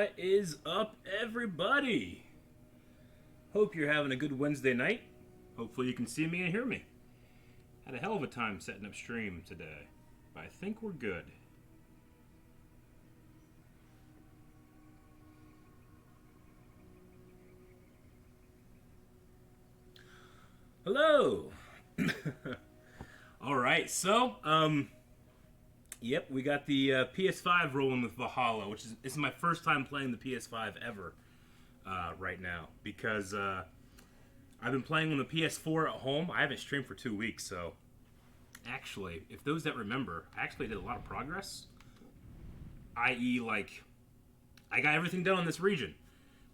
What is up, everybody? Hope you're having a good Wednesday night. Hopefully you can see me and hear me. Had a hell of a time setting up stream today, but I think we're good. Hello! Alright, so, yep, we got the PS5 rolling with Valhalla, which is this is my first time playing the PS5 ever right now, because I've been playing on the PS4 at home. I haven't streamed for 2 weeks, so actually, if those that remember, I actually did a lot of progress, i.e., like, I got everything done in this region.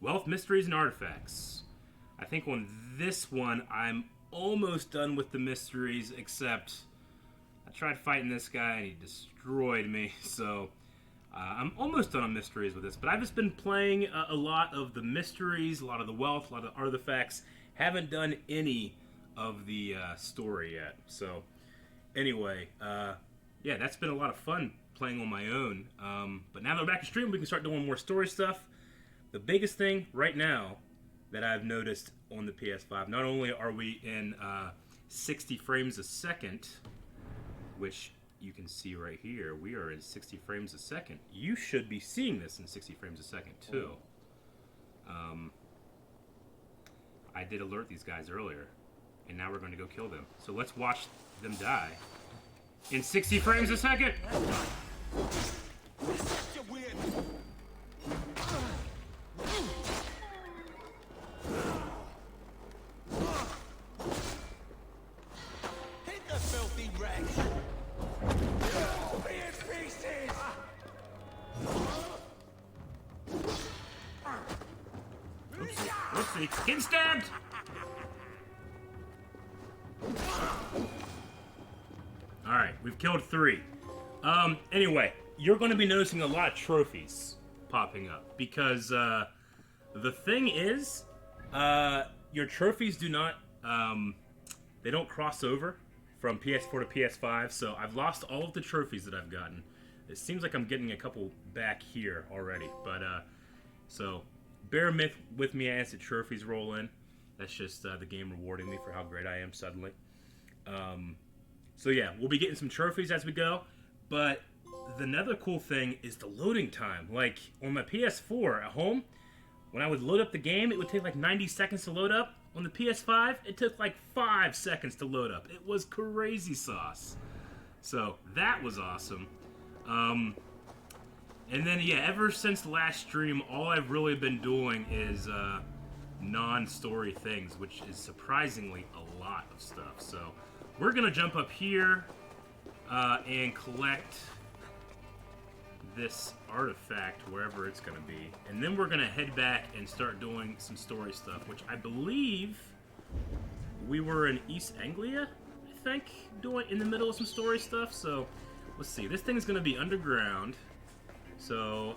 Wealth, mysteries, and artifacts. I think on this one, I'm almost done with the mysteries, except I tried fighting this guy and he destroyed me, so I'm almost done on mysteries with this. But I've just been playing a lot of the mysteries, a lot of the wealth, a lot of the artifacts. Haven't done any of the story yet. So anyway, yeah, that's been a lot of fun playing on my own. But now that we're back to stream, we can start doing more story stuff. The biggest thing right now that I've noticed on the PS5, not only are we in 60 frames a second, which you can see right here, we are in 60 frames a second. You should be seeing this in 60 frames a second too. I did alert these guys earlier, and now we're going to go kill them. So let's watch them die in 60 frames a second. Get stabbed! Alright, we've killed 3. Anyway, you're going to be noticing a lot of trophies popping up, because the thing is, your trophies do not, they don't cross over from PS4 to PS5, so I've lost all of the trophies that I've gotten. It seems like I'm getting a couple back here already, but, so bear with me as the trophies roll in. That's just the game rewarding me for how great I am suddenly. So yeah, we'll be getting some trophies as we go. But another cool thing is the loading time. Like, on my PS4 at home, when I would load up the game, it would take like 90 seconds to load up. On the PS5, it took like 5 seconds to load up. It was crazy sauce. So that was awesome. And then, yeah, ever since the last stream, all I've really been doing is non-story things, which is surprisingly a lot of stuff. So we're going to jump up here and collect this artifact, wherever it's going to be. And then we're going to head back and start doing some story stuff, which I believe we were in East Anglia, I think, doing in the middle of some story stuff. So let's see. This thing is going to be underground. So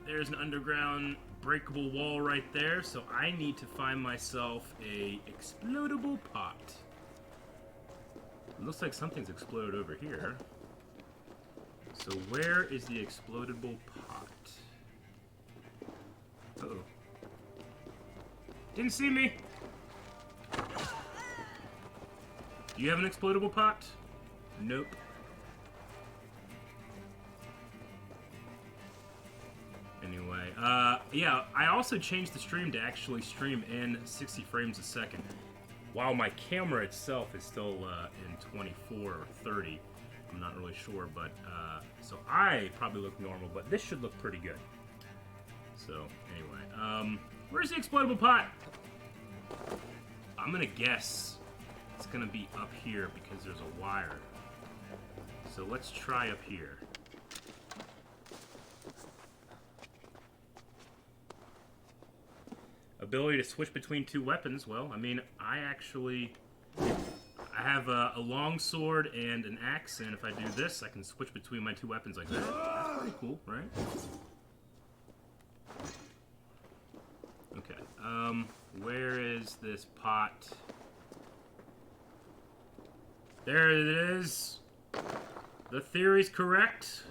there's an underground breakable wall right there, so I need to find myself a explodable pot. It looks like something's exploded over here. So where is the explodable pot? Uh-oh. Didn't see me! Do you have an explodable pot? Nope. Anyway, yeah, I also changed the stream to actually stream in 60 frames a second, while my camera itself is still in 24 or 30. I'm not really sure, but, so I probably look normal, but this should look pretty good. So, anyway, where's the explodable pot? I'm gonna guess it's gonna be up here because there's a wire. So let's try up here. Ability to switch between 2 weapons. Well, I mean, I have a long sword and an axe, and if I do this, I can switch between my 2 weapons like that. That's pretty cool, right? Okay, where is this pot? There it is! The theory's correct.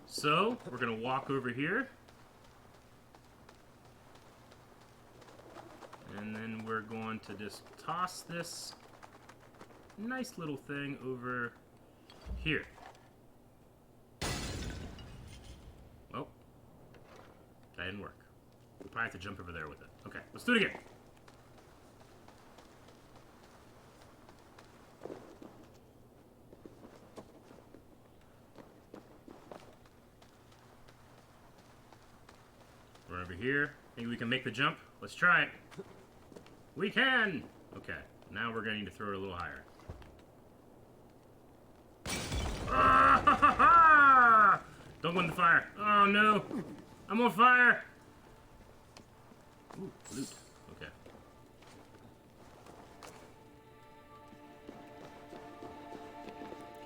So, we're gonna walk over here. And then we're going to just toss this nice little thing over here. Well, that didn't work. We'll probably have to jump over there with it. Okay, let's do it again. We're over here. Think we can make the jump? Let's try it. We can! Okay, now we're going to need to throw it a little higher. Ah! Don't go in the fire. Oh no! I'm on fire! Ooh, loot. Okay.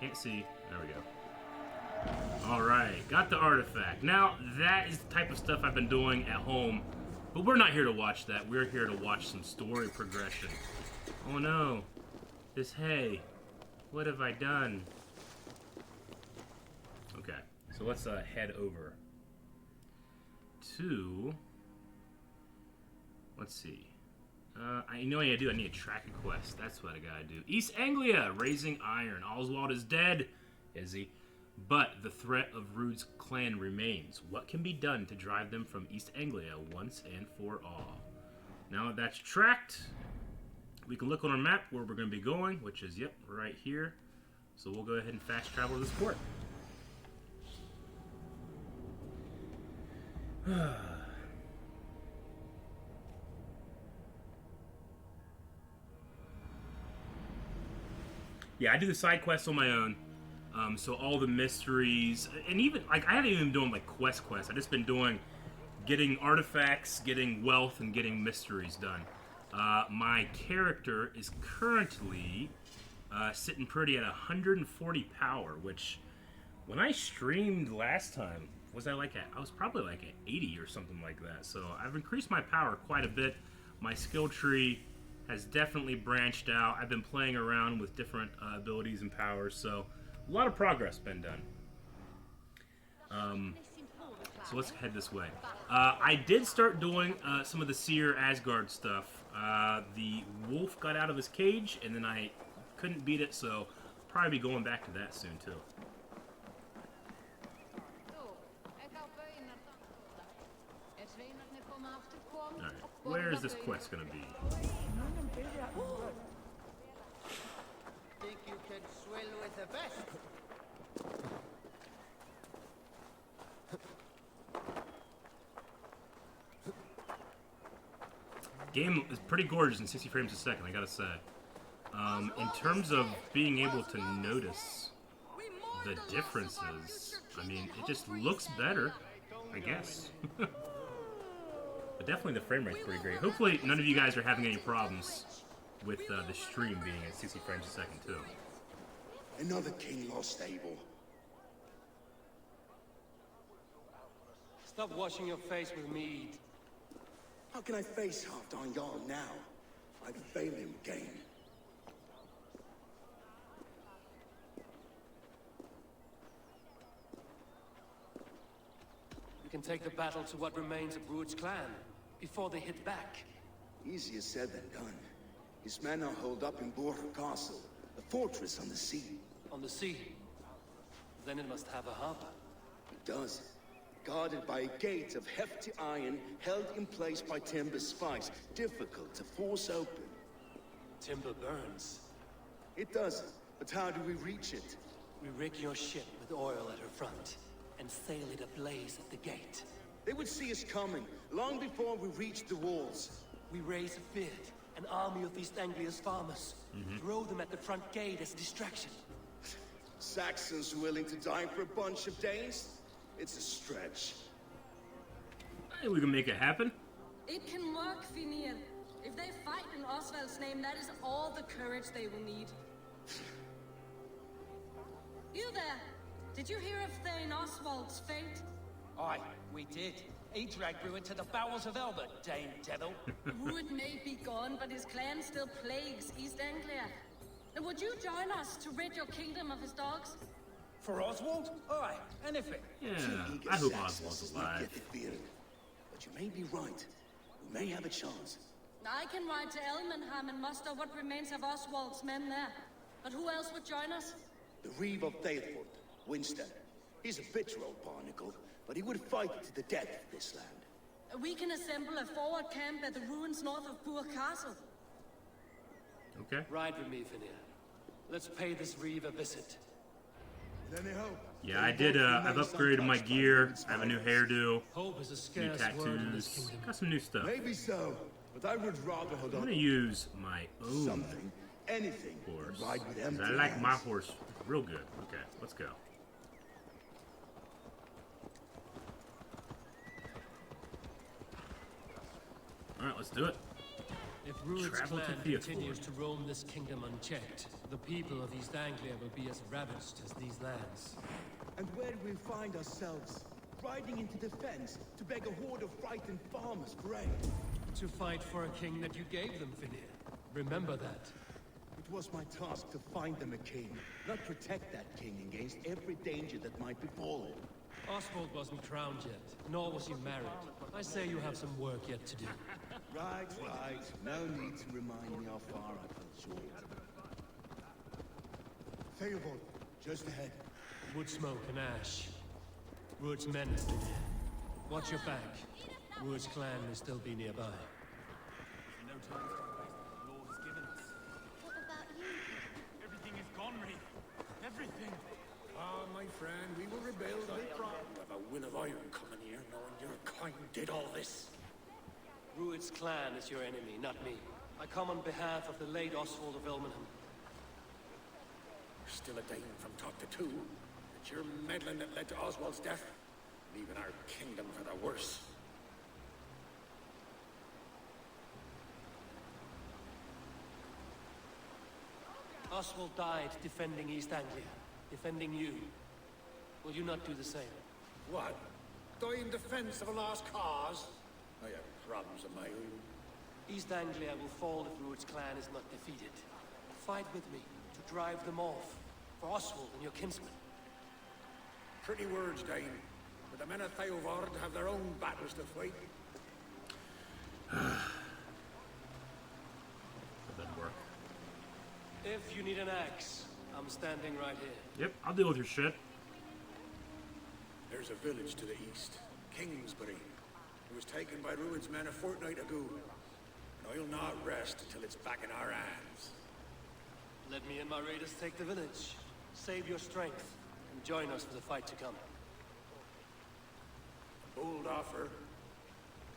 Can't see. There we go. Alright, got the artifact. Now, that is the type of stuff I've been doing at home, but we're not here to watch that. We're here to watch some story progression. Oh no. This hay. What have I done? Okay, so let's head over to... Let's see. I know what I do. I need a track a quest. That's what I gotta do. East Anglia, raising iron. Oswald is dead. Is he? But the threat of Rude's clan remains. What can be done to drive them from East Anglia once and for all? Now that that's tracked, we can look on our map where we're going to be going, which is, yep, right here. So we'll go ahead and fast travel to this port. Yeah, I do the side quests on my own. So all the mysteries, and even, like, I haven't even been doing, like, quests. I've just been doing, getting artifacts, getting wealth, and getting mysteries done. My character is currently sitting pretty at 140 power, which, when I streamed last time, was I like at, I was probably like at 80 or something like that. So I've increased my power quite a bit. My skill tree has definitely branched out. I've been playing around with different abilities and powers, so a lot of progress been done. So let's head this way. I did start doing some of the Seer Asgard stuff. The wolf got out of his cage, and then I couldn't beat it, so probably be going back to that soon too. Alright, where is this quest gonna be? Think you can swell with the best? Game is pretty gorgeous in 60 frames a second, I gotta say. In terms of being able to notice the differences, I mean, it just looks better, I guess. But definitely the frame rate's pretty great. Hopefully none of you guys are having any problems with the stream being at 60 frames a second too. Another king lost Abel. Stop washing your face with mead. How can I face Halfdan Jarl now? I'd fail him again. We can take the battle to what remains of Ruud's clan before they hit back. Easier said than done. His men are holed up in Borg Castle, a fortress on the sea. On the sea. Then it must have a harbor. It does. Guarded by a gate of hefty iron, held in place by timber spikes, difficult to force open. Timber burns. It does, but how do we reach it? We rig your ship with oil at her front, and sail it ablaze at the gate. They would see us coming, long before we reach the walls. We raise a bid, an army of East Anglia's farmers. Throw them at the front gate as a distraction. Saxons willing to die for a bunch of Danes? It's a stretch. I think we can make it happen. It can work, Finian. If they fight in Oswald's name, that is all the courage they will need. You there! Did you hear of Thane Oswald's fate? Aye, we did. He dragged Ruud to the bowels of Elbert, Dane Devil. Ruud may be gone, but his clan still plagues East Anglia. And would you join us to rid your kingdom of his dogs? For Oswald? Aye, anything. Yeah, Eager I hope Saxons Oswald's does not alive. get the feeling. But you may be right. We may have a chance. I can ride to Elmenham and muster what remains of Oswald's men there. But who else would join us? The Reeve of Thaleford, Winston. He's a bitter old barnacle, but he would fight to the death for this land. We can assemble a forward camp at the ruins north of Bourg Castle. Okay. Ride with me, Finir. Let's pay this Reeve a visit. With any hope? Yeah, I did. I've upgraded my gear. I have a new hairdo, Hope is a new scarce word in this tattoos, kingdom. got some new stuff. Maybe so, but I would rather hold I'm on gonna use my own something, anything, horse. than ride with 'Cause empty I like my hands. horse real good. Okay, let's go. All right, let's do it. If Rued's Travel to clan Theophor. continues to roam this kingdom unchecked, the people of East Anglia will be as ravaged as these lands. And where do we find ourselves? Riding into defense to beg a horde of frightened farmers for aid. To fight for a king that you gave them, Finir. Remember that. It was my task to find them a king, not protect that king against every danger that might befall him. Oswald wasn't crowned yet, nor was he married. I say you have some work yet to do. Right, right. No need to remind me how far I fell short. Theobald, just ahead. Wood smoke and ash. Rued's men have been here. Watch your back. Rued's clan may still be nearby. No time to waste what the Lord has given us. What about you? Everything is gone, Reeve. Everything. Ah, my friend, we will rebuild, I promise. Have a will of iron coming here, knowing your kind did all this. Rued's clan is your enemy, not me. I come on behalf of the late Oswald of Elmenham. Still a dame from talk to two. It's your meddling that led to Oswald's death, leaving our kingdom for the worse. Oswald died defending East Anglia, defending you. Will you not do the same? What? Die in defense of a lost cause? I have problems of my own. East Anglia will fall if Rued's clan is not defeated. Fight with me to drive them off, for Oswald and your kinsmen. Pretty words, Dane. But the men of Theovard have their own battles to fight. That doesn't work. If you need an axe, I'm standing right here. Yep, I'll deal with your shit. There's a village to the east, Kingsbury. It was taken by Rued's men a fortnight ago. And I'll not rest until it's back in our hands. Let me and my raiders take the village. Save your strength, and join us for the fight to come. Bold offer.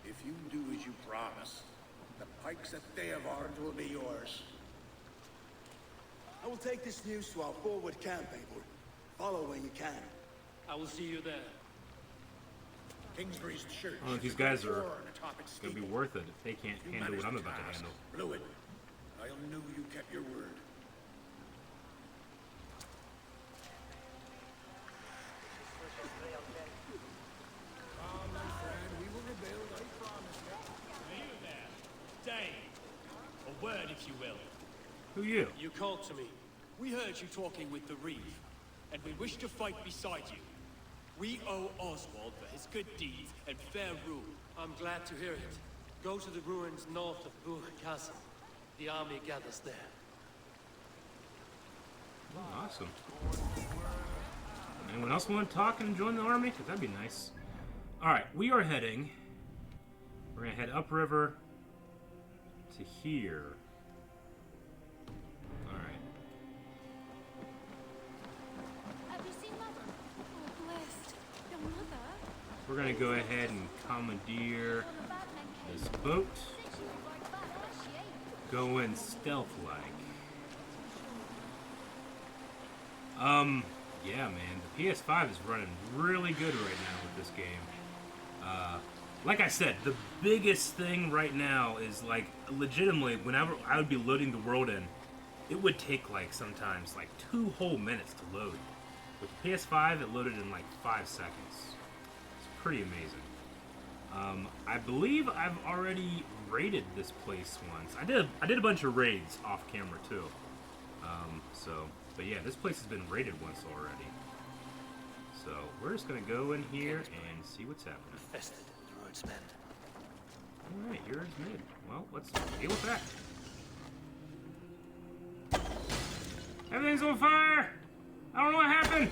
If you do as you promise, the pikes at Theovard will be yours. I will take this news to our forward camp, Abel. Follow when you can. I will see you there. Kingsbury's church. I don't know if these guys are atop its gonna be steeple. worth it if they can't You handle what managed I'm the about to task. handle. Blew it. I'll know you kept your word. Ah, my friend, we will rebuild, I promise you. You there. Dane. A word, if you will. Who you? You called to me. We heard you talking with the Reeve, and we wish to fight beside you. We owe Oswald for his good deeds and fair rule. I'm glad to hear it. Go to the ruins north of Bourg Castle. The army gathers there. Oh, awesome. Anyone else want to talk and join the army? 'Cause that'd be nice. Alright, we are heading. We're going to head upriver to here. Alright. Have you seen Mother? Oh, blessed. Your mother? We're going to go ahead and commandeer On a bad man case. this boat. Said she was like bad, but she ain't. Go in stealth-like. Yeah, man, the PS5 is running really good right now with this game. Like I said, the biggest thing right now is, like, legitimately, whenever I would be loading the world in, it would take, like, sometimes, like, 2 whole minutes to load. With the PS5, it loaded in, like, 5 seconds. It's pretty amazing. I believe I've already raided this place once. I did a bunch of raids off camera, too. But yeah, this place has been raided once already. So we're just gonna go in here and see what's happening. Infested, Rued's men. Alright, yours made. Well, let's deal with that. Everything's on fire! I don't know what happened!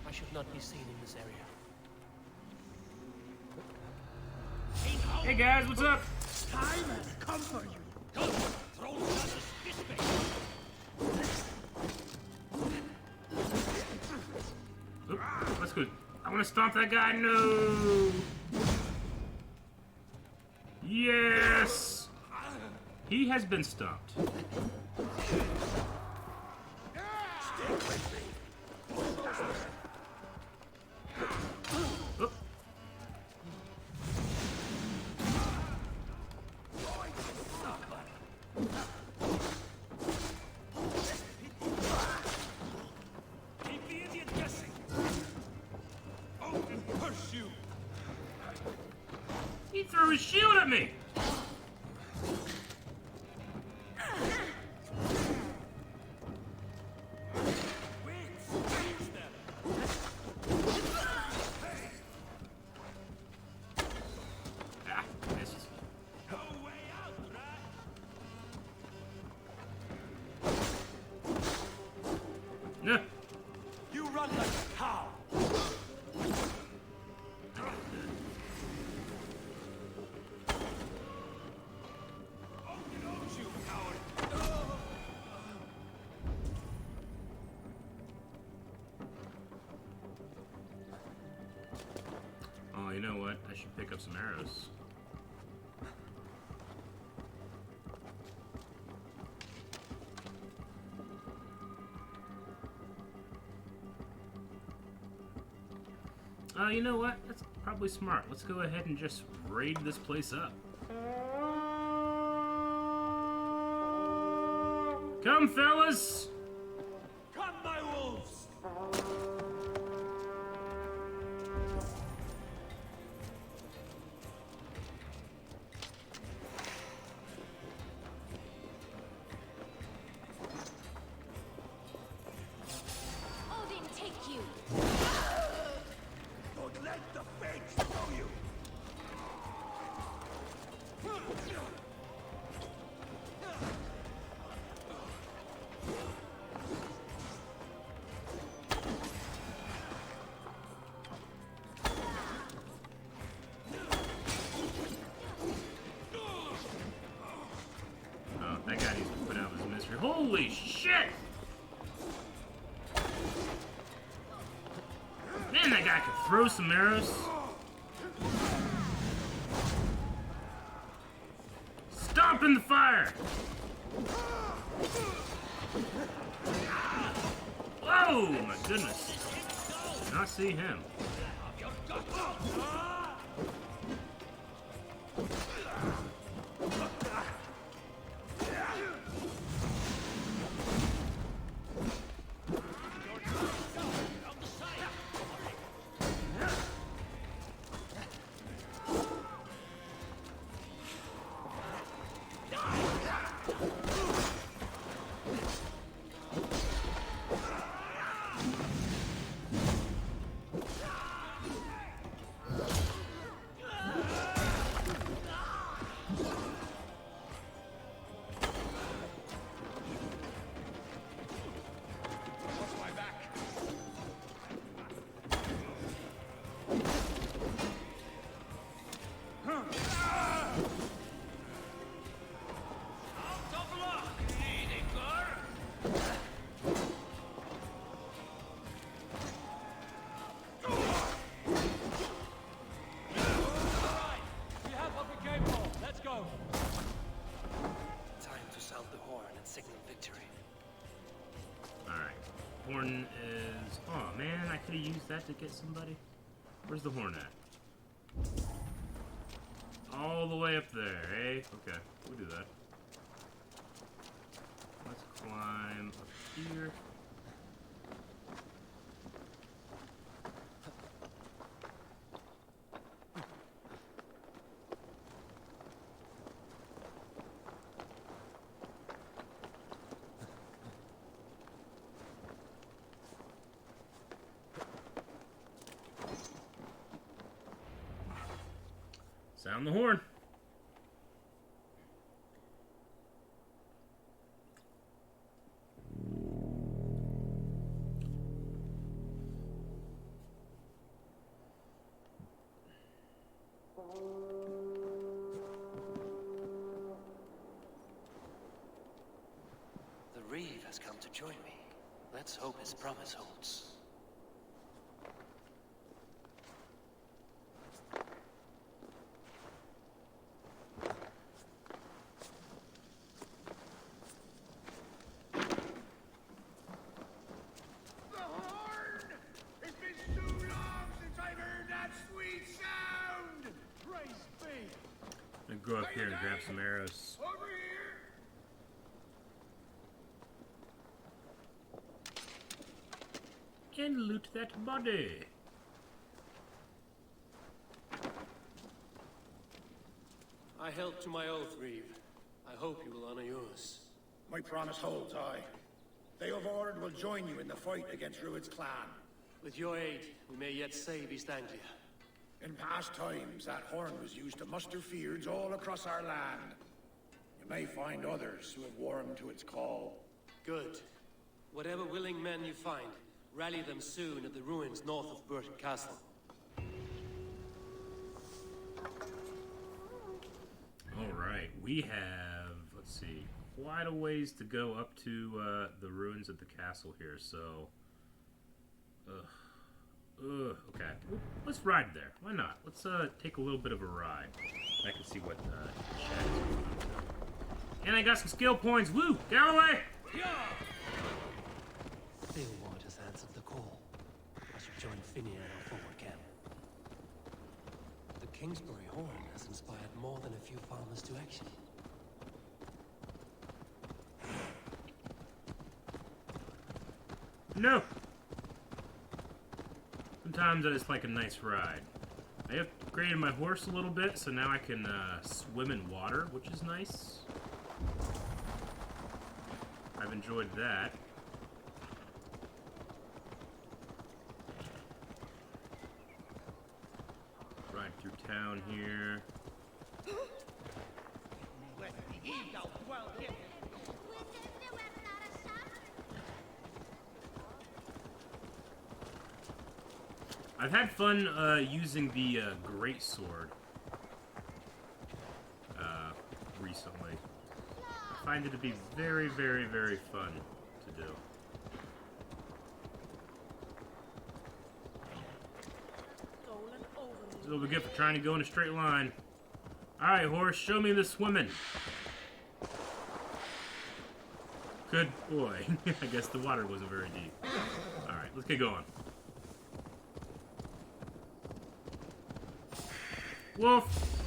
I should not be seen in this area. Hey guys, what's up? Time has come for you. Oop, that's good. I want to stomp that guy. No! Yes! He has been stomped. Oop. Keep the idiot guessing. Oh, curse you. He threw his shield at me! Ah, misses. No. You run like a cow. You coward. Oh, you know what? I should pick up some arrows. You know what? That's probably smart. Let's go ahead and just raid this place up. Come, fellas! Come, my wolves. Odin, take you. Don't let the fates know you. Oh, that guy needs to put out his misery. Holy shit! Man, that guy could throw some arrows. Stomp in the fire! Whoa, my goodness. Did not see him. We have what we came for. Let's go. Time to sound the horn and signal victory. Alright. Horn is... Oh, man, I could have used that to get somebody. Where's the horn at? All the way up there, eh? Okay, we'll do that. Let's climb up here. Sound the horn. The Reeve has come to join me. Let's hope his promise holds. The horn! It's been so long since I've heard that sweet sound! Praise be! I'm gonna go up here and grab some arrows. Over here! And loot that body. I held to my oath, Reeve. I hope you will honor yours. My promise holds, aye. They of Ord will join you in the fight against Rued's clan. With your aid, we may yet save East Anglia. In past times, that horn was used to muster feuds all across our land. You may find others who have warmed to its call. Good. Whatever willing men you find, rally them soon at the ruins north of Burton Castle. Alright, we have, let's see, quite a ways to go up to the ruins of the castle here, so... okay. Let's ride there. Why not? Let's take a little bit of a ride. I can see what chat is going on. And I got some skill points. Woo! Galloway! Theobald has answered the call. I should join Finney in our forward camp. The Kingsbury horn has inspired more than a few farmers to action. No! Sometimes I just like a nice ride. I upgraded my horse a little bit, so now I can swim in water, which is nice. I've enjoyed that. Ride through town here. I've had fun using the great sword recently. I find it to be very, very, very fun to do. That's what we get for trying to go in a straight line. Alright, horse, show me the swimming. Good boy. I guess the water wasn't very deep. Alright, let's get going. Wolf!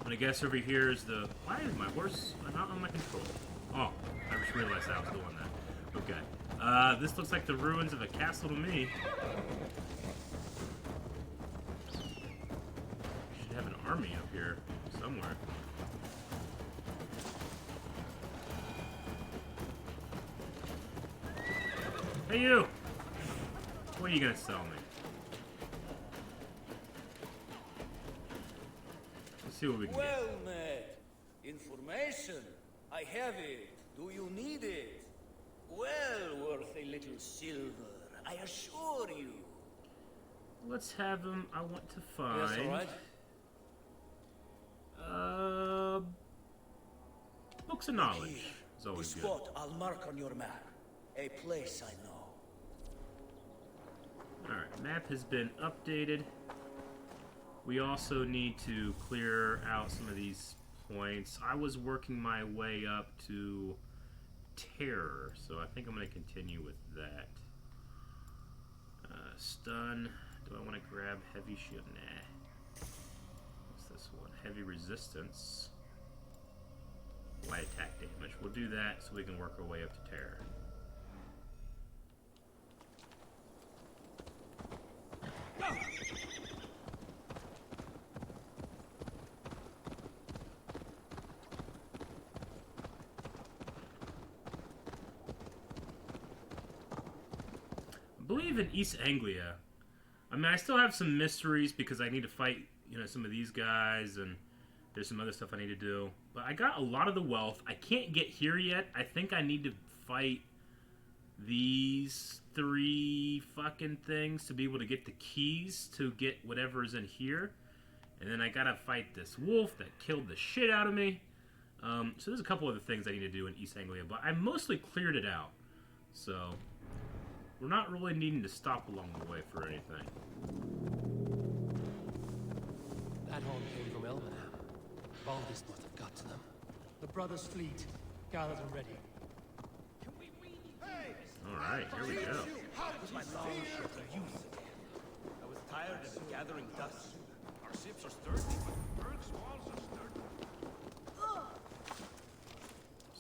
And I guess over here is the... Why is my horse not on my control? Oh, I just realized I was doing that. Okay. This looks like the ruins of a castle to me. Should have an army up here somewhere. Hey, you! What are you gonna sell me? Let's see what we can Well met. Information. I have it. Do you need it? Well worth a little silver, I assure you. Let's have him. I want to find... Yes, all right. Books of knowledge. Here, Is always the good. spot I'll mark on your map. A place I know. Alright, map has been updated. We also need to clear out some of these points. I was working my way up to terror, so I think I'm going to continue with that. Stun. Do I want to grab heavy shield? Nah. What's this one? Heavy resistance. Light attack damage. We'll do that so we can work our way up to terror. believe in East Anglia. I mean, I still have some mysteries because I need to fight, you know, some of these guys, and there's some other stuff I need to do. But I got a lot of the wealth. I can't get here yet. I think I need to fight these 3 fucking things to be able to get the keys to get whatever is in here. And then I gotta fight this wolf that killed the shit out of me. So there's a couple other things I need to do in East Anglia, but I mostly cleared it out. So we're not really needing to stop along the way for anything. That horn came from Elvenham. Baldus must have got to them. The brothers' fleet, gathered and ready. Alright, here we go. My long ship are used again. I was tired of gathering dust. Our ships are sturdy, but Berg's walls are sturdy.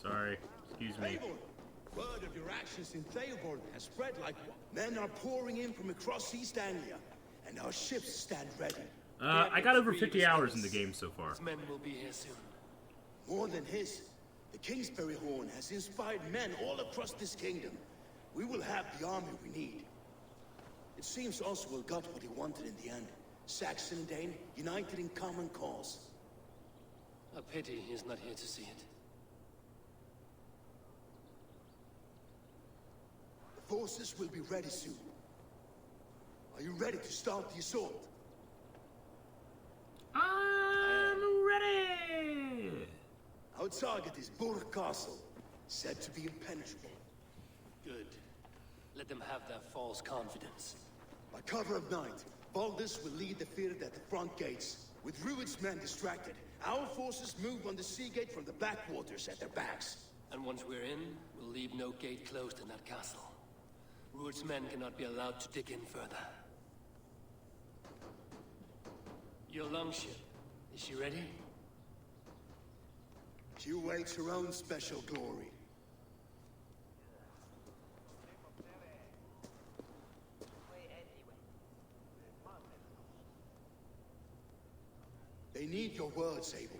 Sorry, excuse me. Word of your actions in Theoborn has spread like men are pouring in from across East Anglia, and our ships stand ready. I got over 50 hours in the game so far. His men will be here soon. More than his, the Kingsbury Horn has inspired men all across this kingdom. We will have the army we need. It seems Oswald got what he wanted in the end. Saxon and Dane united in common cause. A pity he's not here to see it. The forces will be ready soon. Are you ready to start the assault? I'm ready! Our target is Burg Castle, said to be impenetrable. Good. Let them have their false confidence. By cover of night, Baldus will lead the field at the front gates. With Rued's men distracted, our forces move on the sea gate from the backwaters at their backs. And once we're in, we'll leave no gate closed in that castle. Rued's men cannot be allowed to dig in further. Your longship, is she ready? She awaits her own special glory. They need your words, Abel.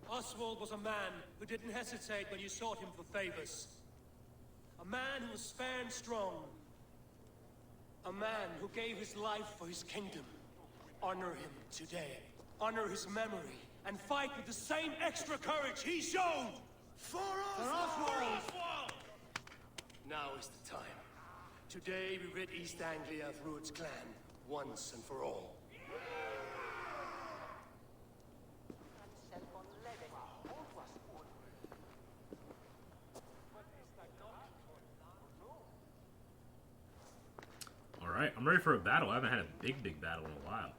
Oswald was a man who didn't hesitate when you sought him for favors. A man who was fair and strong. A man who gave his life for his kingdom. Honor him today. Honor his memory. And fight with the same extra courage he showed! For Oswald! Now is the time. Today we rid East Anglia of Rued's clan, once and for all. Alright, I'm ready for a battle. I haven't had a big battle in a while.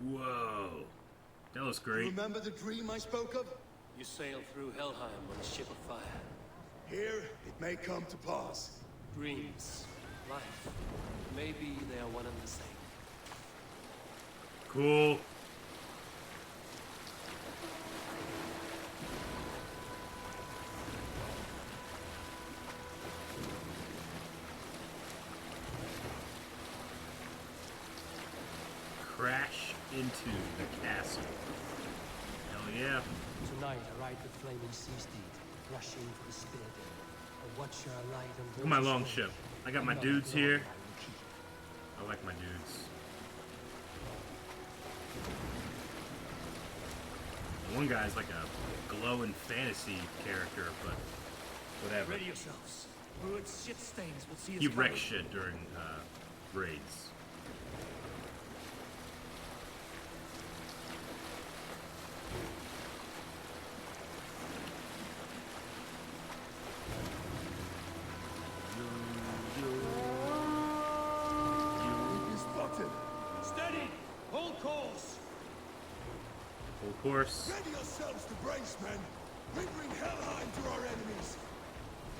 Whoa. That was great. Remember the dream I spoke of? You sail through Helheim on a ship of fire. Here, it may come to pass. Dreams, life, maybe they are one and the same. Cool. Crash into the castle. Hell yeah. Tonight I ride the flaming sea steed, rushing for the citadel. A watcher light and Look at my longship. I got my dudes here. I like my dudes. One guy's like a glowing fantasy character, but whatever. Ready yourselves. Rued's shit stains will see us He wrecks coming. shit during raids. course. Ready yourselves to brace, men. We bring Helheim to our enemies.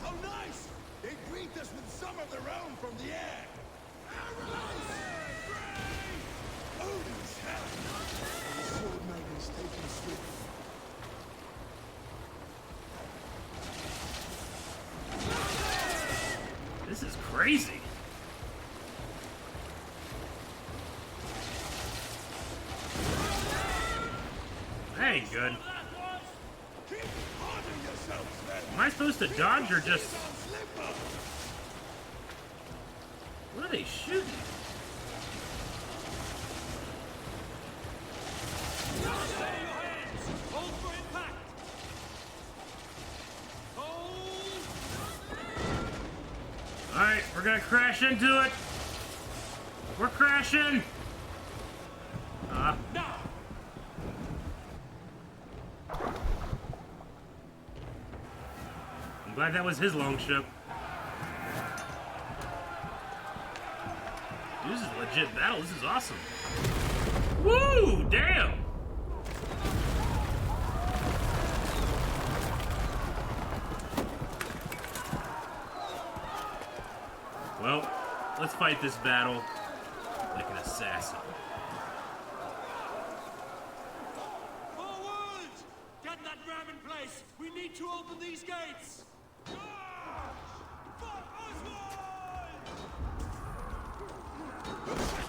How nice! They greet us with some of their own from the air. Arrows! Odin's hell! The sword knight is taking swift. This is crazy. That ain't good. Keep hardening yourselves, men. Am I supposed to dodge or just... What are they shooting? Hold for impact! Hold! Alright, we're gonna crash into it. We're crashing. Now! I'm glad that was his longship. Dude, this is a legit battle. This is awesome. Woo! Damn! Well, let's fight this battle like an assassin. Forward! Get that ram in place! We need to open these gates! For Oswald!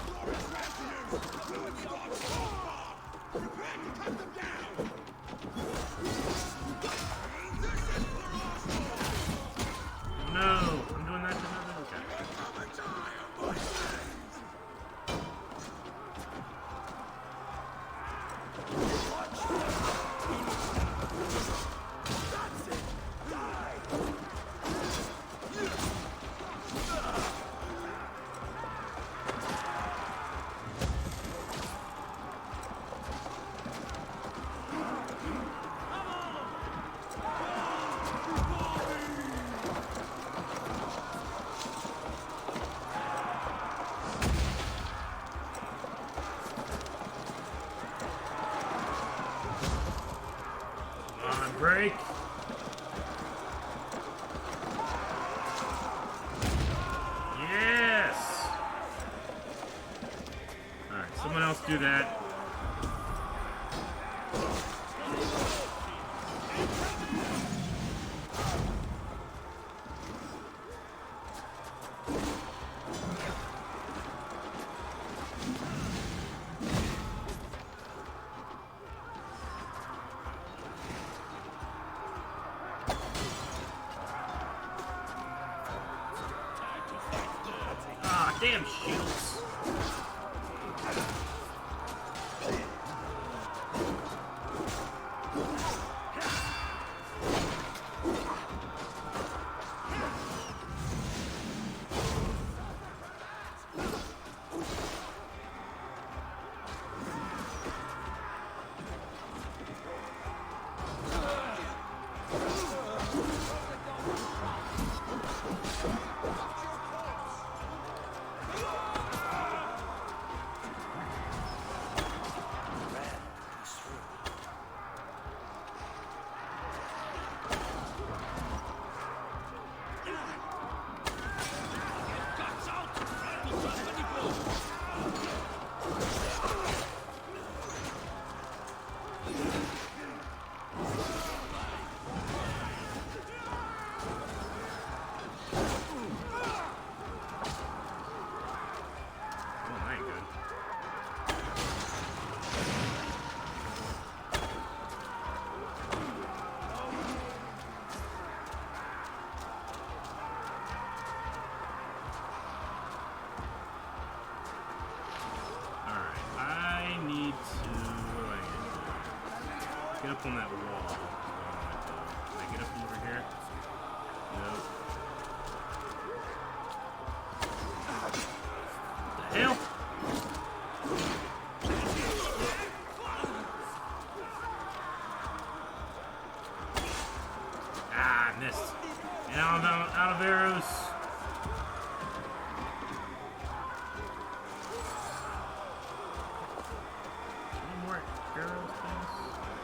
Glorious refuge! Fluid stop so far! Prepare to cut them down! This is for Oswald! No, I'm doing that to another. Okay. Come and die of my sins! That's it! Die! Come on, break. Yes! Alright, someone else do that. Ah, damn shields. Oh, that ain't good. Alright, I need to... What do I need to do? Get up on that wall. Can I get up from over here? Nope. The hell? Ah, I missed. And out of arrows. Any more arrows, please?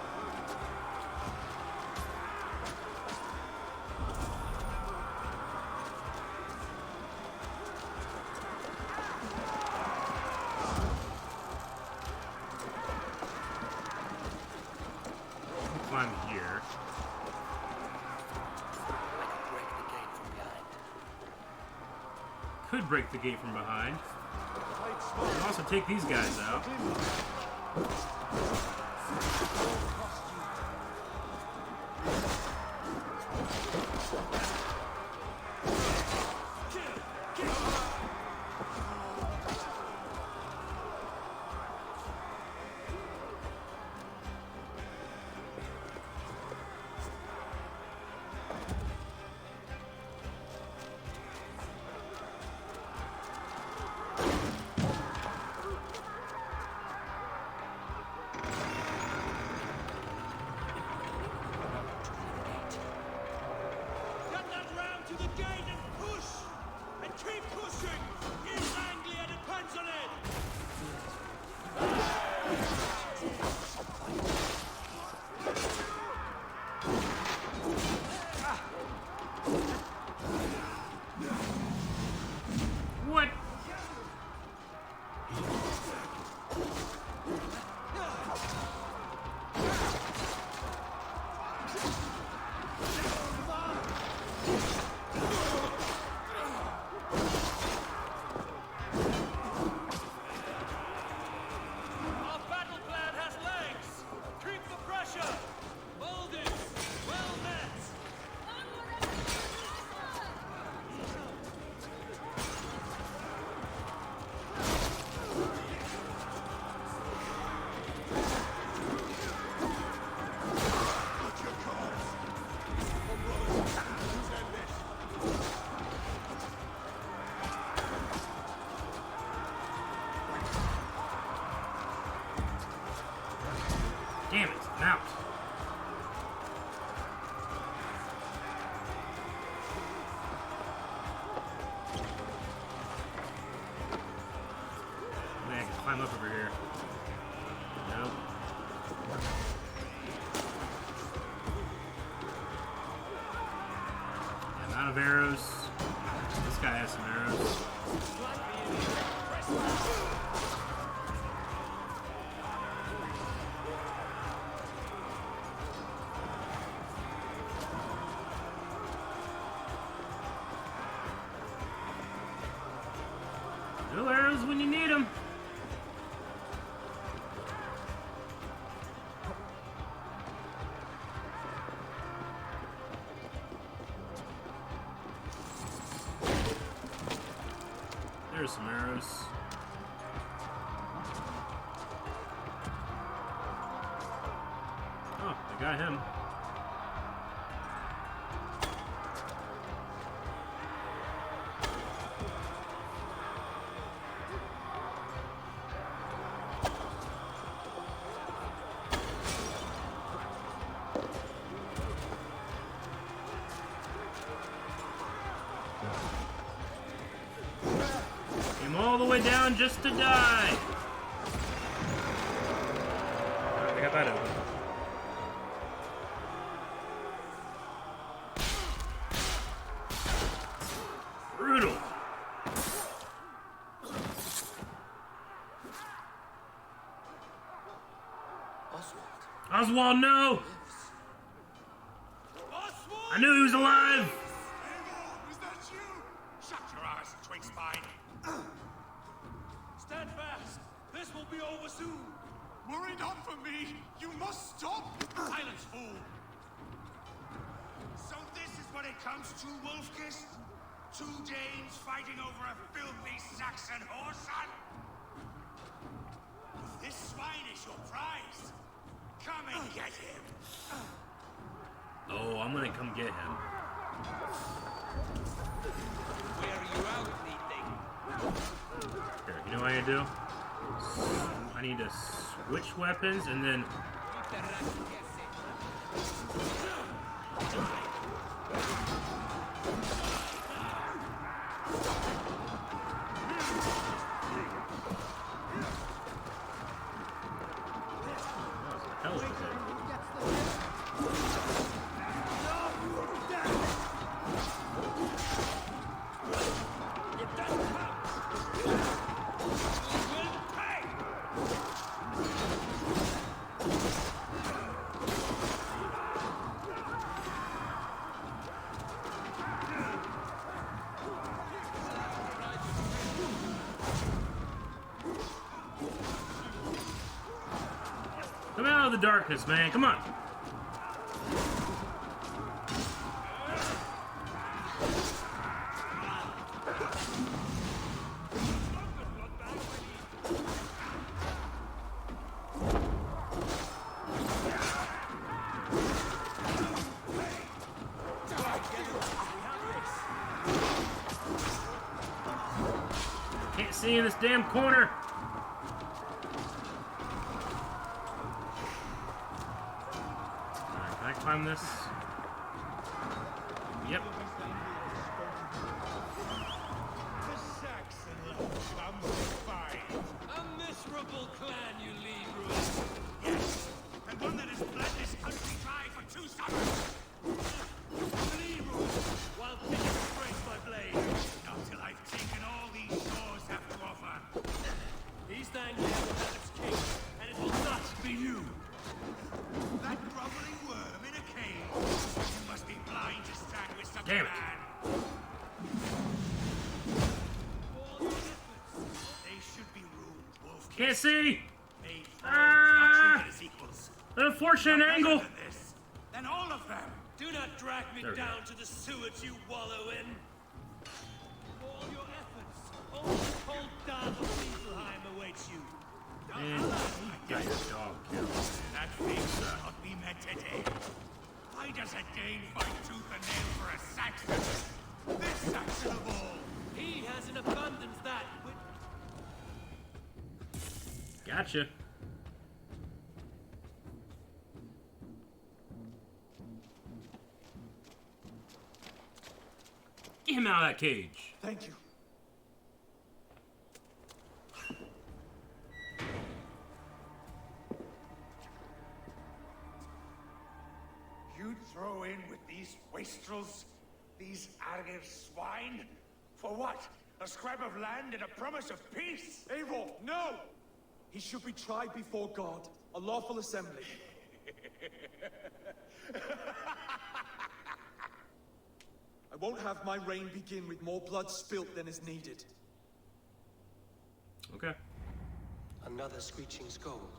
could break the gate from behind. We can also take these guys out. Get that ram to the gate and push! And keep pushing! East Anglia depends on it! What? Our battle plan has legs! Keep the pressure! Hold it! Well met! Damn it, I'm out. Maybe I can climb up over here. Nope. I'm out of arrows. This guy has some arrows. No arrows when you need them. There's some arrows. Oh, I got him. Came all the way down just to die. I got that open. Brutal. Oswald, no! I knew he was alive! Was that you? Shut your eyes, twig spine. Stand fast! This will be over soon! Worry not for me. You must stop. Silence, fool! So this is what it comes to, Wolfkist? Two Danes fighting over a filthy Saxon whoreson? If this swine is your prize, come and get him. Oh, I'm gonna come get him. Where are you out, meeting? Here, you know what I need to do? I need to switch weapons and then... Hell is it? out of the darkness, man. Come on. Can't see in this damn corner. Alright, can I climb this? Yep. A miserable clan you lead, Ruin. Yes, and one that has bled this country dry for 2 summers. Believe me, while picking straight my blade. Not till I've taken all these shores have to offer. East Anglia will have its king, and it will not be you. That groveling worm in a cage. You must be blind to stand with such Damn a it. man. They should be ruled wolf. Can't see. Made for Ah! not treated as equals. An unfortunate Better angle. than this, than all of them. Do not drag me There we down to the sewage you wallow in. For all your efforts, only the cold dark of Niflheim awaits you. And get your dog killed. That fate shall not be met today. Why does a Dane fight tooth and nail for a Saxon? This Saxon of all. He has in abundance that which... Gotcha. Get him out of that cage. Thank you. You throw in with these wastrels? These arrogant swine? For what? A scrap of land and a promise of peace? Eivor, no! He should be tried before God, a lawful assembly. I won't have my reign begin with more blood spilt than is needed. Okay. Another screeching scold.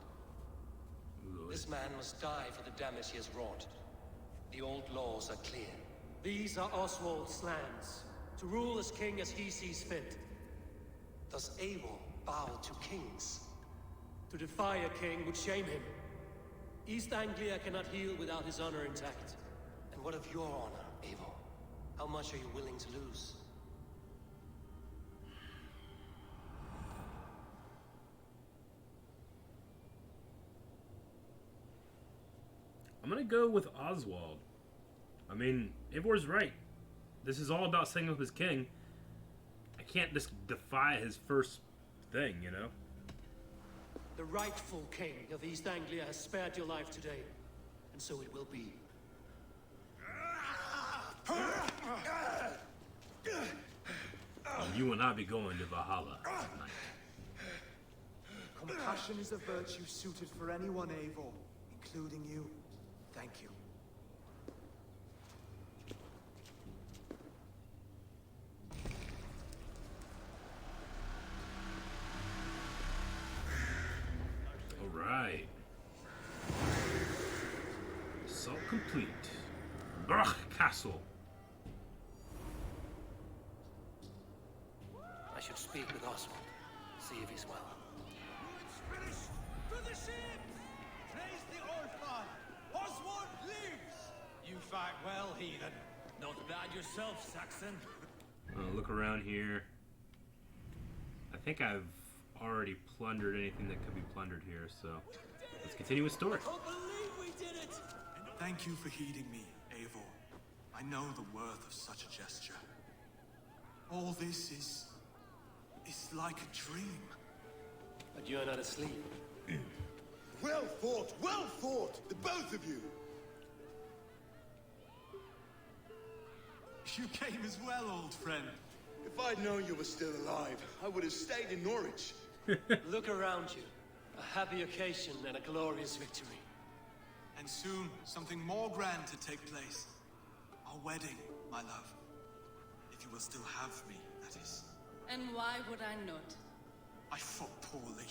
This man must die for the damage he has wrought. The old laws are clear. These are Oswald's lands, to rule as king as he sees fit. Does Eivor bow to kings? To defy a king would shame him. East Anglia cannot heal without his honor intact. And what of your honor, Eivor? How much are you willing to lose? I'm gonna go with Oswald. I mean, Ivor's right. This is all about staying with his king. I can't just defy his first thing, you know? The rightful king of East Anglia has spared your life today, and so it will be. You will not be going to Valhalla tonight. Compassion is a virtue suited for anyone, Eivor, including you. Thank you. Alright. Assault complete. Brach Castle. I should speak with Oswald. See if he's well. To the ship! Praise the old father! Oswald lives! You fight well, heathen. Not bad yourself, Saxon. Look around here. I think I've already plundered anything that could be plundered here, so let's continue with story. I can't believe we did it! Thank you for heeding me, Eivor. I know the worth of such a gesture. All this is like a dream. But you're not asleep. Well fought, the both of you. You came as well, old friend. If I'd known you were still alive, I would have stayed in Norwich. Look around you. A happy occasion and a glorious victory. And soon, something more grand to take place. Our wedding, my love. If you will still have me, that is. And why would I not? I fought poorly.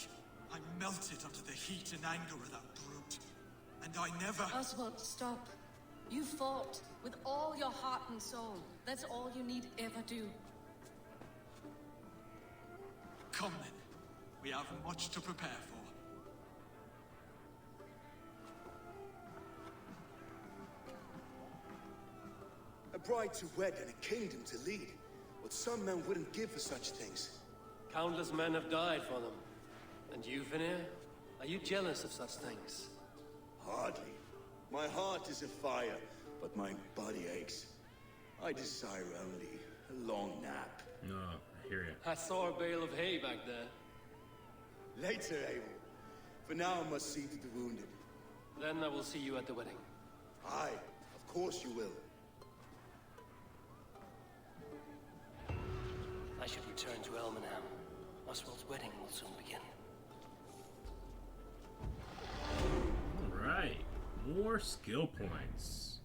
I melted under the heat and anger of that brute. And I never... Oswald, stop. You fought with all your heart and soul. That's all you need ever do. Come then. We have much to prepare for. A bride to wed and a kingdom to lead. What some men wouldn't give for such things. Countless men have died for them. And you, Veneer? Are you jealous of such things? Hardly. My heart is afire, but my body aches. I desire only a long nap. No, I hear you. I saw a bale of hay back there. Later, Abel. For now, I must see to the wounded. Then I will see you at the wedding. Aye, of course you will. I should return to Elmenham. Oswald's wedding will soon begin. Alright. More skill points.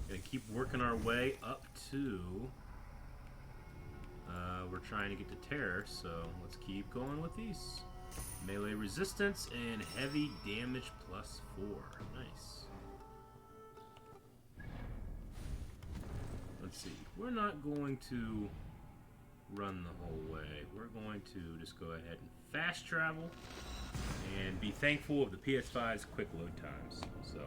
Gonna keep working our way up to... we're trying to get to terror, so let's keep going with these. Melee resistance and heavy damage plus 4. Nice. Let's see. We're not going to run the whole way. We're going to just go ahead and fast travel and be thankful of the PS5's quick load times. So,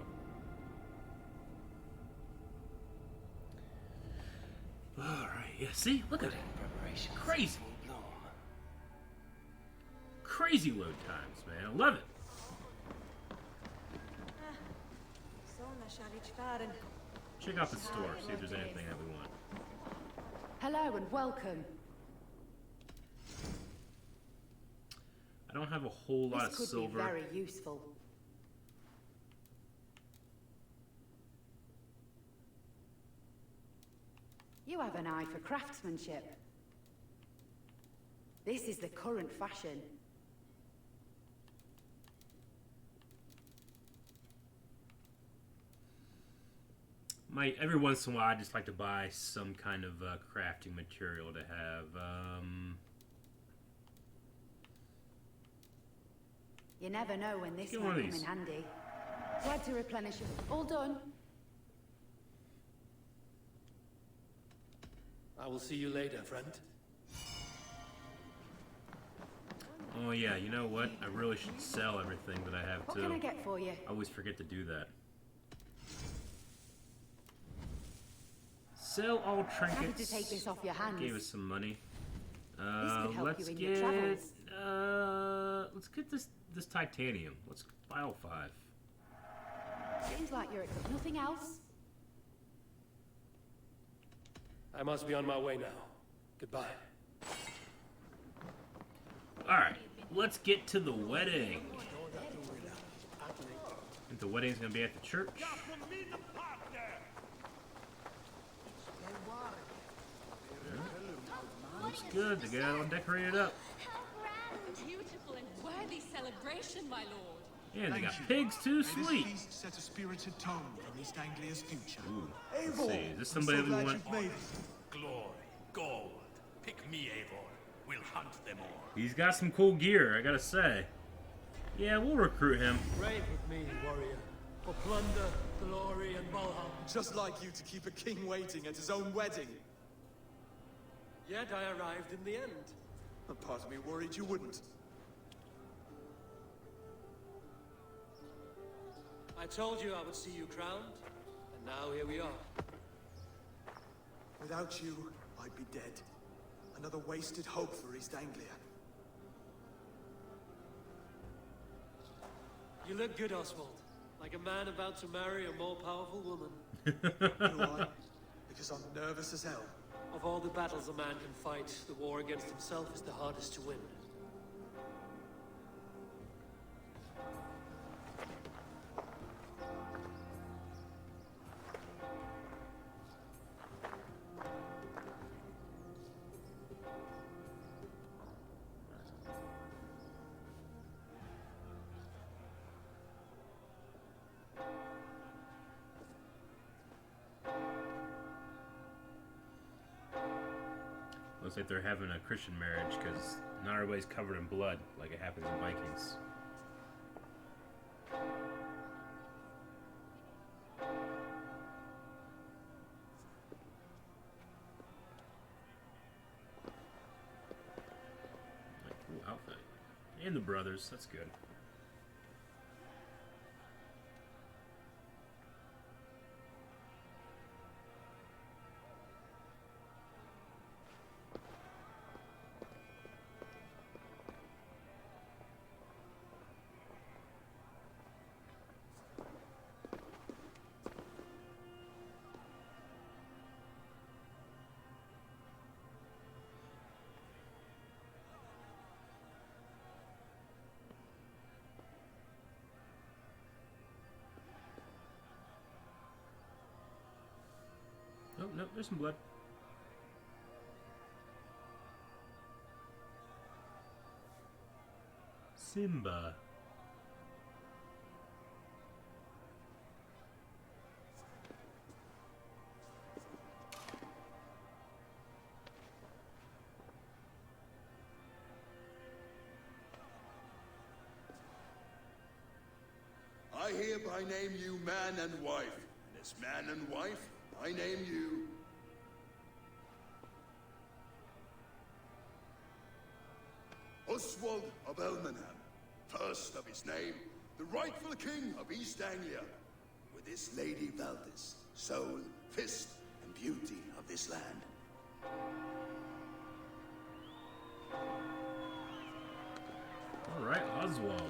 all right. Yeah. See, look at it. Crazy. Crazy load times, man. I love it. Check out the store. See if there's anything that we want. Hello and welcome. I don't have a whole lot of silver. This could be very useful. You have an eye for craftsmanship. This is the current fashion. Every once in a while, I just like to buy some kind of crafting material to have. You never know when this Get might one of come these. in handy. Glad to replenish it. All done. I will see you later, friend. Oh yeah, you know what? I really should sell everything that I have What too. can I get for you? I always forget to do that. Sell all trinkets. Happy to take this off your hands. Gave us some money. This could help Let's you in your travels. let's get this titanium. Let's buy all 5. Seems like you're at nothing else. I must be on my way now. Goodbye. All right, let's get to the wedding. I think the wedding's gonna be at the church. Looks good. They got it all decorated up. How grand, beautiful, and worthy celebration, my lord. Yeah, they got pigs too. May Sweet. this feast set a spirited tone from East Anglia's future. Ooh, let's see. Is this somebody that we want? Glory, gold. Pick me, Eivor. We'll hunt them all. He's got some cool gear, I gotta say. Yeah, we'll recruit him. Ride with me, warrior. For plunder, glory, and Valhalla. Just like you to keep a king waiting at his own wedding. Yet I arrived in the end. A part of me worried you wouldn't. I told you I would see you crowned, and now here we are. Without you, I'd be dead. Another wasted hope for East Anglia. You look good, Oswald. Like a man about to marry a more powerful woman. Do I? Because I'm nervous as hell. Of all the battles a man can fight, the war against himself is the hardest to win. Looks like they're having a Christian marriage because not everybody's covered in blood like it happens in Vikings. And the brothers. That's good. Oh, no, there's some blood. Simba. I hereby name you man and wife, and as man and wife, I name you... Oswald of Elmenham, first of his name, the rightful king of East Anglia, with his lady Valdis, soul, fist, and beauty of this land. All right, Oswald.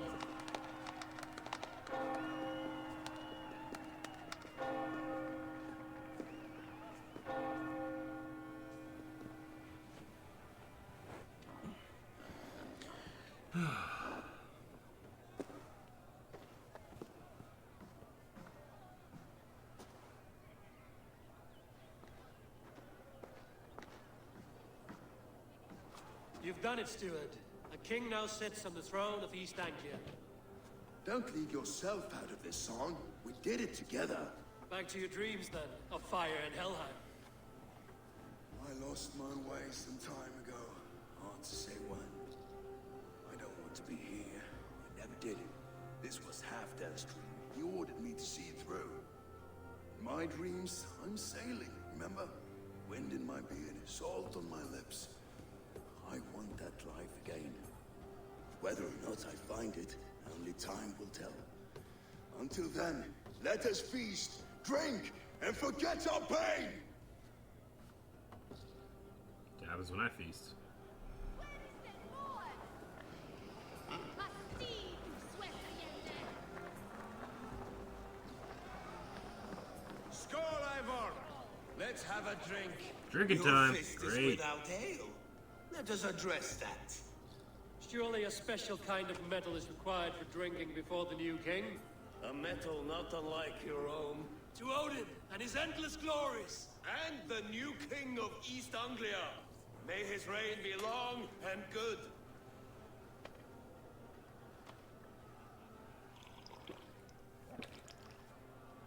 You've done it, Steward. A king now sits on the throne of East Anglia. Don't leave yourself out of this song. We did it together. Back to your dreams, then, of fire and Helheim. I lost my way some time ago. Hard to say when. I don't want to be here. I never did it. This was Halfdan's dream. He ordered me to see it through. In my dreams, I'm sailing, remember? Wind in my beard, salt on my lips. I want that life again. Whether or not I find it, only time will tell. Until then, let us feast, drink, and forget our pain! That happens when I feast. Skål, Ivor! Let's have a drink. Drinking Your time. fist is Great. without ale. Let us address that. Surely a special kind of metal is required for drinking before the new king? A metal not unlike your own. To Odin and his endless glories! And the new king of East Anglia. May his reign be long and good.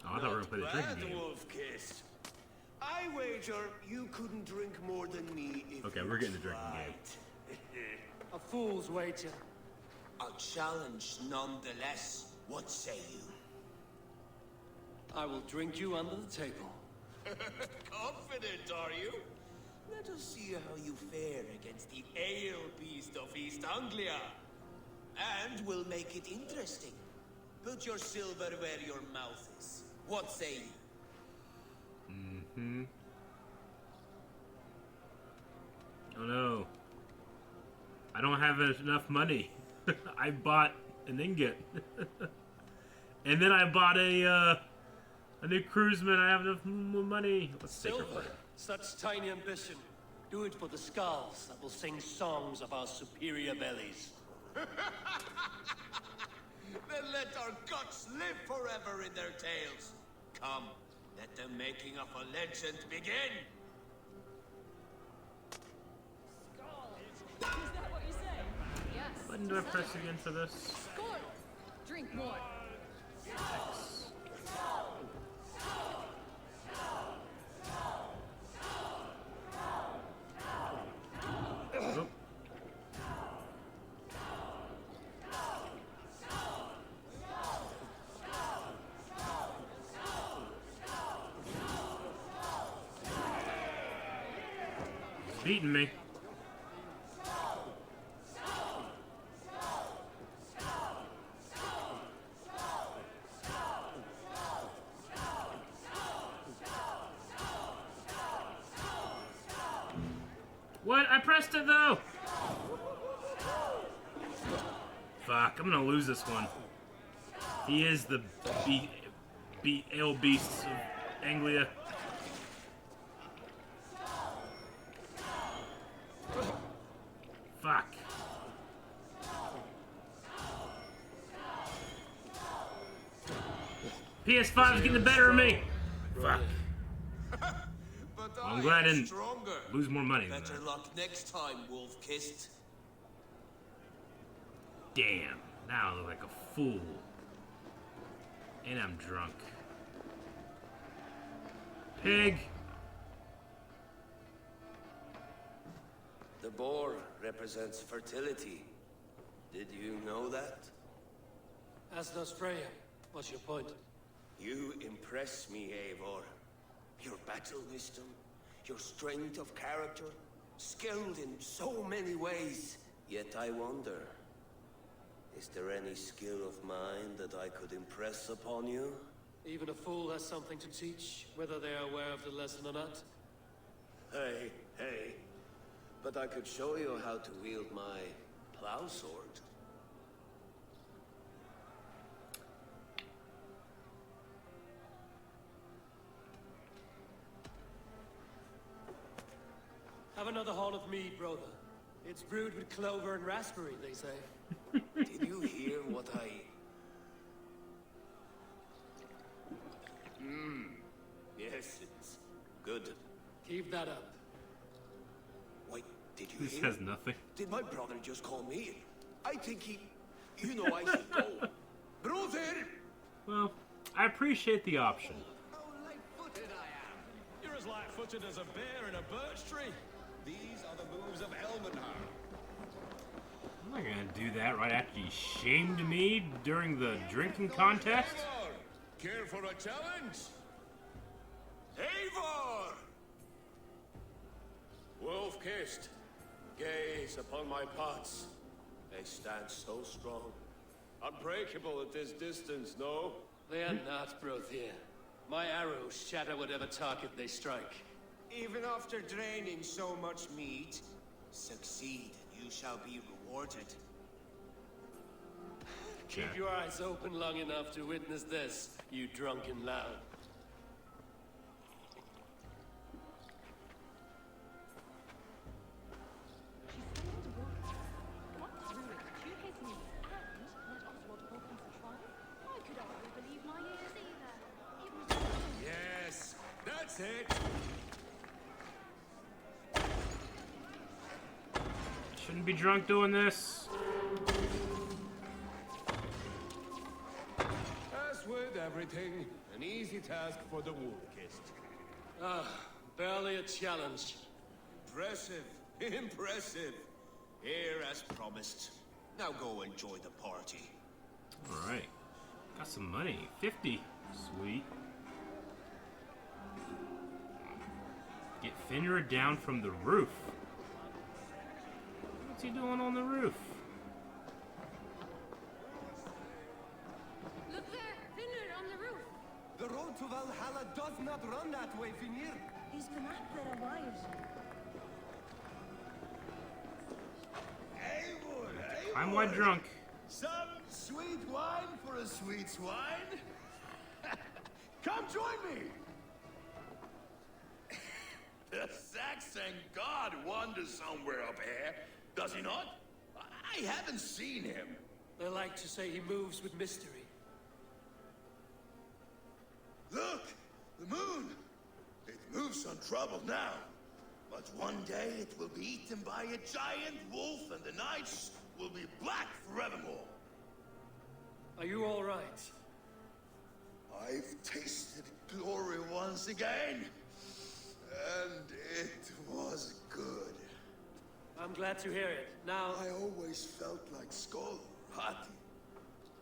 Oh, I thought we were going to play the drinking game. Wolf-Kiss. I wager you couldn't drink more than me if Okay, you we're getting the drinking tried. A fool's wager. A challenge nonetheless. What say you? I will drink you under the table. Confident, are you? Let us see how you fare against the ale beast of East Anglia. And we'll make it interesting. Put your silver where your mouth is. What say you? Mm-hmm. Oh no. I don't have enough money. I bought an ingot. And then I bought a new cruiseman. I have enough money. Let's take her Silver, for it. such tiny ambition. Do it for the skulls that will sing songs of our superior bellies. Then let our guts live forever in their tales. Come, let the making of a legend begin. Is that what you say? Yes. Button do I press again for this? Score! Drink more. Oh. Beating me. What? I pressed it though! Fuck, I'm gonna lose this one. He is the ale beasts of Anglia. Fuck. PS5 is getting the better of me. Fuck. But I'm glad I didn't stronger. lose more money than Better that. luck next time, Wolf-Kissed. Damn. Now I look like a fool. And I'm drunk. Pig. The boar represents fertility. Did you know that? As does Freya. What's your point? You impress me, Eivor. Your battle wisdom, your strength of character, skilled in so many ways. Yet I wonder, is there any skill of mine that I could impress upon you? Even a fool has something to teach, whether they are aware of the lesson or not. Hey, hey. But I could show you how to wield my plow sword. Have another horn of mead, brother. It's brewed with clover and raspberry, they say. Did you hear what I... Yes, it's good. Keep that up. Wait, did you This hear? has nothing. Did my brother just call me? I think he... You know I should go. Brother! Well, I appreciate the option. How light-footed I am. You're as light-footed as a bear in a birch tree. These are the moves of Elmenhar. I'm not gonna do that right after you shamed me during the drinking contest. Care for a challenge? Eivor! Wolf-Kissed, gaze upon my pots. They stand so strong. Unbreakable at this distance, no? They are not, Brothier. My arrows shatter whatever target they strike. Even after draining so much meat, succeed and you shall be rewarded. Keep your eyes open long enough to witness this, you drunken lout. Yes, that's it. Shouldn't be drunk doing this. As with everything, an easy task for the Wolf-Kissed. Ah, barely a challenge. Impressive, impressive. Here as promised. Now go enjoy the party. Alright. Got some money. 50. Sweet. Get Finra down from the roof. What's he doing on the roof? Look there, Finner on the roof. The road to Valhalla does not run that way, Finir. He's been up there a while. I'm wide drunk. Some sweet wine for a sweet swine? Come join me! The Saxon god wanders somewhere up here, does he not? I haven't seen him. They like to say he moves with mystery. Look! The moon! It moves on trouble now. But one day it will be eaten by a giant wolf and the nights will be black forevermore. Are you all right? I've tasted glory once again. And it was good. I'm glad to hear it. Now, I always felt like Skoll, Hati,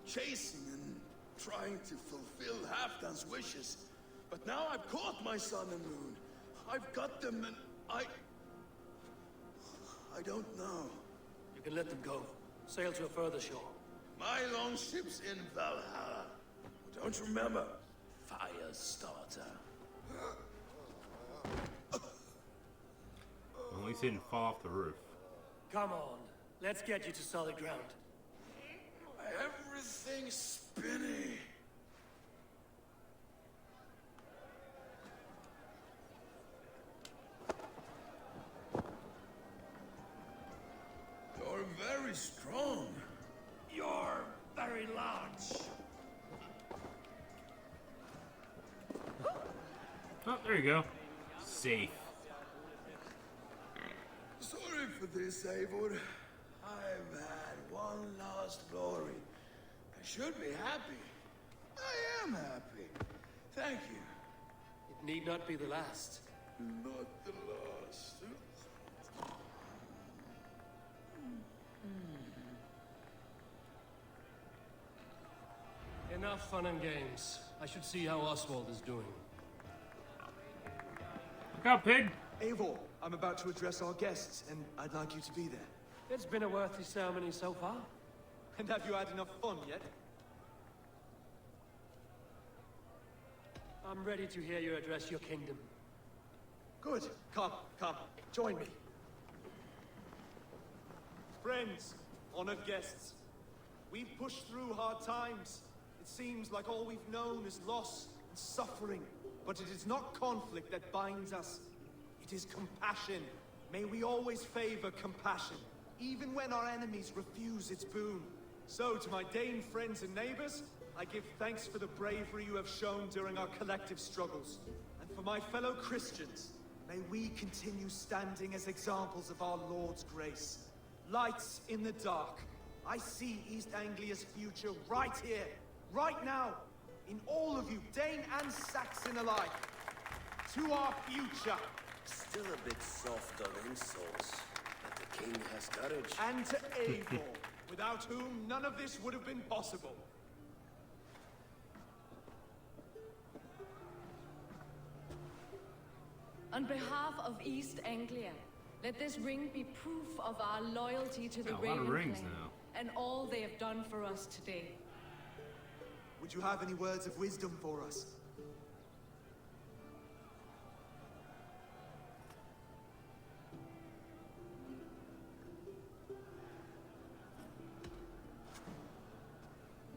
chasing and trying to fulfill Halfdan's wishes. But now I've caught my sun and moon. I've got them and I don't know. you can let them go. Sail to a further shore. My longship's in Valhalla. Don't you remember? Firestarter. Only he didn't fall off the roof. Come on, let's get you to solid ground. Everything's spinny. You're very strong. You're very large. Oh, there you go. Safe. Sorry for this, Eivor. I've had one last glory. I should be happy. I am happy. Thank you. It need not be the last. Not the last. Enough fun and games. I should see how Oswald is doing. Look out, pig! Eivor, I'm about to address our guests, and I'd like you to be there. It's been a worthy ceremony so far. And have you had enough fun yet? I'm ready to hear you address your kingdom. Good. Come, join me. Friends, honored guests, we've pushed through hard times. It seems like all we've known is loss and suffering. But it is not conflict that binds us. It is compassion. May we always favor compassion, even when our enemies refuse its boon. So, to my Dane friends and neighbors, I give thanks for the bravery you have shown during our collective struggles. And for my fellow Christians, may we continue standing as examples of our Lord's grace. Lights in the dark. I see East Anglia's future right here, right now, in all of you, Dane and Saxon alike. To our future. Still a bit soft on insults, but the king has courage. And to Eivor, without whom none of this would have been possible. On behalf of East Anglia, let this ring be proof of our loyalty to the Yeah, a lot Raven of rings clan now. and all they have done for us today. Would you have any words of wisdom for us?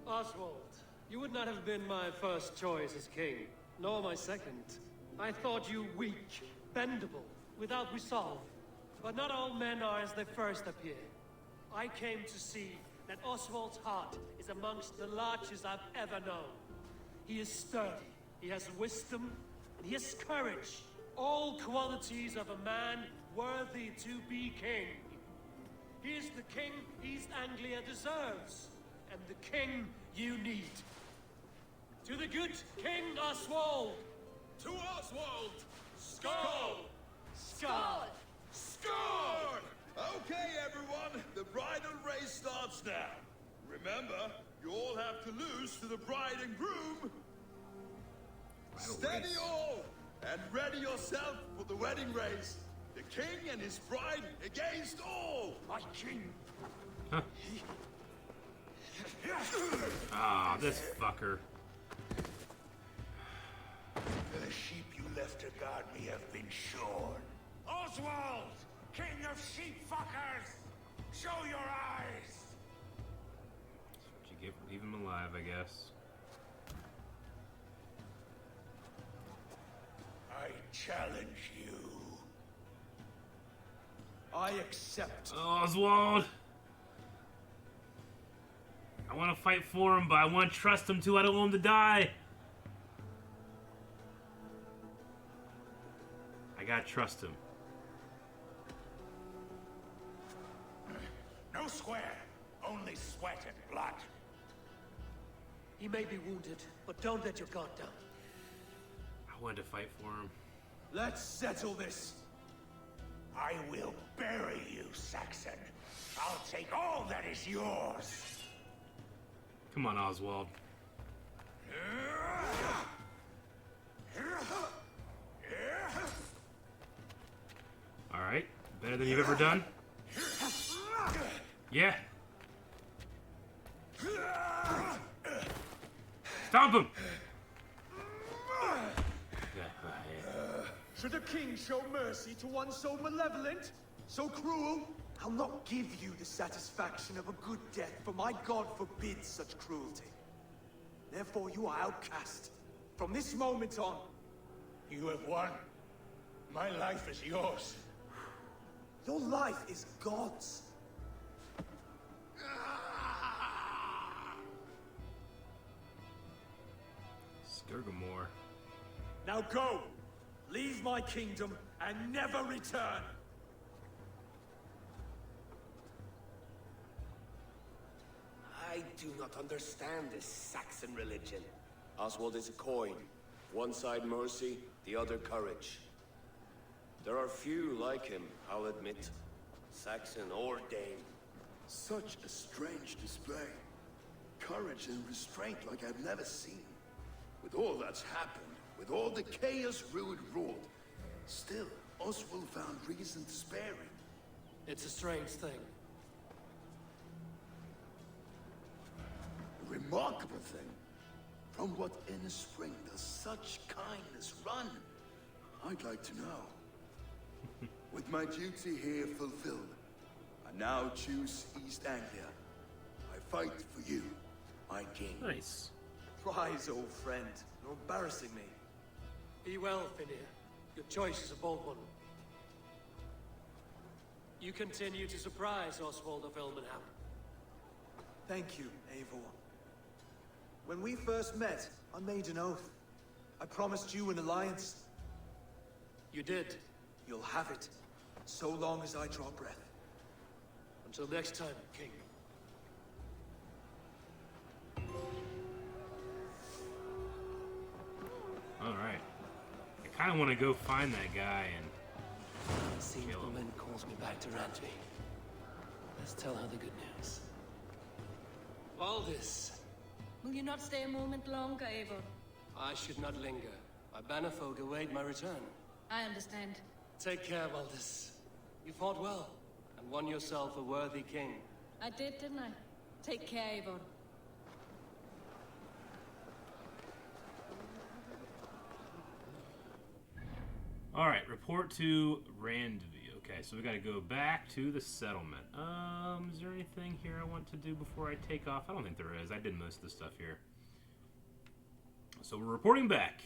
Oswald, you would not have been my first choice as king, nor my second. I thought you weak, bendable, without resolve. But not all men are as they first appear. I came to see that Oswald's heart is amongst the largest I've ever known. He is sturdy, he has wisdom, and he has courage. All qualities of a man worthy to be king. He is the king East Anglia deserves, and the king you need. To the good King Oswald! To Oswald! Skull! Skull! Score! Okay, everyone, the bridal race starts now. Remember, you all have to lose to the bride and groom. Steady all, and ready yourself for the wedding race. The king and his bride against all. My king. Huh. Ah, this fucker. The sheep you left to guard me have been shorn. Oswald! King of sheep fuckers! Show your eyes! You leave him alive, I guess. I challenge you. I accept. Oswald! I want to fight for him, but I want to trust him too. I don't want him to die. I gotta trust him. No square, only sweat and blood. He may be wounded, but don't let your guard down. I wanted to fight for him. Let's settle this. I will bury you, Saxon. I'll take all that is yours. Come on, Oswald. Alright, better than you've ever done? Yeah. Stomp him! Should a king show mercy to one so malevolent? So cruel? I'll not give you the satisfaction of a good death, for my god forbids such cruelty. Therefore, you are outcast. From this moment on. You have won. My life is yours. Your life is God's. Skirgamore. Now go! Leave my kingdom and never return! I do not understand this Saxon religion. Oswald is a coin. One side mercy, the other courage. There are few like him, I'll admit. Saxon or Dane. Such a strange display. Courage and restraint like I've never seen. With all that's happened, with all the chaos Rued wrought, still, Oswald found reason to spare him. It's a strange thing. A remarkable thing. From what inner spring does such kindness run? I'd like to know. With my duty here fulfilled, I now choose East Anglia. I fight for you, my king. Nice. Rise, old friend. You're embarrassing me. Be well, Finir. Your choice is a bold one. You continue to surprise Oswald of Ilmenham. Thank you, Eivor. When we first met, I made an oath. I promised you an alliance. You did. You'll have it, so long as I draw breath. Until next time, King. Alright. I kind of want to go find that guy and See, the woman calls me back to Rantry. Let's tell her the good news. Valdis, Will you not stay a moment longer, Eivor? I should not linger. My bannerfolk await my return. I understand. Take care, Valdis. You fought well, and won yourself a worthy king. I did, didn't I? Take care, Eivor. Alright, report to Randvi. Okay, so we gotta go back to the settlement. Is there anything here I want to do before I take off? I don't think there is. I did most of the stuff here. So we're reporting back.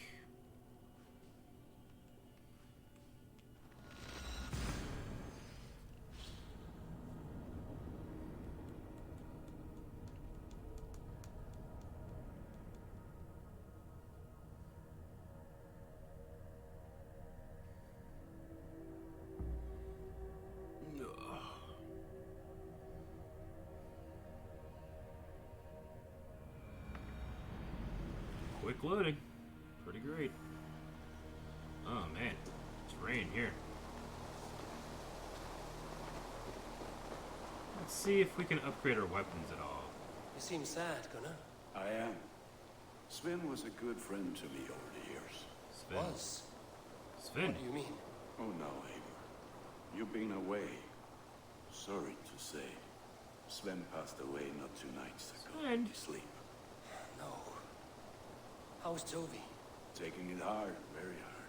Quick loading. Pretty great. Oh man, it's rain here. Let's see if we can upgrade our weapons at all. You seem sad, Gunnar. I am. Sven was a good friend to me over the years. Sven. Was? Sven? What do you mean? Oh no, Eivor. You've been away. Sorry to say. Sven passed away not 2 nights ago. Sven? To sleep. No. How's Toby? Taking it hard, very hard.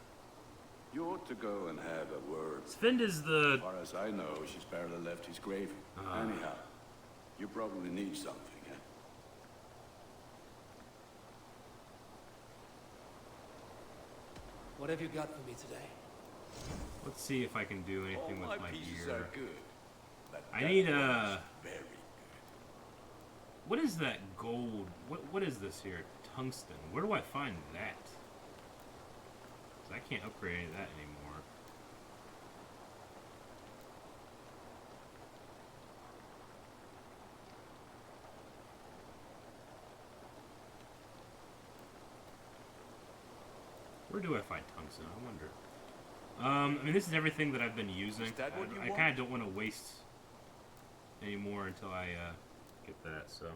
You ought to go and have a word. Sven is the... As far as I know, she's barely left his grave. Anyhow, you probably need something, eh? What have you got for me today? Let's see if I can do anything with my pieces gear. are good. But I need very good. What is that gold? What is this here? Tungsten. Where do I find that? 'Cause I can't upgrade any of that anymore. Where do I find tungsten? I wonder. I mean, this is everything that I've been using. Is that what you I want? kind of don't want to waste any more until I get that. So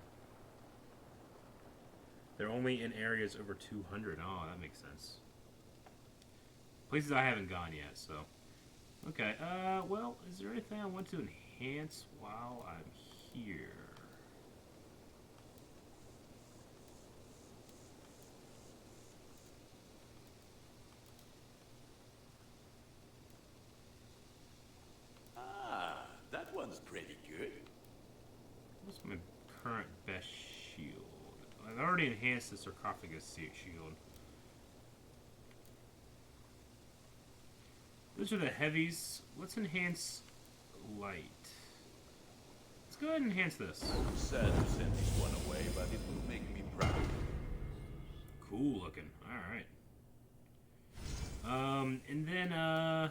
they're only in areas over 200. Oh, that makes sense. Places I haven't gone yet. So okay. Well, is there anything I want to enhance while I'm here? current best shield. I've already enhanced the sarcophagus shield. Those are the heavies. Let's enhance light. Let's go ahead and enhance this. Sad to send this one away, but it will make me proud. Cool looking. Alright. And then,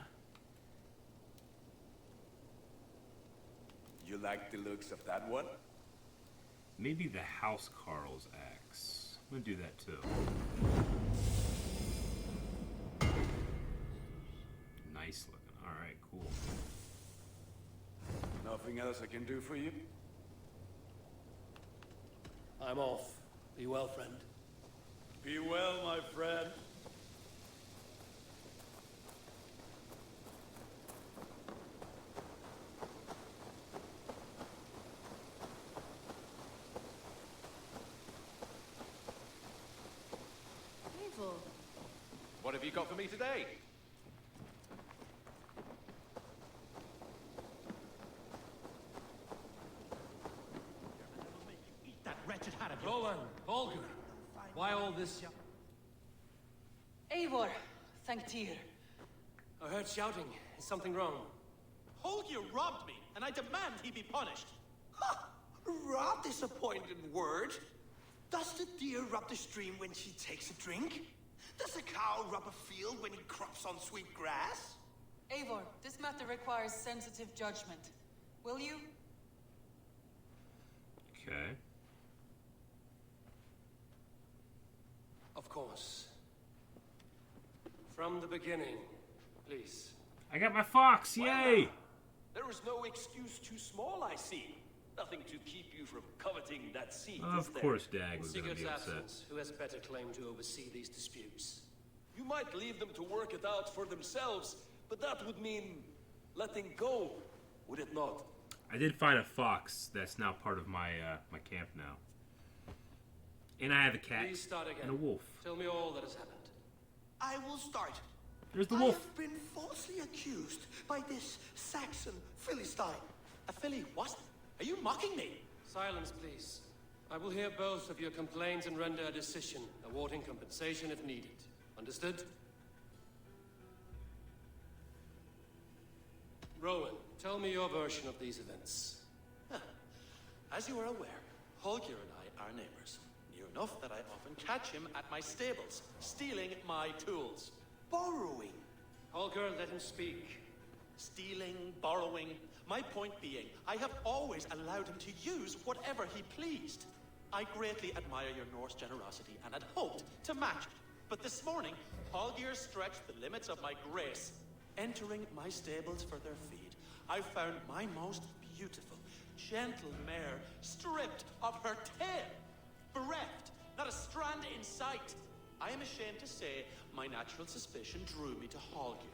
You like the looks of that one? maybe the House Carl's axe. I'm gonna do that too. Nice looking. Alright, cool. Nothing else I can do for you? I'm off. Be well, friend. Be well, my friend. Evil. What have you got for me today? That wretched Harrigan. Rowan, Volker, why all this? Eivor, thank Tyr. I heard shouting. Is something wrong? Holger robbed me, and I demand he be punished. Ha! Rather disappointed word. Does the deer rub the stream when she takes a drink? Does a cow rub a field when he crops on sweet grass? Eivor, this matter requires sensitive judgment. Will you? Okay. Of course. From the beginning, please. I got my fox! Yay! There is no excuse too small, I see. Nothing to keep you from coveting that seat, is Of there? course Dag In was gonna Sigurd's be upset. absence, who has better claim to oversee these disputes? You might leave them to work it out for themselves, but that would mean letting go, would it not? I did find a fox that's now part of my my camp now. And I have a cat Please start again. and a wolf. Tell me all that has happened. I will start. There's the I wolf. have been falsely accused by this Saxon Philistine. A filly, what? Are you mocking me? Silence, please. I will hear both of your complaints and render a decision, awarding compensation if needed. Understood? Rowan, tell me your version of these events. As you are aware, Holger and I are neighbors. Near enough that I often catch him at my stables, stealing my tools. Borrowing. Holger, let him speak. Stealing, borrowing. My point being, I have always allowed him to use whatever he pleased. I greatly admire your Norse generosity and had hoped to match it. But this morning, Holger stretched the limits of my grace. Entering my stables for their feed, I found my most beautiful, gentle mare stripped of her tail. Bereft, not a strand in sight. I am ashamed to say my natural suspicion drew me to Holger,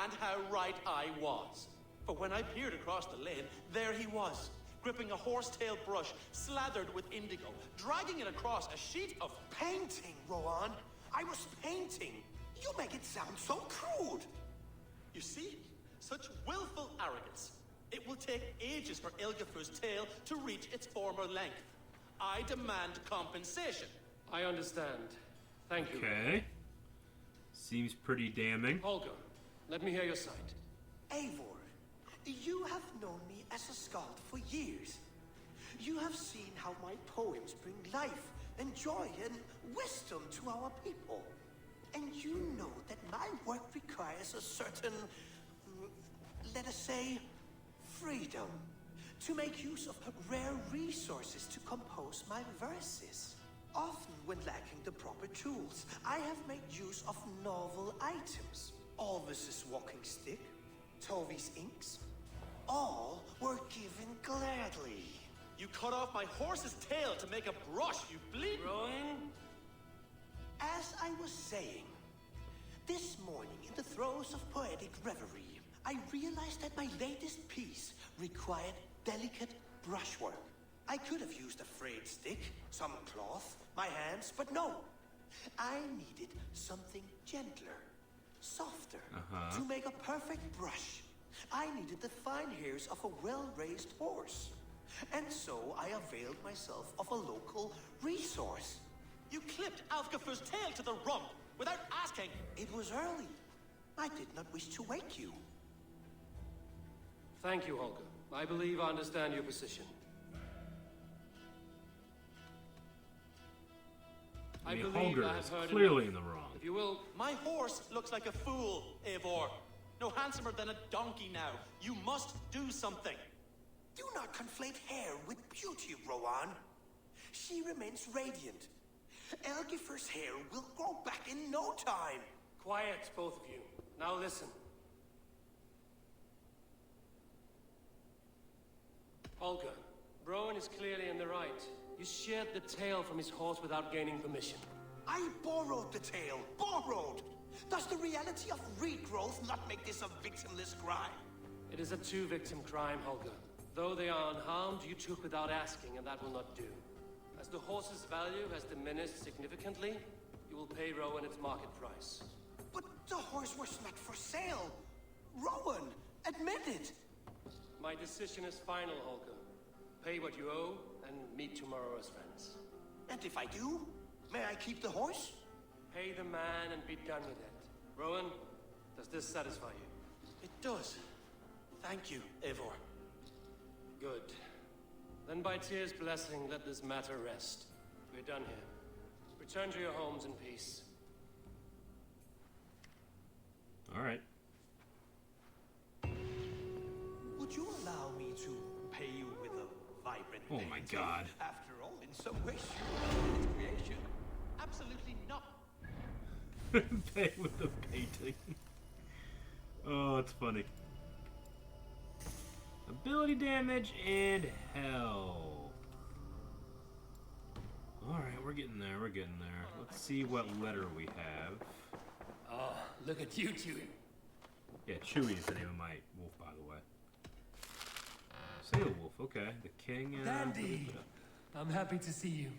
and how right I was. For when I peered across the lane, there he was, gripping a horsetail brush slathered with indigo, dragging it across a sheet of Painting, Rowan. I was painting. You make it sound so crude. You see? Such willful arrogance. It will take ages for Ilgafur's tail to reach its former length. I demand compensation. I understand. Thank you. Okay. Seems pretty damning. Holger, let me hear your side. Eivor, you have known me as a skald for years. You have seen how my poems bring life and joy and wisdom to our people. And you know that my work requires a certain, let us say, freedom to make use of rare resources to compose my verses. Often when lacking the proper tools, I have made use of novel items. Alvis's walking stick, Tovi's inks, all were given gladly. You cut off my horse's tail to make a brush, you bleed. Rowan? As I was saying, this morning in the throes of poetic reverie, I realized that my latest piece required delicate brushwork. I could have used a frayed stick, some cloth, my hands, but no. I needed something gentler, softer, to make a perfect brush. I needed the fine hairs of a well-raised horse. And so I availed myself of a local resource. You clipped Alfgafer's tail to the rump without asking. It was early. I did not wish to wake you. Thank you, Holger. I believe I understand your position. I mean, believe Holger I have is heard clearly enough. in the wrong. If you will... My horse looks like a fool, Eivor. No handsomer than a donkey now. You must do something. Do not conflate hair with beauty, Rowan. She remains radiant. Elgifer's hair will grow back in no time. Quiet, both of you. Now listen. Holger, Rowan is clearly in the right. You sheared the tail from his horse without gaining permission. I borrowed the tail. Borrowed! Does the reality of regrowth not make this a victimless crime? It is a two-victim crime, Holger. Though they are unharmed, you took without asking, and that will not do. As the horse's value has diminished significantly, you will pay Rowan its market price. But the horse was not for sale. Rowan, admit it. My decision is final, Holger. Pay what you owe, and meet tomorrow as friends. And if I do, may I keep the horse? Pay the man and be done with it. Rowan, does this satisfy you? It does. Thank you, Eivor. Good. Then by Tyr's blessing, let this matter rest. We're done here. Return to your homes in peace. All right. Would you allow me to pay you with a vibrant Oh my painting? God. After all, in some ways, you are its creation. Absolutely not. Pay with the painting. Oh, it's funny. Ability damage and health. Alright, we're getting there, we're getting there. Let's see what letter we have. Oh, look at you, Chewie. Yeah, Chewie is the name of my wolf, by the way. Sail wolf, okay. The king and... Dandy! I'm happy to see you.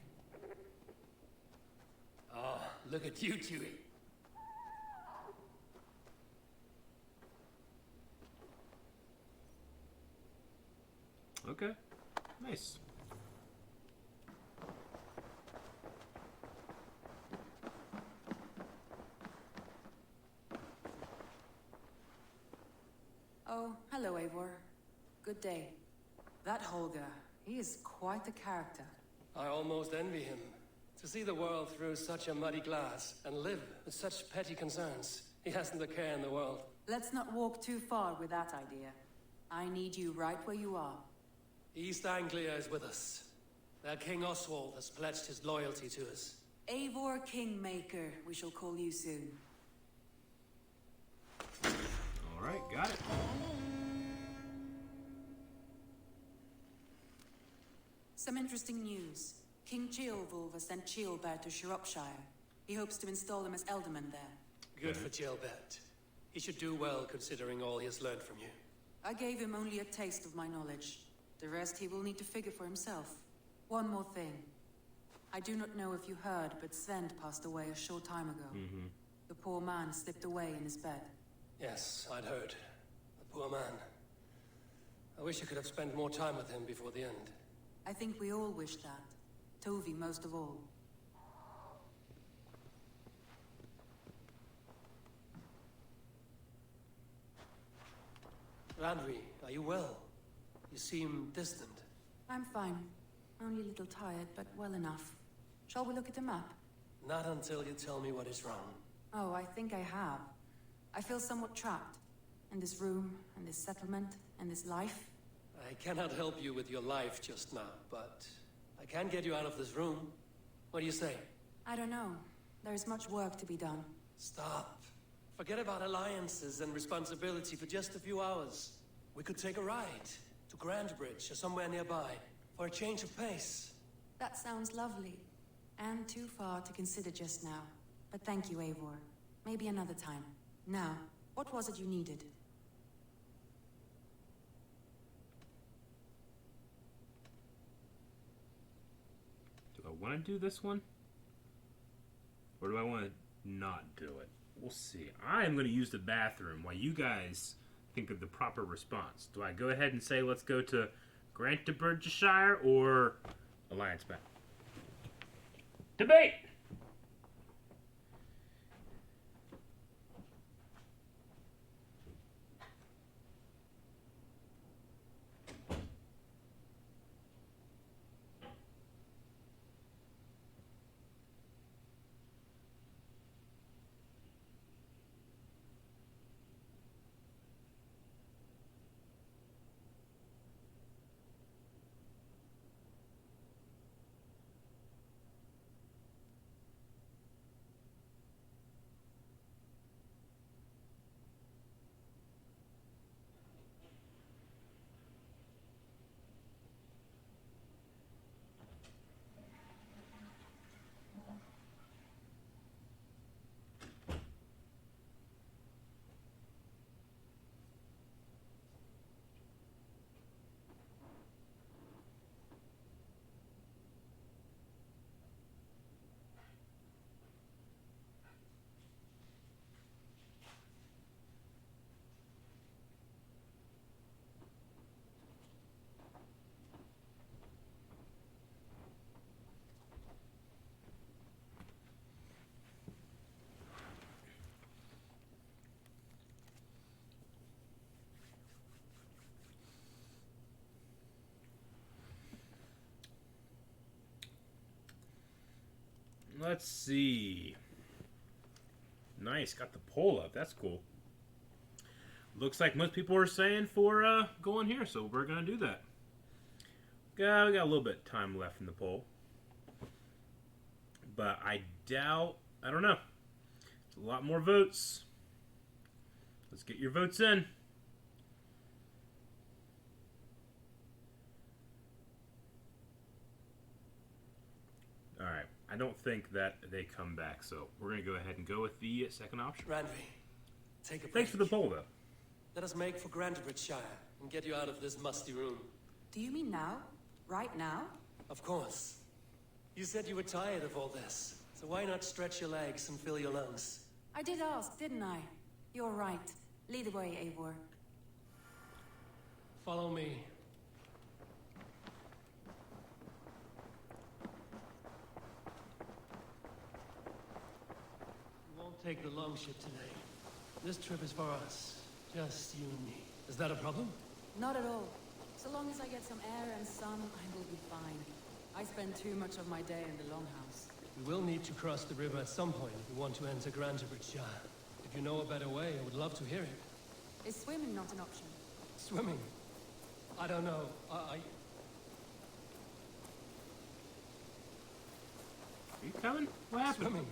Oh, look at you, Chewie. Okay, nice. Oh, hello, Eivor. Good day. That Holger, he is quite the character. I almost envy him. To see the world through such a muddy glass and live with such petty concerns. He hasn't a care in the world. Let's not walk too far with that idea. I need you right where you are. East Anglia is with us. Their King Oswald has pledged his loyalty to us. Eivor Kingmaker, we shall call you soon. Alright, got it. Some interesting news. King Ceolwulf has sent Ceolbert to Shropshire. He hopes to install him as Elderman there. Good for Ceolbert. He should do well considering all he has learned from you. I gave him only a taste of my knowledge. The rest he will need to figure for himself. One more thing. I do not know if you heard, but Svend passed away a short time ago. The poor man slipped away in his bed. Yes, I'd heard. The poor man. I wish I could have spent more time with him before the end. I think we all wish that. Tovi most of all. Randvi, are you well? You seem distant. I'm fine. Only a little tired, but well enough. Shall we look at the map? Not until you tell me what is wrong. Oh, I think I have. I feel somewhat trapped. In this room, in this settlement, in this life. I cannot help you with your life just now, but I can get you out of this room. What do you say? I don't know. There is much work to be done. Stop. Forget about alliances and responsibility for just a few hours. We could take a ride to Grandbridge or somewhere nearby for a change of pace. That sounds lovely. And too far to consider just now. But thank you, Eivor. Maybe another time. Now, what was it you needed? Do I want to do this one? Or do I want to not do it? We'll see. I am going to use the bathroom while you guys think of the proper response. Do I go ahead and say let's go to Grantebridgeshire or Alliance back? Debate! Let's see. Nice, got the poll up. That's cool. Looks like most people are saying for going here, so we're gonna do that. Yeah, we got a little bit of time left in the poll, but I doubt. I don't know. It's a lot more votes. Let's get your votes in. All right. I don't think that they come back, so we're going to go ahead and go with the second option. Randvi, take a break. Thanks for the poll, though. Let us make for Grantebridgeshire and get you out of this musty room. Do you mean now? Right now? Of course. You said you were tired of all this, so why not stretch your legs and fill your lungs? I did ask, didn't I? You're right. Lead the way, Eivor. Follow me. We won't take the longship today. This trip is for us. Just you and me. Is that a problem? Not at all. So long as I get some air and sun, I will be fine. I spend too much of my day in the longhouse. We will need to cross the river at some point if we want to enter Grantebridgeshire. If you know a better way, I would love to hear it. Is swimming not an option? Swimming? I don't know. Are you coming? What happened? Swimming?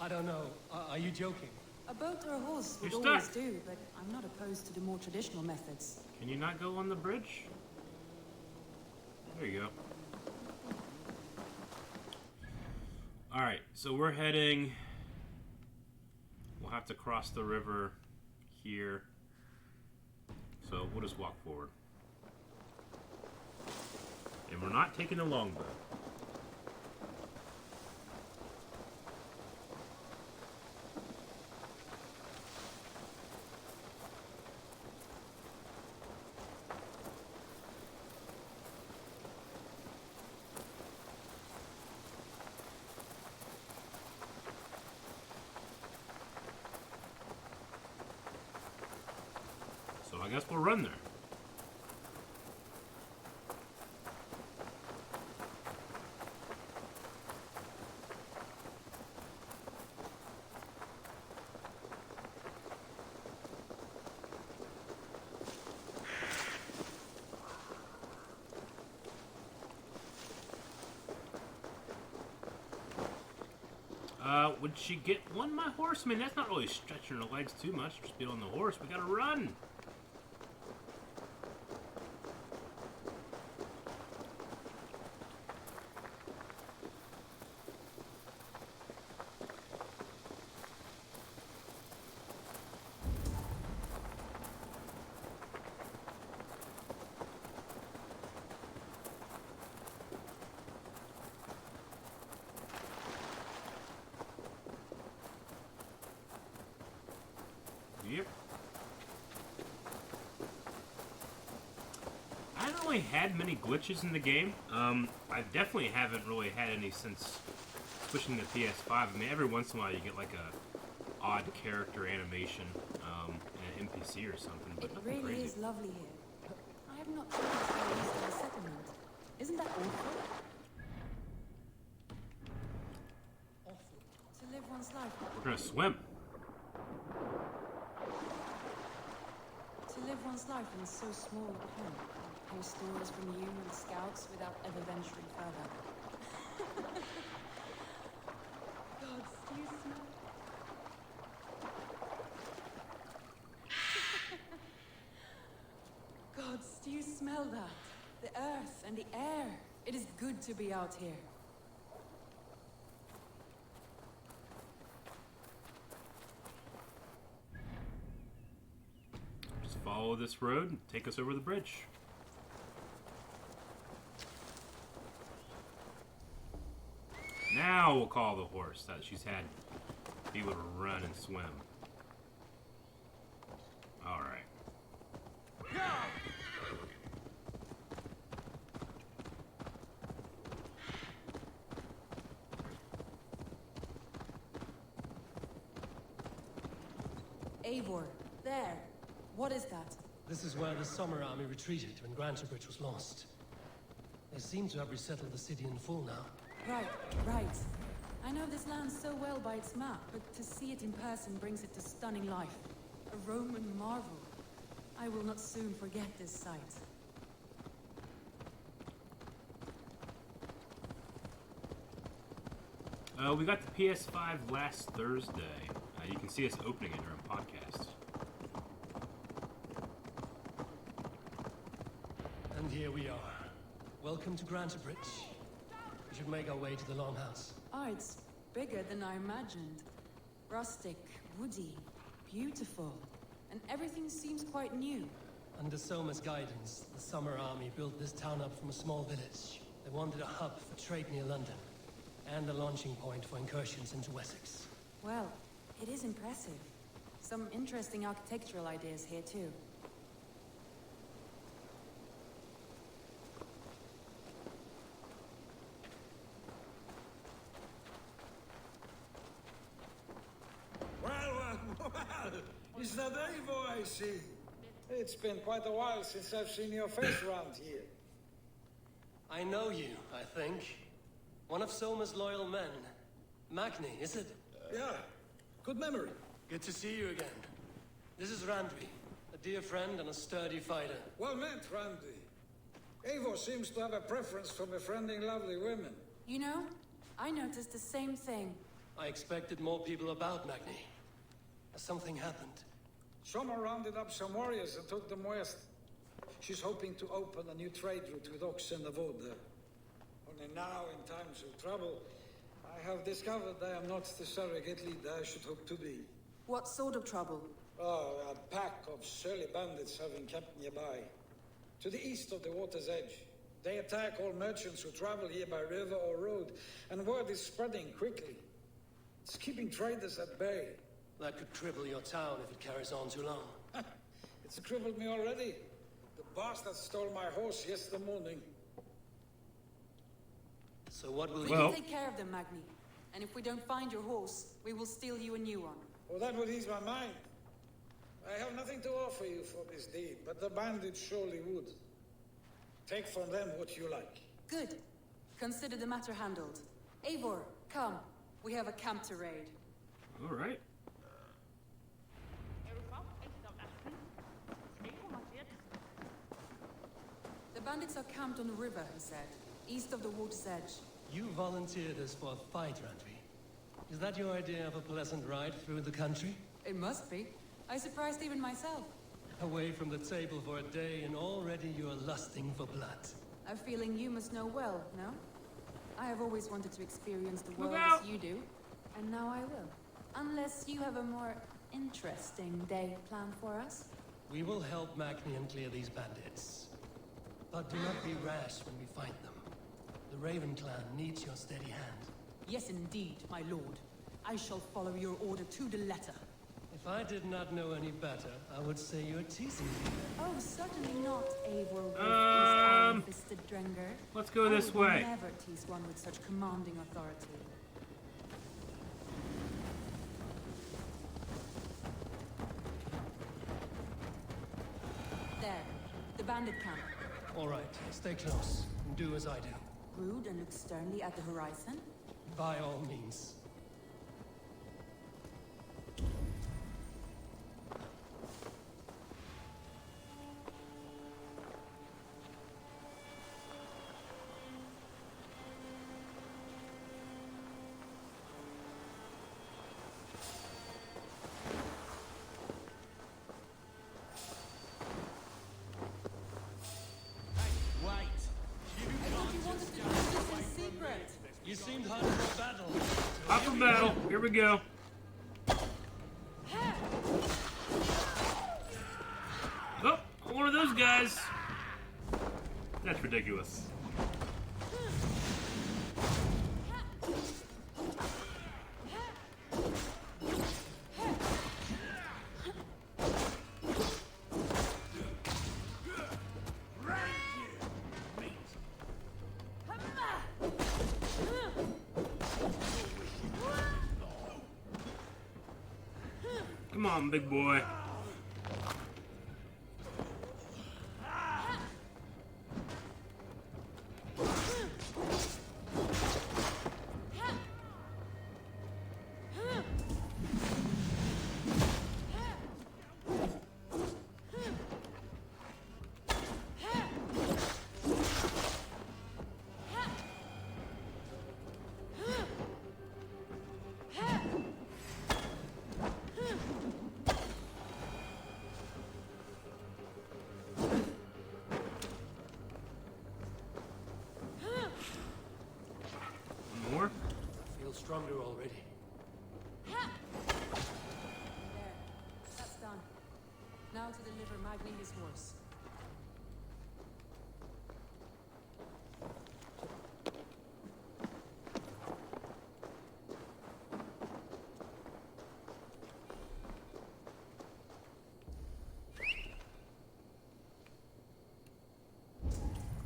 I don't know. Are you joking? A boat or a horse would You're always stuck. do, but I'm not opposed to the more traditional methods. Can you not go on the bridge? There you go. Alright, so we're heading... We'll have to cross the river here. So we'll just walk forward. And we're not taking the longboat. So I guess we'll run there. Would she get one, my horse? I mean, that's not really stretching her legs too much. Just be on the horse. We gotta run. Yep. really had many glitches in the game. I definitely haven't really had any since switching to PS5. I mean, every once in a while you get like a odd character animation in an NPC or something, but It nothing really crazy. is lovely here. I have not seen this very east of the settlement. Isn't that awful? To live one's life. We're gonna swim. To live one's life in so small a pond. Hear stories from you and the scouts without ever venturing further. Gods, do you smell? Gods, do you smell that? The earth and the air. It is good to be out here. Just follow this road and take us over the bridge. Now we'll call the horse that she's had to be able to run and swim. Alright. Eivor, there. What is that? This is where the Summer Army retreated when Grantebridge was lost. They seem to have resettled the city in full now. Right, right. I know this land so well by its map, but to see it in person brings it to stunning life. A Roman marvel. I will not soon forget this sight. We got the PS5 last Thursday. You can see us opening it during podcast. And here we are. Welcome to Grantebridge. We should make our way to the Longhouse. Oh, it's bigger than I imagined. Rustic, woody, beautiful. And everything seems quite new. Under Soma's guidance, the Summer Army built this town up from a small village. They wanted a hub for trade near London, and a launching point for incursions into Wessex. Well, it is impressive. Some interesting architectural ideas here, too. Well, is that Eivor I see? It's been quite a while since I've seen your face around here. I know you, I think. One of Soma's loyal men. Magni, is it? Yeah, good memory. Good to see you again. This is Randvi, a dear friend and a sturdy fighter. Well met, Randy. Eivor seems to have a preference for befriending lovely women. You know, I noticed the same thing. I expected more people about Magni. Something happened. Soma rounded up some warriors and took them west. She's hoping to open a new trade route with Ox and Avod there. Only now, in times of trouble, I have discovered I am not the surrogate leader I should hope to be. What sort of trouble? Oh, a pack of surly bandits have encamped nearby. To the east of the water's edge. They attack all merchants who travel here by river or road, and word is spreading quickly. It's keeping traders at bay. That could cripple your town if it carries on too long. It's crippled me already. The bastard stole my horse yesterday morning. So what will you... We can take care of them, Magni. And if we don't find your horse, we will steal you a new one. Well, that would ease my mind. I have nothing to offer you for this deed, but the bandits surely would. Take from them what you like. Good. Consider the matter handled. Eivor, come. We have a camp to raid. All right. The bandits are camped on the river, he said, east of the water's edge. You volunteered us for a fight, Randvi. Is that your idea of a pleasant ride through the country? It must be. I surprised even myself. Away from the table for a day and already you're lusting for blood. A feeling you must know well, no? I have always wanted to experience the world as you do, and now I will. Unless you have a more interesting day planned for us. We will help Magni and clear these bandits. But do not be rash when we fight them. The Raven clan needs your steady hand. Yes, indeed, my lord. I shall follow your order to the letter. If I did not know any better, I would say you're teasing me. Oh, certainly not, Eivor. Strenger. Let's go this I would way. never tease one with such commanding authority. There, the bandit camp. All right, stay close and do as I do. Brood and look sternly at the horizon. By all means. You seemed hard for battle. Up for battle. Here we go. Oh, one of those guys. That's ridiculous. Come on, big boy. More? I feel stronger already. There. That's done. Now to deliver Magni his horse.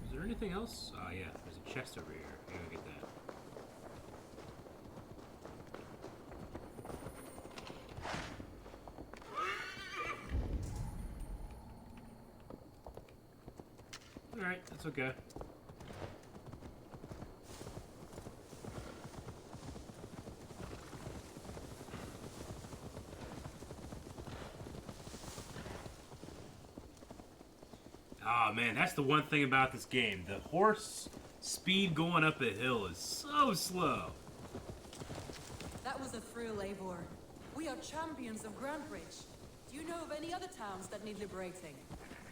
Is there anything else? Oh yeah, there's a chest over here. I gotta get that. Alright, that's okay. Oh man, that's the one thing about this game. The horse speed going up a hill is so slow. That was a thrill, Eivor. We are champions of Grantbridge. Do you know of any other towns that need liberating?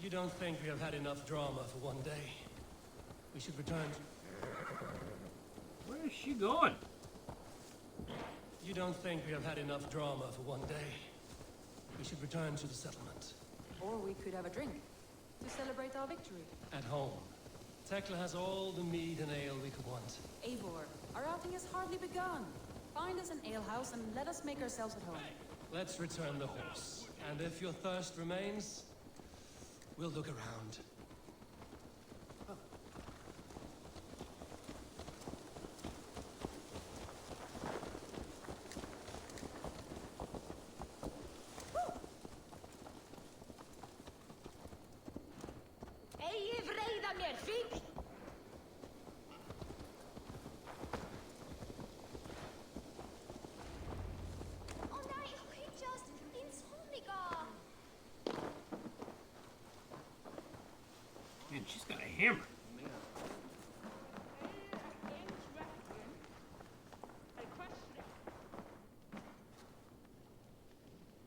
You don't think we have had enough drama for one day? We should return. Where is she going? You don't think we have had enough drama for one day? We should return to the settlement. Or we could have a drink to celebrate our victory. At home. Tekla has all the mead and ale we could want. Eivor, our outing has hardly begun. Find us an alehouse and let us make ourselves at home. Let's return the horse. And if your thirst remains, we'll look around. Man, she's got a hammer.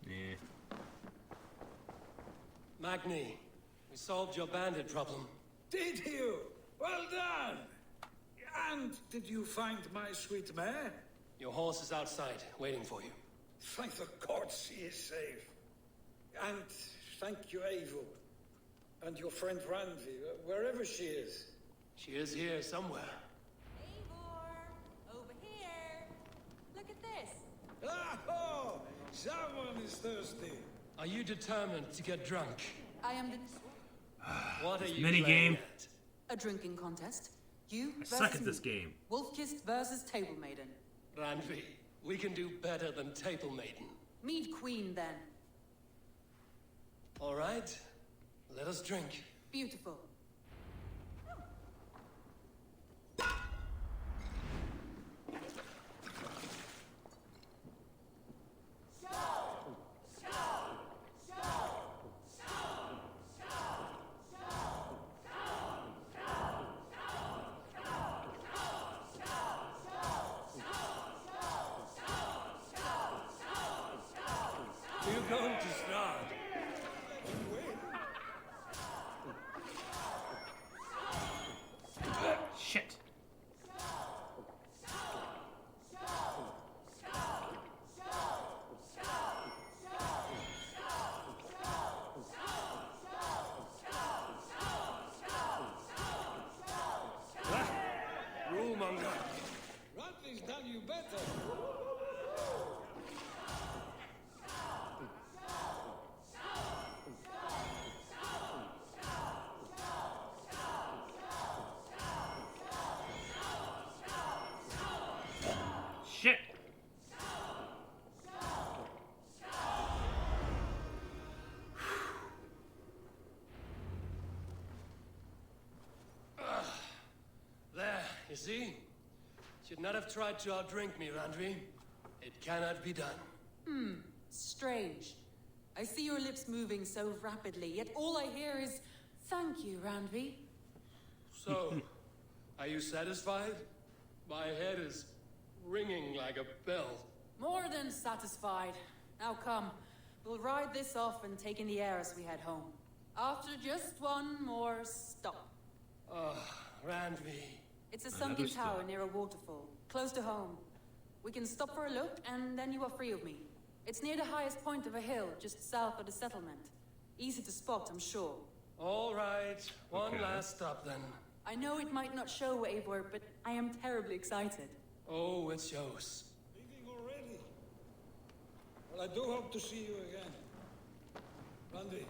Yeah. Magni, we solved your bandit problem. Did you? Well done! And did you find my sweet mare? Your horse is outside, waiting for you. Thank the gods she is safe. And thank you, Eivor. And your friend Randi, wherever she is. She is here somewhere. Eivor, over here. Look at this. Oh, someone is thirsty. Are you determined to get drunk? I am the... What are you Mini playing game. at? A drinking contest. You I versus suck at me. this game. Wolf-kissed versus Table Maiden. Randvi, we can do better than Table Maiden. Mead Queen, then. All right, let us drink. Beautiful. We're going to start. Shit. Rule-monger. Randvi's done you better. Shit. There, you see? Should not have tried to outdrink me, Randvi. It cannot be done. Strange. I see your lips moving so rapidly, yet all I hear is, "Thank you, Randvi." So, are you satisfied? My head is ringing like a bell. More than satisfied. Now come, we'll ride this off and take in the air as we head home. After just one more stop. Randvi. It's a sunken Another stop. tower near a waterfall, close to home. We can stop for a look, and then you are free of me. It's near the highest point of a hill, just south of the settlement. Easy to spot, I'm sure. All right, one Okay. last stop then. I know it might not show, Eivor, but I am terribly excited. Oh, it shows. Leaving already? Well, I do hope to see you again. Randvi,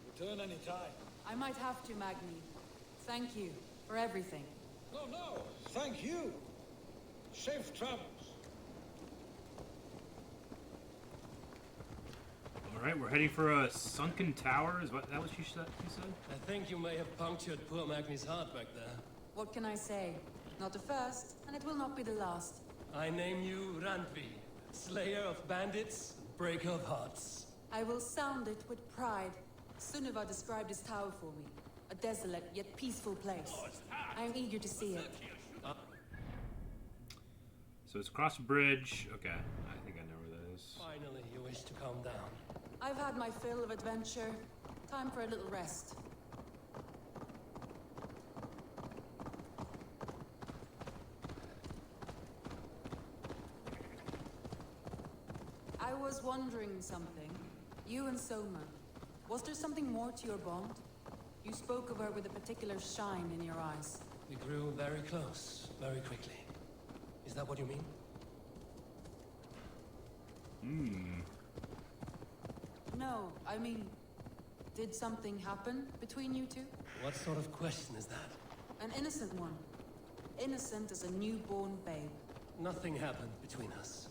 return any time. I might have to, Magni. Thank you for everything. No, thank you. Safe travels. All right, we're heading for a sunken tower. Is that what you said? I think you may have punctured poor Magni's heart back there. What can I say? Not the first, and it will not be the last. I name you Randvi, slayer of bandits, breaker of hearts. I will sound it with pride. Sunniva described this tower for me. A desolate yet peaceful place. I am eager to see it. So it's across a bridge. Okay, I think I know where that is. Finally, you wish to calm down. I've had my fill of adventure. Time for a little rest. I was wondering something. You and Soma. Was there something more to your bond? You spoke of her with a particular shine in your eyes. We grew very close, very quickly. Is that what you mean? No, I mean, did something happen between you two? What sort of question is that? An innocent one. Innocent as a newborn babe. Nothing happened between us.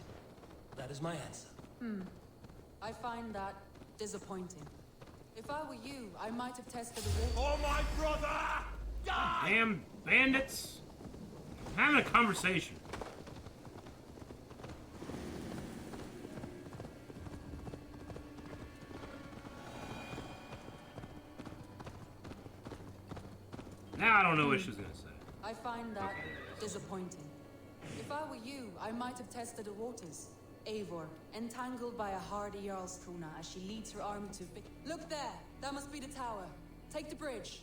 That is my answer. I find that disappointing. If I were you, I might have tested the water. Oh, my brother! Damn bandits! I'm having a conversation. Now I don't know what she was gonna say. I find that disappointing. If I were you, I might have tested the waters. Eivor, entangled by a hardy Jarlskona as she leads her army to Look there! That must be the tower. Take the bridge.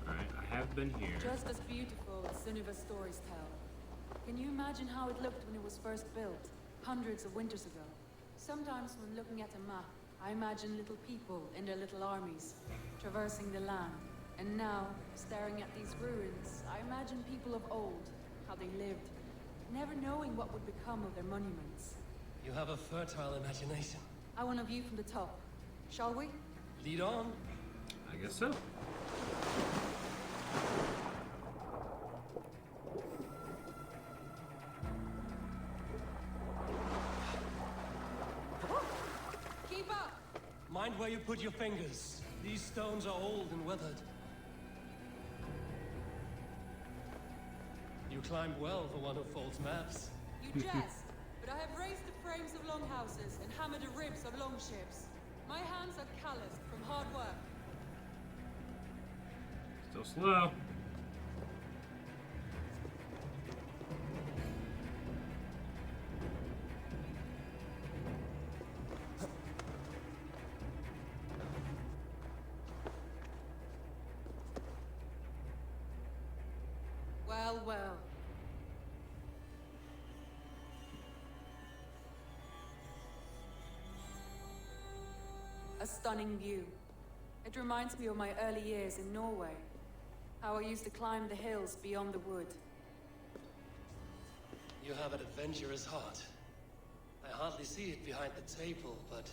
Alright, I have been here. Just as beautiful as Sunniva's stories tell. Can you imagine how it looked when it was first built, hundreds of winters ago? Sometimes when looking at a map, I imagine little people in their little armies, traversing the land, and now, staring at these ruins, I imagine people of old, how they lived, never knowing what would become of their monuments. You have a fertile imagination. I want a view from the top. Shall we? Lead on. I guess so. Keep up! Mind where you put your fingers. These stones are old and weathered. You climbed well for one who folds maps. You jest, but I have raised the frames of longhouses and hammered the ribs of longships. My hands are calloused from hard work. Still slow. Well, well. A stunning view. It reminds me of my early years in Norway. How I used to climb the hills beyond the wood. You have an adventurous heart. I hardly see it behind the table, but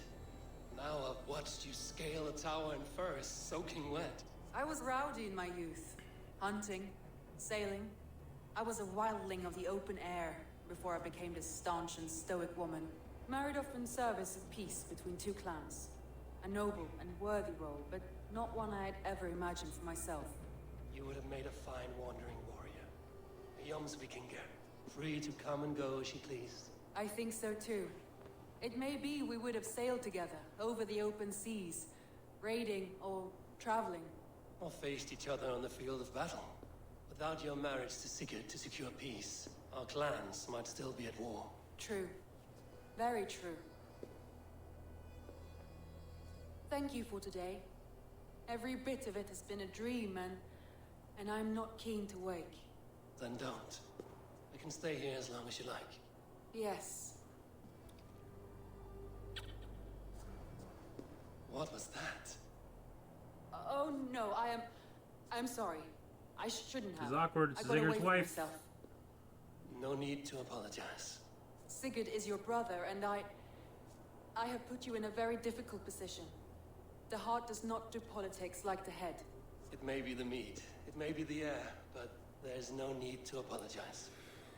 now I've watched you scale a tower in first, soaking wet. I was rowdy in my youth. Hunting, sailing. I was a wildling of the open air before I became this staunch and stoic woman. Married off in service of peace between two clans. A noble and worthy role, but not one I had ever imagined for myself. You would have made a fine wandering warrior. A Jomsvikinger, free to come and go as she pleased. I think so too. It may be we would have sailed together, over the open seas, raiding or traveling. Or faced each other on the field of battle. Without your marriage to Sigurd to secure peace, our clans might still be at war. True. Very true. Thank you for today. Every bit of it has been a dream, and I'm not keen to wake. Then don't. I can stay here as long as you like. Yes. What was that? Oh no, I'm sorry. I shouldn't have. It's awkward. I It's got away Sigurd's from wife. myself. No need to apologize. Sigurd is your brother, and I have put you in a very difficult position. The heart does not do politics like the head. It may be the meat, it may be the air, but there's no need to apologize.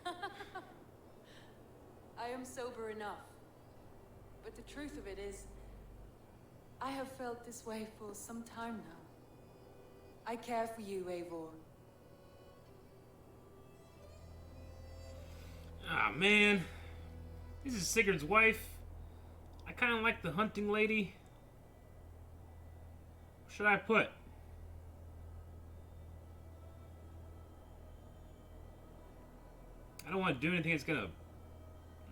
I am sober enough. But the truth of it is, I have felt this way for some time now. I care for you, Eivor. Ah, man. This is Sigurd's wife. I kind of like the hunting lady. What should I put? I don't want to do anything that's going to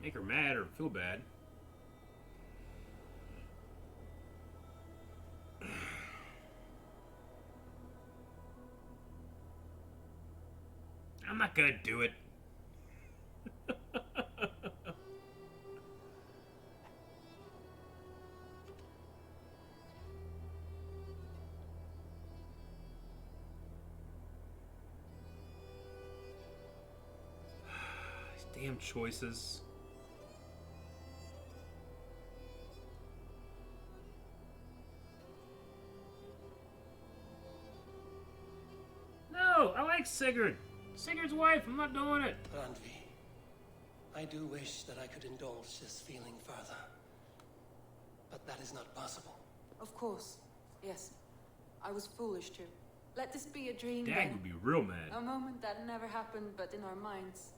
make her mad or feel bad. I'm not going to do it. Damn choices. No, I like Sigurd. Sigurd's wife, I'm not doing it. Randvi, I do wish that I could indulge this feeling further. But that is not possible. Of course. Yes. I was foolish to. Let this be a dream Dad then. would be real mad. A moment that never happened but in our minds.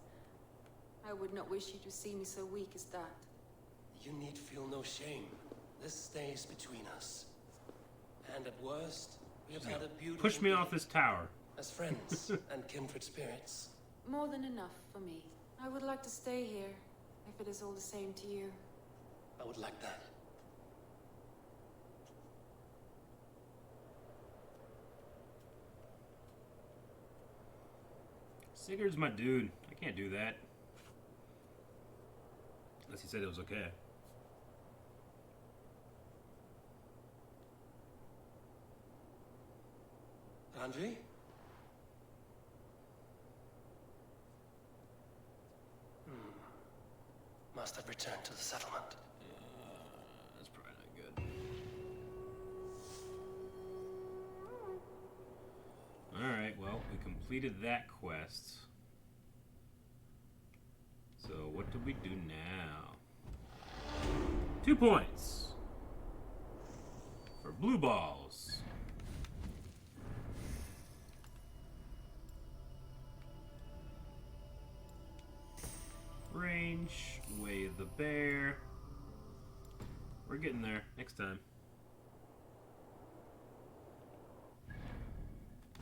I would not wish you to see me so weak as that. You need feel no shame. This stays between us. And at worst, we have had a beautiful Push me day off this tower. as friends and kindred spirits. More than enough for me. I would like to stay here, if it is all the same to you. I would like that. Sigurd's my dude. I can't do that. Unless he said it was okay. Anji? Must have returned to the settlement. That's probably not good. Alright, well, we completed that quest. So, what do we do now? 2 points for blue balls. Range, Way of the Bear. We're getting there next time.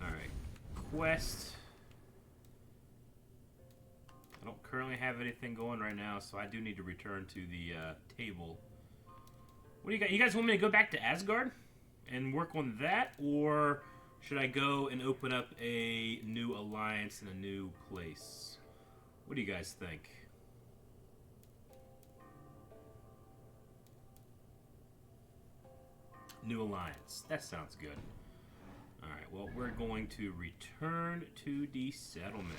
Alright, quest. I don't currently have anything going right now, so I do need to return to the table. What do you got? You guys want me to go back to Asgard and work on that, or should I go and open up a new alliance in a new place? What do you guys think? New alliance. That sounds good. Alright, well, we're going to return to the settlement.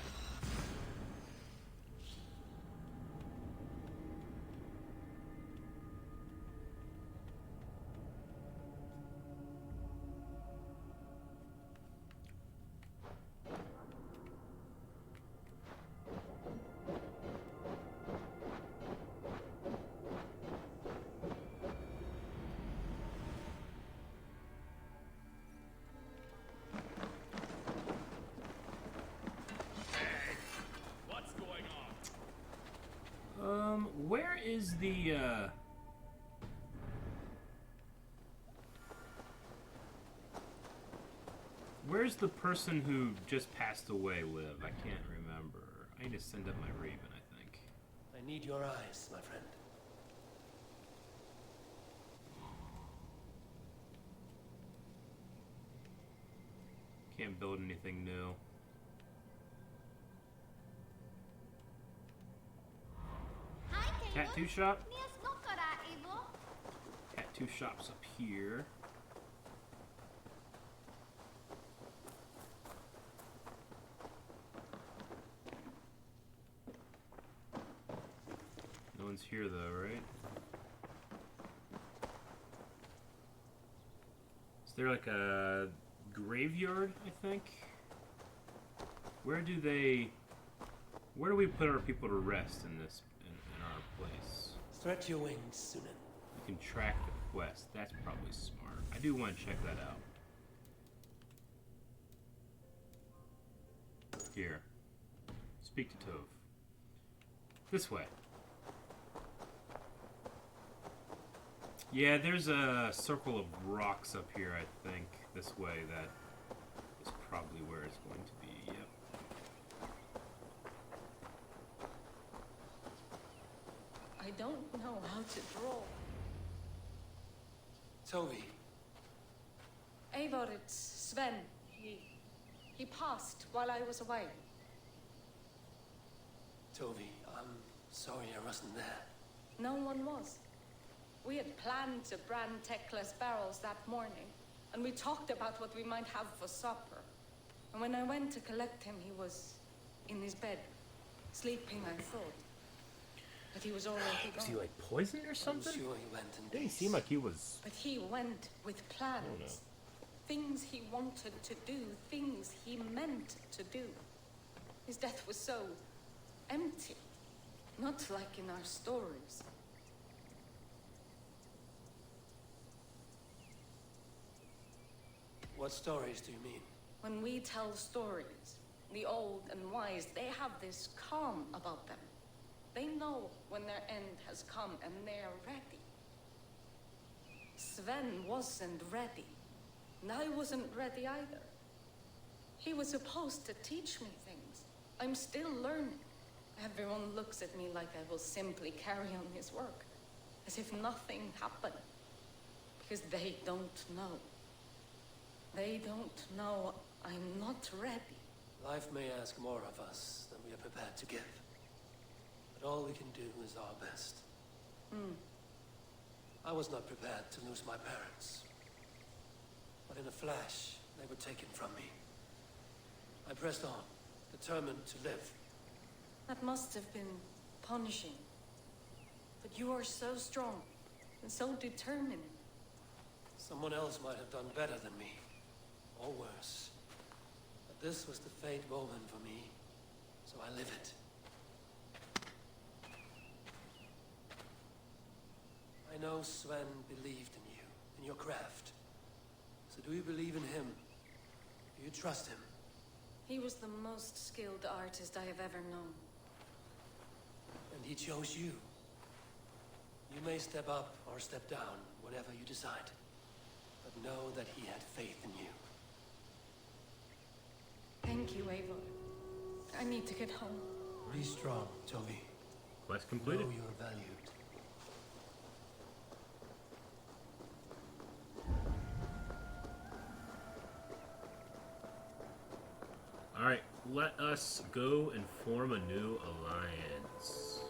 Where is the, where's the person who just passed away live? I can't remember. I need to send up my Raven, I think. I need your eyes, my friend. Can't build anything new. Tattoo shop? Tattoo shop's up here. No one's here though, right? Is there like a graveyard, I think? Where do we put our people to rest in this in our place? Stretch your wings, Sunan. You can track the quest. That's probably smart. I do want to check that out. Here. Speak to Tove. This way. Yeah, there's a circle of rocks up here, I think. This way, that is probably where it's going to be. Yep. I don't know how to draw. Toby. Eivor, it's Sven. He passed while I was away. Toby, I'm sorry I wasn't there. No one was. We had planned to brand Tekla's barrels that morning, and we talked about what we might have for supper. And when I went to collect him, he was in his bed, sleeping, I thought. But he was already gone. Was he like poisoned or something? I'm sure he went in Didn't peace. seem like he was. But he went with plans. Things he wanted to do, things he meant to do. His death was so empty. Not like in our stories. What stories do you mean? When we tell stories, the old and wise, they have this calm about them. They know when their end has come and they're ready. Sven wasn't ready. And I wasn't ready either. He was supposed to teach me things. I'm still learning. Everyone looks at me like I will simply carry on his work. As if nothing happened. Because they don't know. They don't know I'm not ready. Life may ask more of us than we are prepared to give. But all we can do is our best. I was not prepared to lose my parents. But in a flash, they were taken from me. I pressed on, determined to live. That must have been punishing. But you are so strong and so determined. Someone else might have done better than me, or worse. But this was the fate woven for me, so I live it. I know Sven believed in you, in your craft. So do you believe in him? Do you trust him? He was the most skilled artist I have ever known. And he chose you. You may step up or step down, whatever you decide. But know that he had faith in you. Thank you, Eivor. I need to get home. Be strong, Toby. Quest completed. Know you're valued. Alright, let us go and form a new alliance.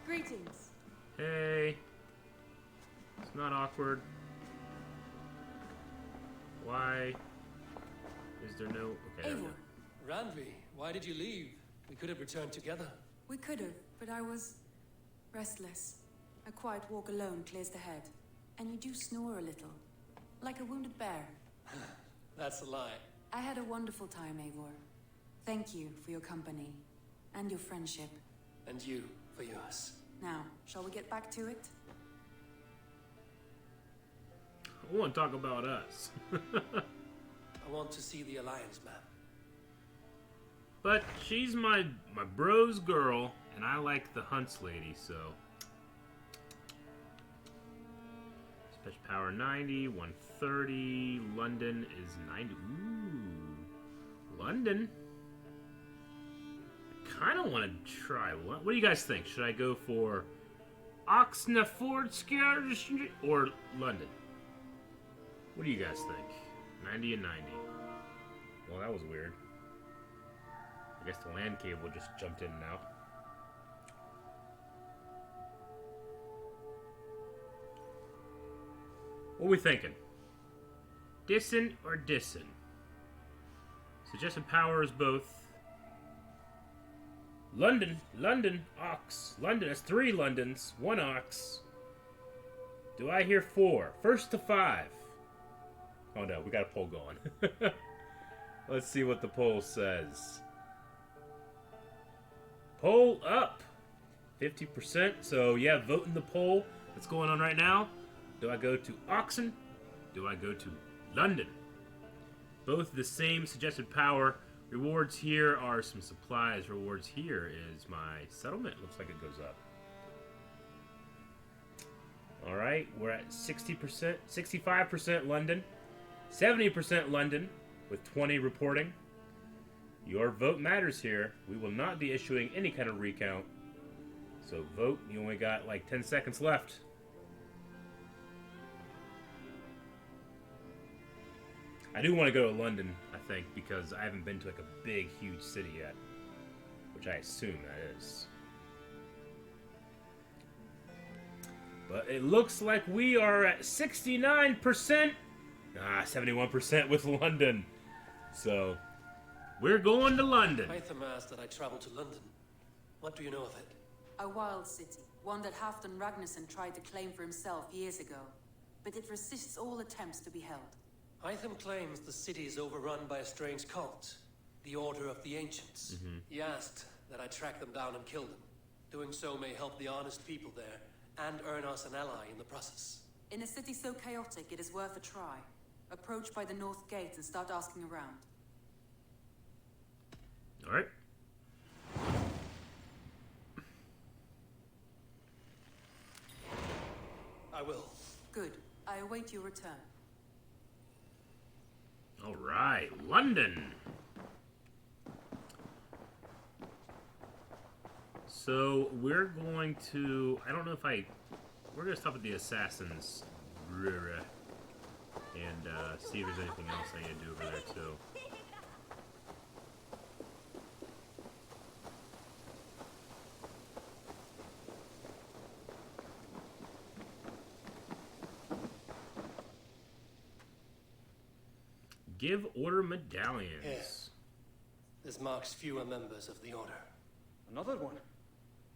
Greetings. Hey. It's not awkward. Why is there no... Okay, Eivor. Randvi, why did you leave? We could have returned together. We could have, but I was restless. A quiet walk alone clears the head. And you do snore a little, like a wounded bear. That's a lie. I had a wonderful time, Eivor. Thank you for your company and your friendship. And you for yours. Now, shall we get back to it? I want to talk about us. I want to see the Alliance map. But she's my bro's girl, and I like the Hunts lady, so... Special power 90, 130, London is 90. Ooh, London. I kind of want to try. What do you guys think? Should I go for Oxnaford or London? What do you guys think? 90 and 90. Well, that was weird. I guess the land cable just jumped in and out. What are we thinking? Dissin or Dissin? Suggested power is both. London, Ox. London, that's 3 Londons, 1 Ox. Do I hear 4? First to 5. Oh no, we got a poll going. Let's see what the poll says. Poll up. 50%. So yeah, vote in the poll that's going on right now. Do I go to Oxen? Do I go to London? Both the same suggested power. Rewards here are some supplies. Rewards here is my settlement. Looks like it goes up. Alright, we're at 60%, 65% London, 70% London, with 20 reporting. Your vote matters here. We will not be issuing any kind of recount. So vote. You only got like 10 seconds left. I do want to go to London, I think, because I haven't been to like a big, huge city yet. Which I assume that is. But it looks like we are at 69%. 71% with London. So, we're going to London. Hytham asked that I travel to London. What do you know of it? A wild city, one that Halfdan Ragnarsson tried to claim for himself years ago. But it resists all attempts to be held. Hytham claims the city is overrun by a strange cult, the Order of the Ancients. He asked that I track them down and kill them. Doing so may help the honest people there, and earn us an ally in the process. In a city so chaotic, it is worth a try. Approach by the north gate and start asking around. Alright. I will. Good. I await your return. Alright, London. So, we're going to... I don't know if we're going to stop at the Assassin's And see if there's anything else I need to do over there too. Give order medallions. Here. This marks fewer members of the order. Another one.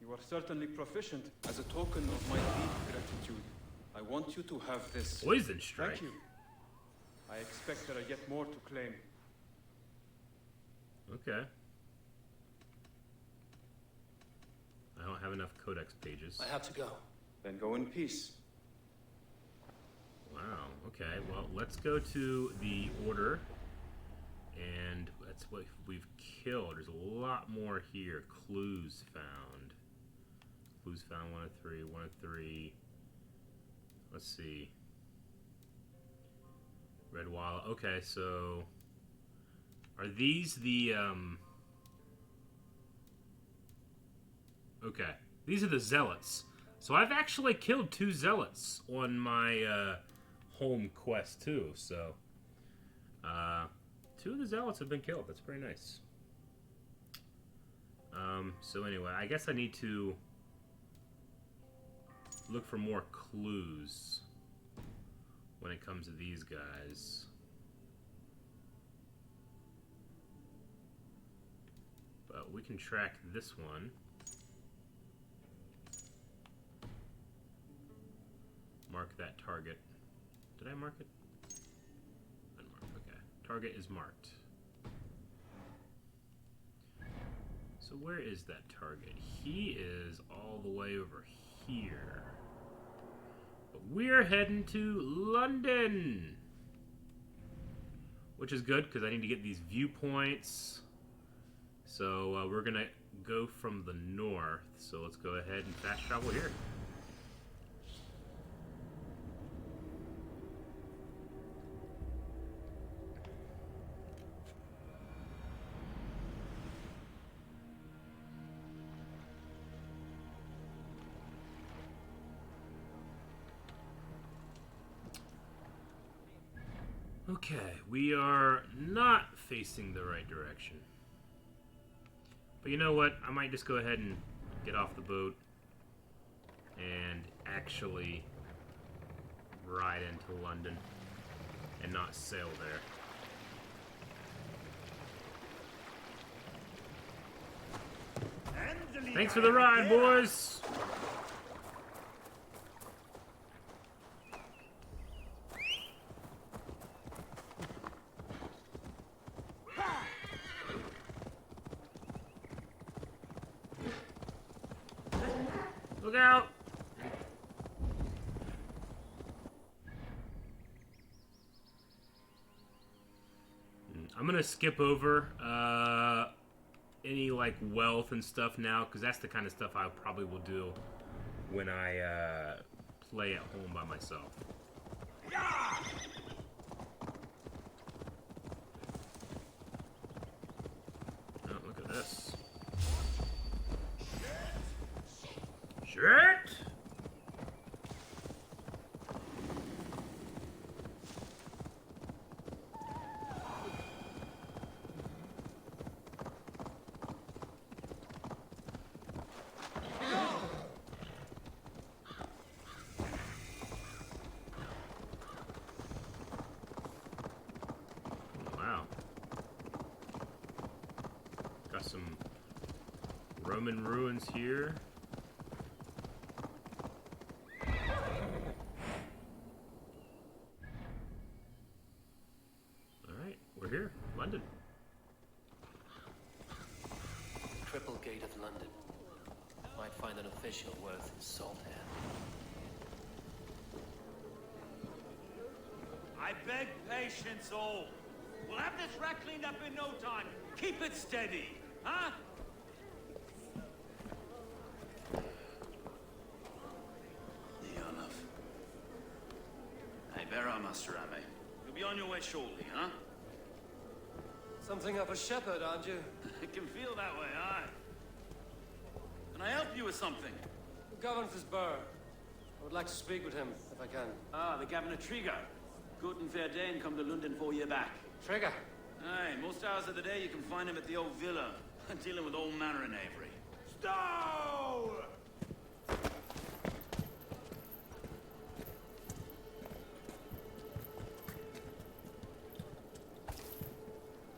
You are certainly proficient. As a token of my deep gratitude, I want you to have this. Poison strike. Thank you. I expect there are yet more to claim. Okay. I don't have enough codex pages. I have to go. Then go in peace. Wow, okay. Well, let's go to the order. And that's what we've killed. There's a lot more here. Clues found. Clues found 1 of 3, 1 of 3. Let's see. Red Walla. Okay, so are these the okay. These are the zealots. So I've actually killed 2 zealots on my home quest too. So 2 of the zealots have been killed. That's pretty nice. So anyway, I guess I need to look for more clues when it comes to these guys. But we can track this one. Mark that target. Did I mark it? Unmarked, okay. Target is marked. So where is that target? He is all the way over here. But we're heading to London! Which is good, because I need to get these viewpoints. So we're going to go from the north. So let's go ahead and fast travel here. Okay, we are not facing the right direction. But you know what? I might just go ahead and get off the boat and actually ride into London and not sail there. Thanks for the ride, boys! Look out! I'm gonna skip over any like wealth and stuff now, because that's the kind of stuff I probably will do when I play at home by myself. Oh, look at this. Shit! Wow. Got some Roman ruins here. Here, London. Triple Gate of London. Might find an official worth his salt hand. I beg patience, all. We'll have this wreck cleaned up in no time. Keep it steady, huh? Leonov. Hey, bear on, Master Ame. You'll be on your way shortly, huh? Something of a shepherd, aren't you? It can feel that way, aye. Can I help you with something? Who governs this burg? I would like to speak with him, if I can. Ah, the Governor Trigger. Good and fair Dane come to London 4 year back. Trigger? Aye, most hours of the day you can find him at the old villa, dealing with all manner of knavery. Stow!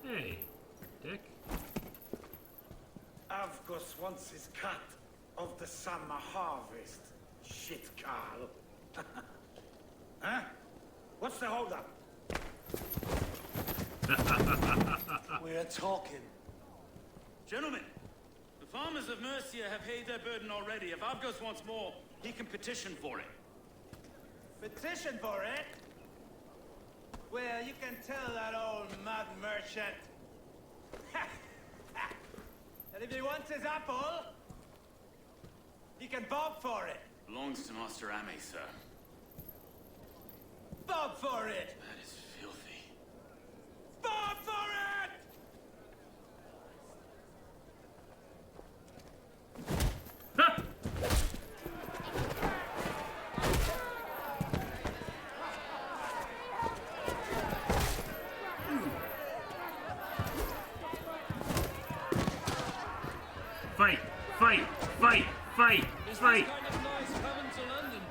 Hey, Dick. Avgus wants his cut of the summer harvest. Shit, Carl. Huh? What's the holdup? We're talking. Gentlemen, the farmers of Mercia have paid their burden already. If Avgos wants more, he can petition for it. Petition for it? Well, you can tell that old mud merchant that if he wants his apple, he can bob for it. Belongs to Master Ame, sir. Bob for it! That is filthy. Bob for it! Fight! Fight! Fight! Fight! Is Fight! this kind of nice coming to London?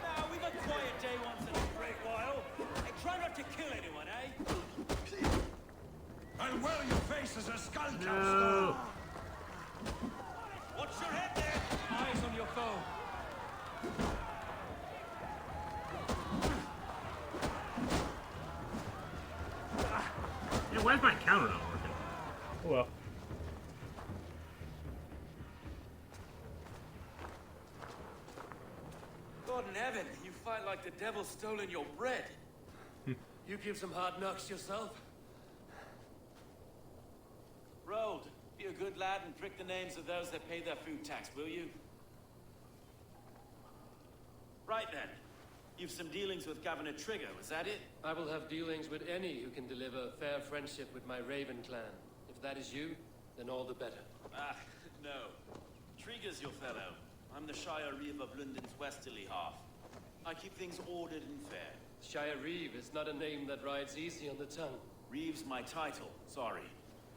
Now, we've a quiet day once in a great while. And try not to kill anyone, eh? And well, your face is a skull No. Watch your head there! Eyes on your foe. Yeah, why is my counter not working? Oh well. God in heaven, you fight like the devil's stolen your bread. You give some hard knocks yourself? Road, be a good lad and prick the names of those that pay their food tax, will you? Right then. You've some dealings with Governor Trigger, was that it? I will have dealings with any who can deliver fair friendship with my Raven clan. If that is you, then all the better. Ah, no. Trigger's your fellow. I'm the Shire Reeve of London's westerly half. I keep things ordered and fair. Shire Reeve is not a name that rides easy on the tongue. Reeve's my title, sorry.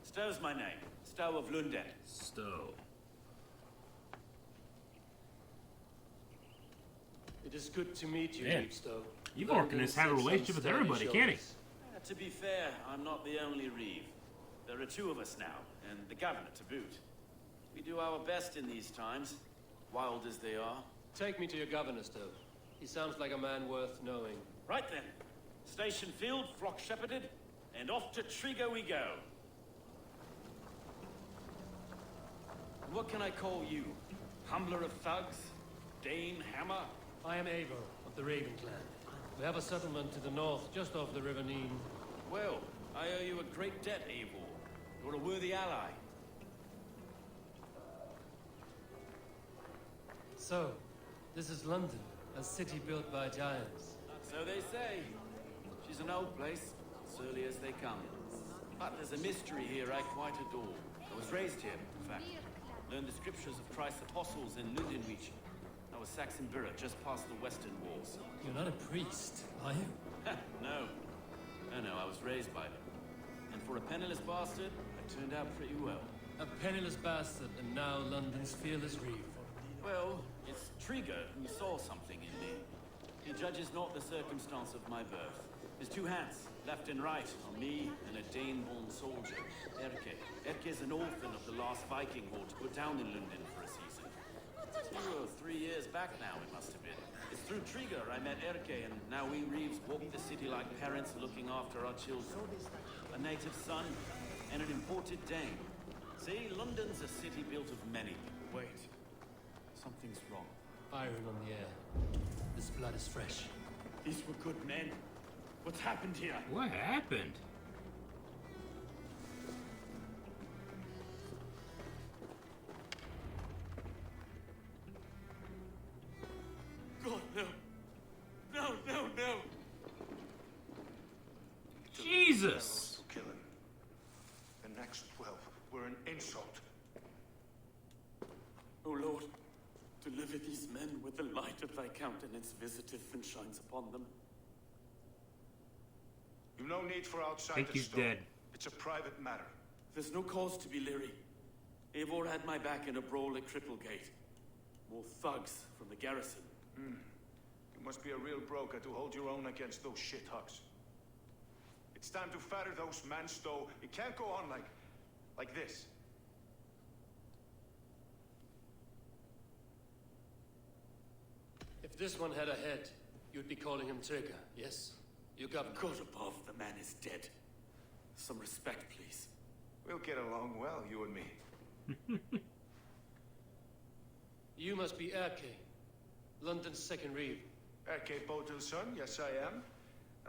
Stow's my name. Stow of London. Stow. It is good to meet you, Man, Reeve Stow. Ivor can just have a relationship with everybody, can't he? To be fair, I'm not the only Reeve. There are two of us now, and the Governor to boot. We do our best in these times, wild as they are. Take me to your Governor, Stow. He sounds like a man worth knowing. Right then. Station filled, flock shepherded, and off to Trigger we go. And what can I call you? Humbler of thugs? Dane Hammer? I am Eivor of the Raven clan. We have a settlement to the north, just off the River Neen. Well, I owe you a great debt, Eivor. You're a worthy ally. So, this is London, a city built by giants. So they say. She's an old place, surly as they come. But there's a mystery here I quite adore. I was raised here, in fact. Learned the scriptures of Christ's apostles in Lundenreach. I was Saxon Borough, just past the western walls. You're not a priest, are you? No. No, I was raised by them. And for a penniless bastard, I turned out pretty well. A penniless bastard, and now London's fearless Reeve. Well, it's Trigger who saw something in me. He judges not the circumstance of my birth. His two hands, left and right, on me and a Dane-born soldier, Erke. Erke's an orphan of the last Viking horde put down in London for a season. 2 or 3 years back now, it must have been. It's through Trigger I met Erke, and now we Reeves walk the city like parents looking after our children. A native son and an imported Dane. See, London's a city built of many. Wait, something's wrong. Iron on the air. This blood is fresh. These were good men. What's happened here? What happened? God, no. No, no, no. Jesus! Kill him. The next 12 were an insult. Oh Lord, deliver these men with the light of thy countenance visiteth and shines upon them. You've no need for I outsiders. think he's dead. It's a private matter. There's no cause to be leery. Eivor had my back in a brawl at Cripplegate. More thugs from the garrison. You must be a real broker to hold your own against those shithugs. It's time to fetter those men, Stowe. It can't go on like this. If this one had a head, you'd be calling him Trigger, yes? You got God above, the man is dead. Some respect, please. We'll get along well, you and me. You must be Erke, London's second reeve. Erke Botil's son, yes I am.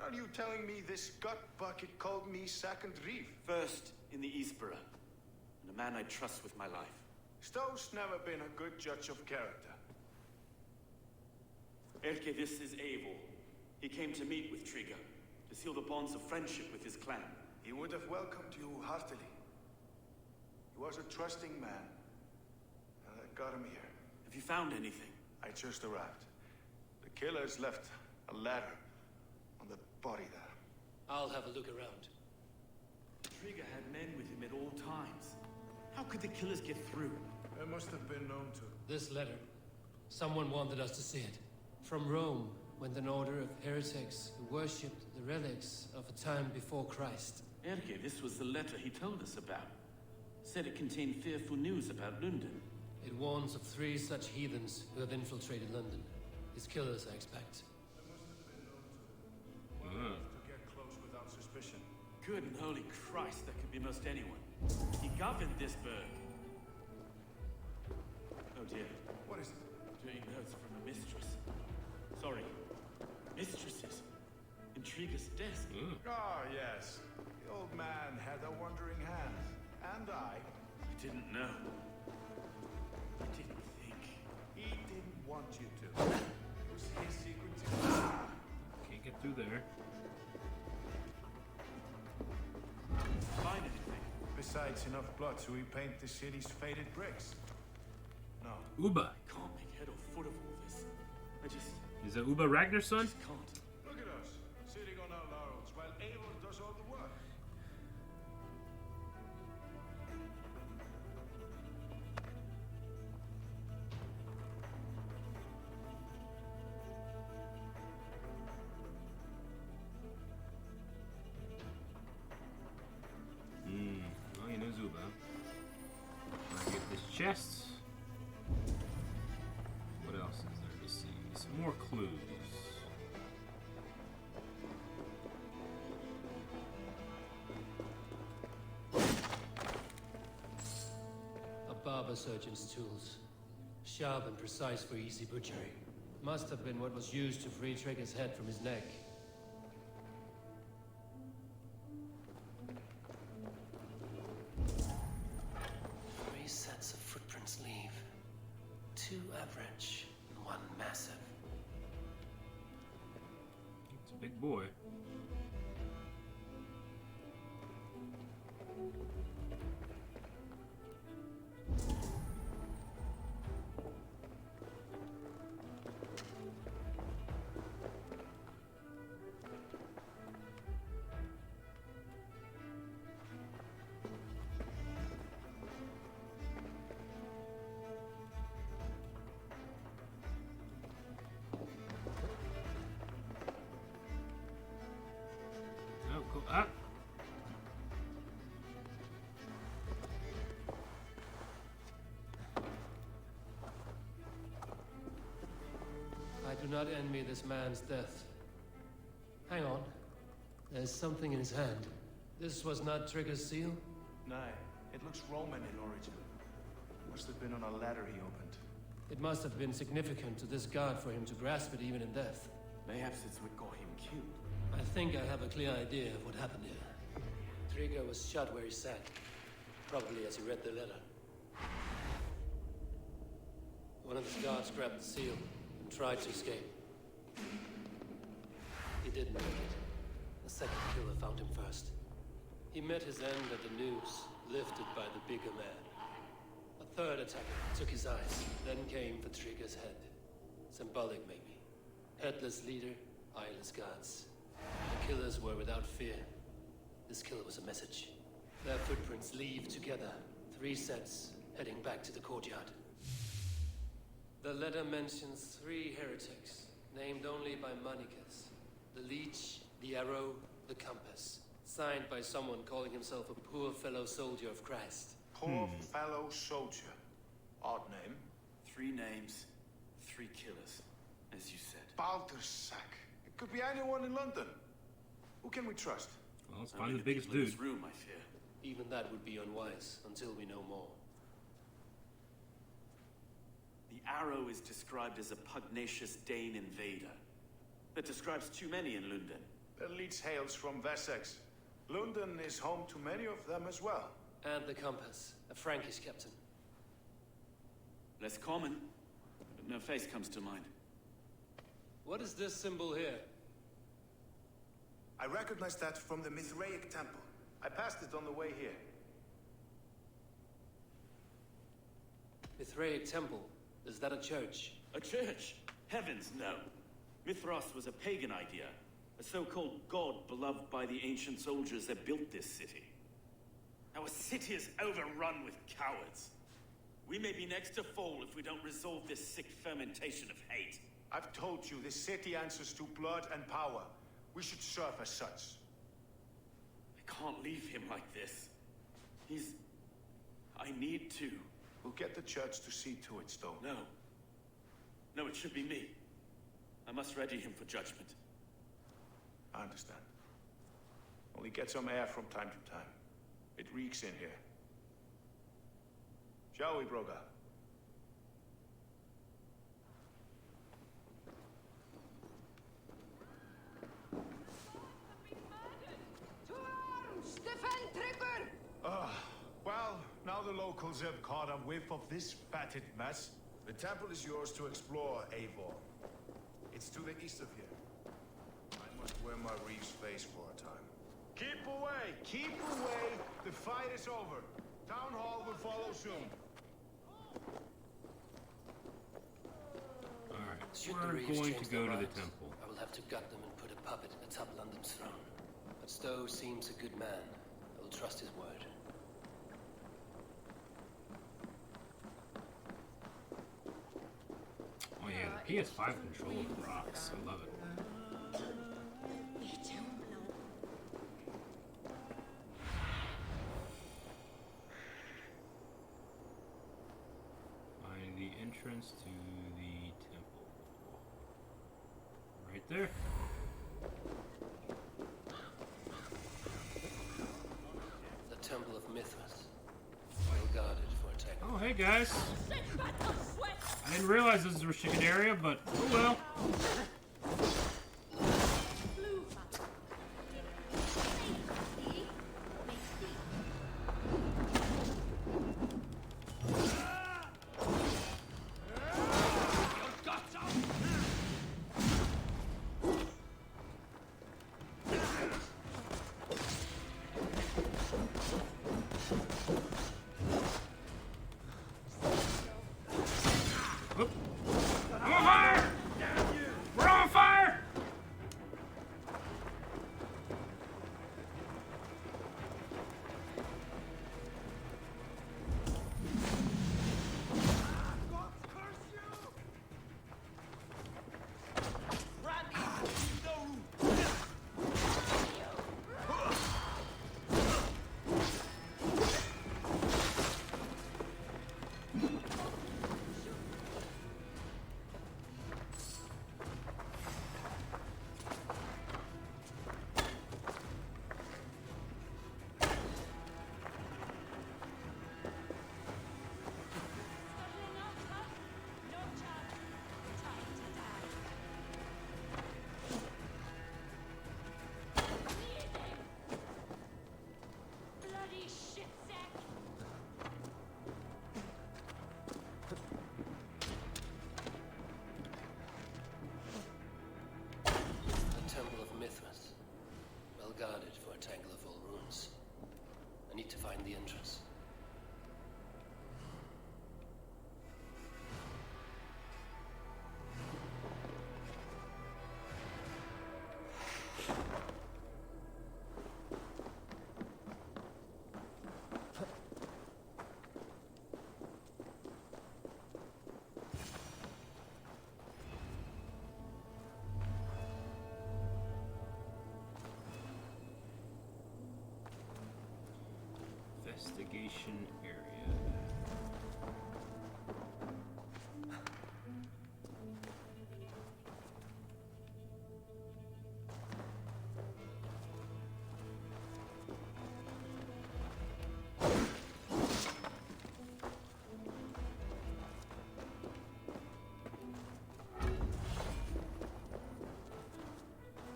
Are you telling me this gut bucket called me second reeve? First in the Eastborough, and a man I trust with my life. Stowe's never been a good judge of character. Erke, this is Eivor. He came to meet with Trigger, to seal the bonds of friendship with his clan. He would have welcomed you heartily. He was a trusting man. And I got him here. Have you found anything? I just arrived. The killers left a ladder on the body there. I'll have a look around. Trigger had men with him at all times. How could the killers get through? They must have been known to. This letter. Someone wanted us to see it. From Rome went an order of heretics who worshipped the relics of a time before Christ. Erke, this was the letter he told us about. Said it contained fearful news about London. It warns of 3 such heathens who have infiltrated London. His killers, I expect. Well enough to get close without suspicion. Good and holy Christ, that could be most anyone. He governed this burg. Oh dear. What is it? Doing notes from a mistress. Sorry. Mistresses. Intrigue's desk. Ah, yes. The old man had a wandering hand. And I didn't know. I didn't think. He didn't want you to. It was his secret to... Can't get through there. Find anything? Besides enough blood to repaint the city's faded bricks. No. Uba. I can't make head or foot of all this. I just... Is that Uba Ragnar's son? Just can't. Look at us, sitting on our laurels while Eivor does all the work. Well, you know Zuba. I'll get this chest. What else is there to see? Some more clues. A barber surgeon's tools. Sharp and precise for easy butchery. Must have been what was used to free Trigger's head from his neck. Sets of footprints leave. 2 average and 1 massive. It's a big boy. Oh, cool. Ah. I do not envy this man's death. Hang on. There's something in his hand. This was not Trigger's seal? Nay, it looks Roman in origin. Must have been on a ladder he opened. It must have been significant to this guard for him to grasp it even in death. Perhaps it's what got him killed. I think I have a clear idea of what happened here. Trigger was shot where he sat. Probably as he read the letter. One of the guards grabbed the seal and tried to escape. He didn't make it. The second killer found him first. He met his end at the noose, lifted by the bigger man. A third attacker took his eyes, then came for Trigger's head. Symbolic, maybe. Headless leader, eyeless gods. The killers were without fear. This kill was a message. Their footprints leave together. 3 sets, heading back to the courtyard. The letter mentions 3 heretics, named only by Manicus. The Leech, the Arrow, the Compass. Signed by someone calling himself a poor fellow soldier of Christ. Poor fellow soldier. Odd name. 3 names, 3 killers, as you said. Baldersack. It could be anyone in London. Who can we trust? Well, let's find the biggest dude. In this room, I fear. Even that would be unwise until we know more. The Arrow is described as a pugnacious Dane invader. That describes too many in London. The Leech hails from Wessex. London is home to many of them as well. And the Compass, a Frankish captain. Less common, but no face comes to mind. What is this symbol here? I recognize that from the Mithraic temple. I passed it on the way here. Mithraic temple? Is that a church? A church? Heavens, no. Mithras was a pagan idea. A so-called god beloved by the ancient soldiers that built this city. Our city is overrun with cowards. We may be next to fall if we don't resolve this sick fermentation of hate. I've told you, this city answers to blood and power. We should serve as such. I can't leave him like this. I need to. We'll get the church to see to it, Stone. No. No, it should be me. I must ready him for judgment. I understand. Only get some air from time to time. It reeks in here. Shall we, Broga? Well, now the locals have caught a whiff of this fatted mess. The temple is yours to explore, Eivor. It's to the east of here. I must wear my reef's face for a time. Keep away! Keep away! The fight is over. Town Hall will follow soon. Alright, we're going to go to the temple. I will have to gut them and put a puppet atop London's throne. But Stowe seems a good man. I will trust his word. Oh yeah, the PS5 controller rocks. I love it. Find the entrance to the temple. Right there. The Temple of Mithras. Well guarded for attack. Oh, hey guys. I didn't realize this was a restricted area, but oh well. Guarded for a tangle of old ruins. I need to find the entrance. Investigation area.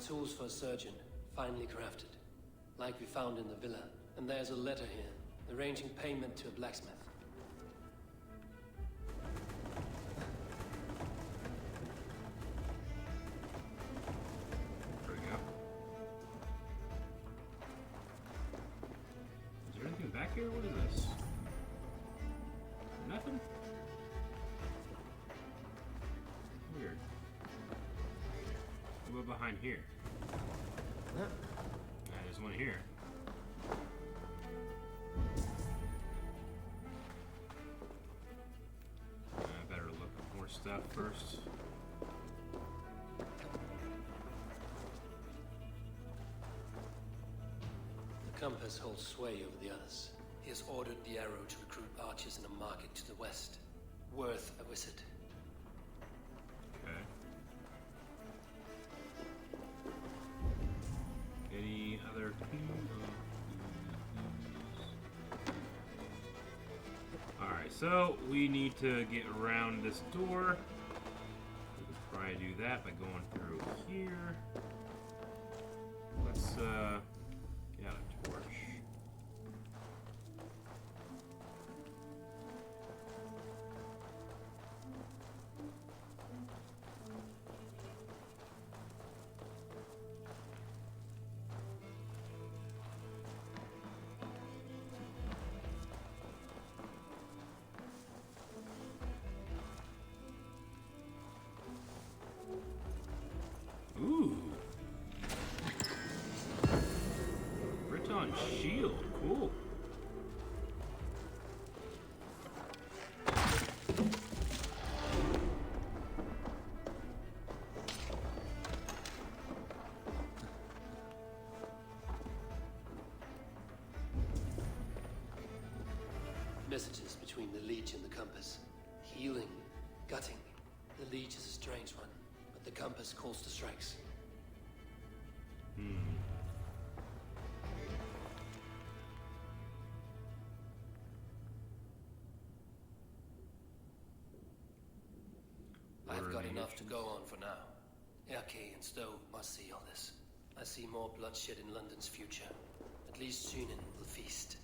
Tools for a surgeon, finely crafted. Like we found in the villa. And there's a letter here, arranging payment to a blacksmith. There we go. Is there anything back here? What is this? Nothing? Weird. What about behind here? There's one here. I better look at more stuff first. The compass holds sway over the others. He has ordered the arrow to recruit archers in a market to the west. Worth a visit. Okay. Any other Alright, so we need to get around this door. We could probably do that by going through here. Let's get out a torch. Ooh. Breton shield. Cool. Messages between the Leech and the compass. Healing, gutting. The Leech is a strange one, but the compass calls to strikes. I've got enough to go on for now. Erke and Stowe must see all this. I see more bloodshed in London's future. At least Sunan will feast.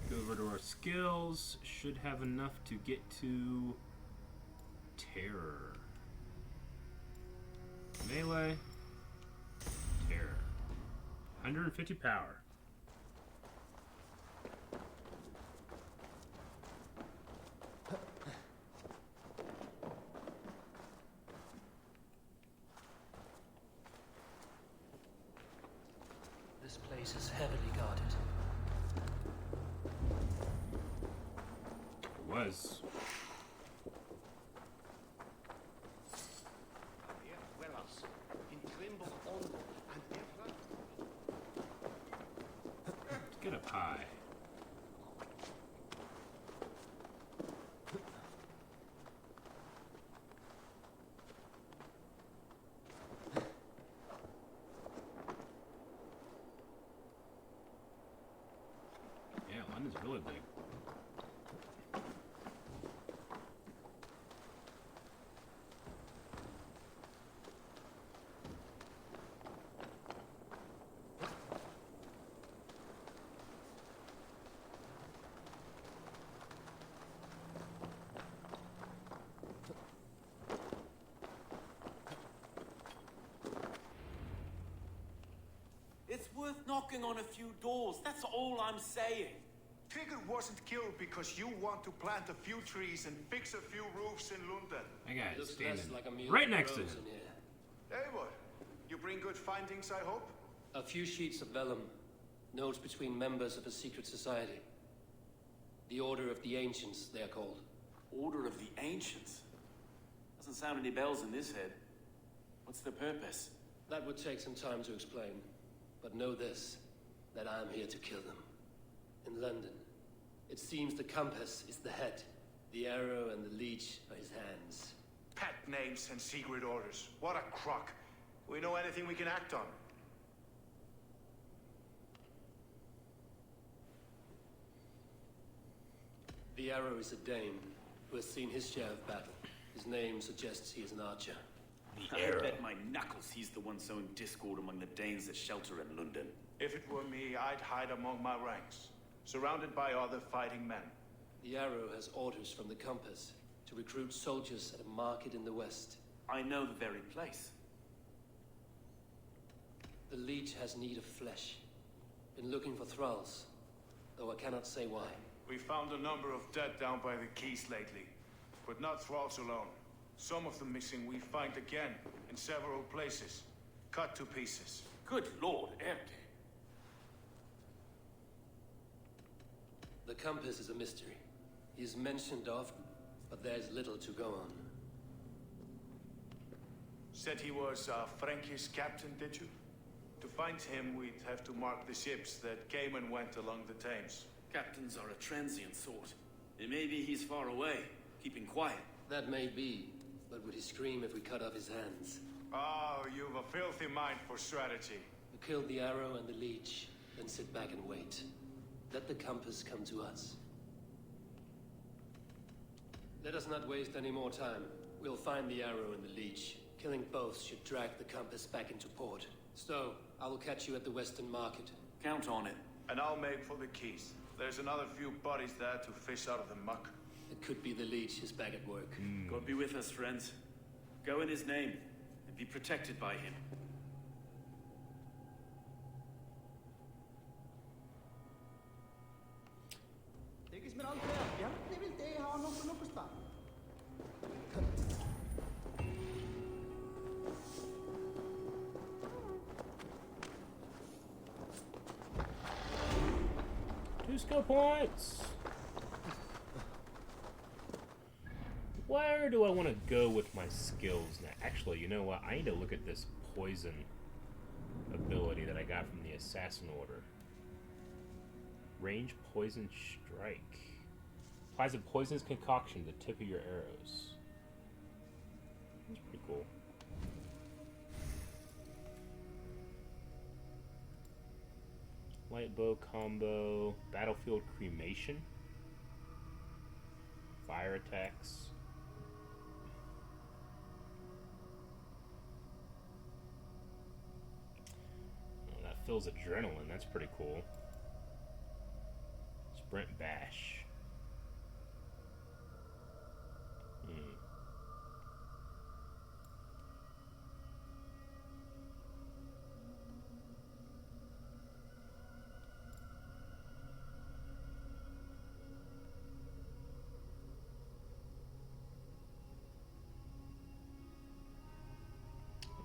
Go over to our skills. Should have enough to get to terror. Melee. Terror. 150 power. This place is heavily guarded. It was. Let's get up high. Yeah, London's really big. It's worth knocking on a few doors, that's all I'm saying. Trigger wasn't killed because you want to plant a few trees and fix a few roofs in London. That guy is Looks standing less like a meal right of next to crows him. in here. Hey, what? You bring good findings, I hope? A few sheets of vellum. Notes between members of a secret society. The Order of the Ancients, they are called. Order of the Ancients? Doesn't sound any bells in this head. What's the purpose? That would take some time to explain. But know this, that I am here to kill them. In London, it seems the compass is the head. The arrow and the leech are his hands. Pet names and secret orders. What a crock. We know anything we can act on. The arrow is a Dane who has seen his share of battle. His name suggests he is an archer. I bet my knuckles he's the one sowing discord among the Danes that shelter in London. If it were me, I'd hide among my ranks, surrounded by other fighting men. The arrow has orders from the compass to recruit soldiers at a market in the west. I know the very place. The leech has need of flesh. Been looking for thralls, though I cannot say why. We found a number of dead down by the quays lately, but not thralls alone. Some of the missing we find again in several places, cut to pieces. Good Lord, Erke. The compass is a mystery. He is mentioned often, but there's little to go on. Said he was a Frankish captain, did you? To find him, we'd have to mark the ships that came and went along the Thames. Captains are a transient sort. It may be he's far away, keeping quiet. That may be, but would he scream if we cut off his hands? Oh, you've a filthy mind for strategy. We kill the arrow and the leech, then sit back and wait. Let the compass come to us. Let us not waste any more time. We'll find the arrow and the leech. Killing both should drag the compass back into port. So, I will catch you at the Western Market. Count on it. And I'll make for the quays. There's another few bodies there to fish out of the muck. It could be the leech is back at work. God be with us, friends. Go in his name, and be protected by him. Two skill points. Where do I want to go with my skills now? Actually, you know what? I need to look at this poison ability that I got from the Assassin Order. Range Poison Strike. Applies a poisonous concoction to the tip of your arrows. That's pretty cool. Light bow combo. Battlefield cremation. Fire attacks. Oh, that fills adrenaline. That's pretty cool. Sprint bash.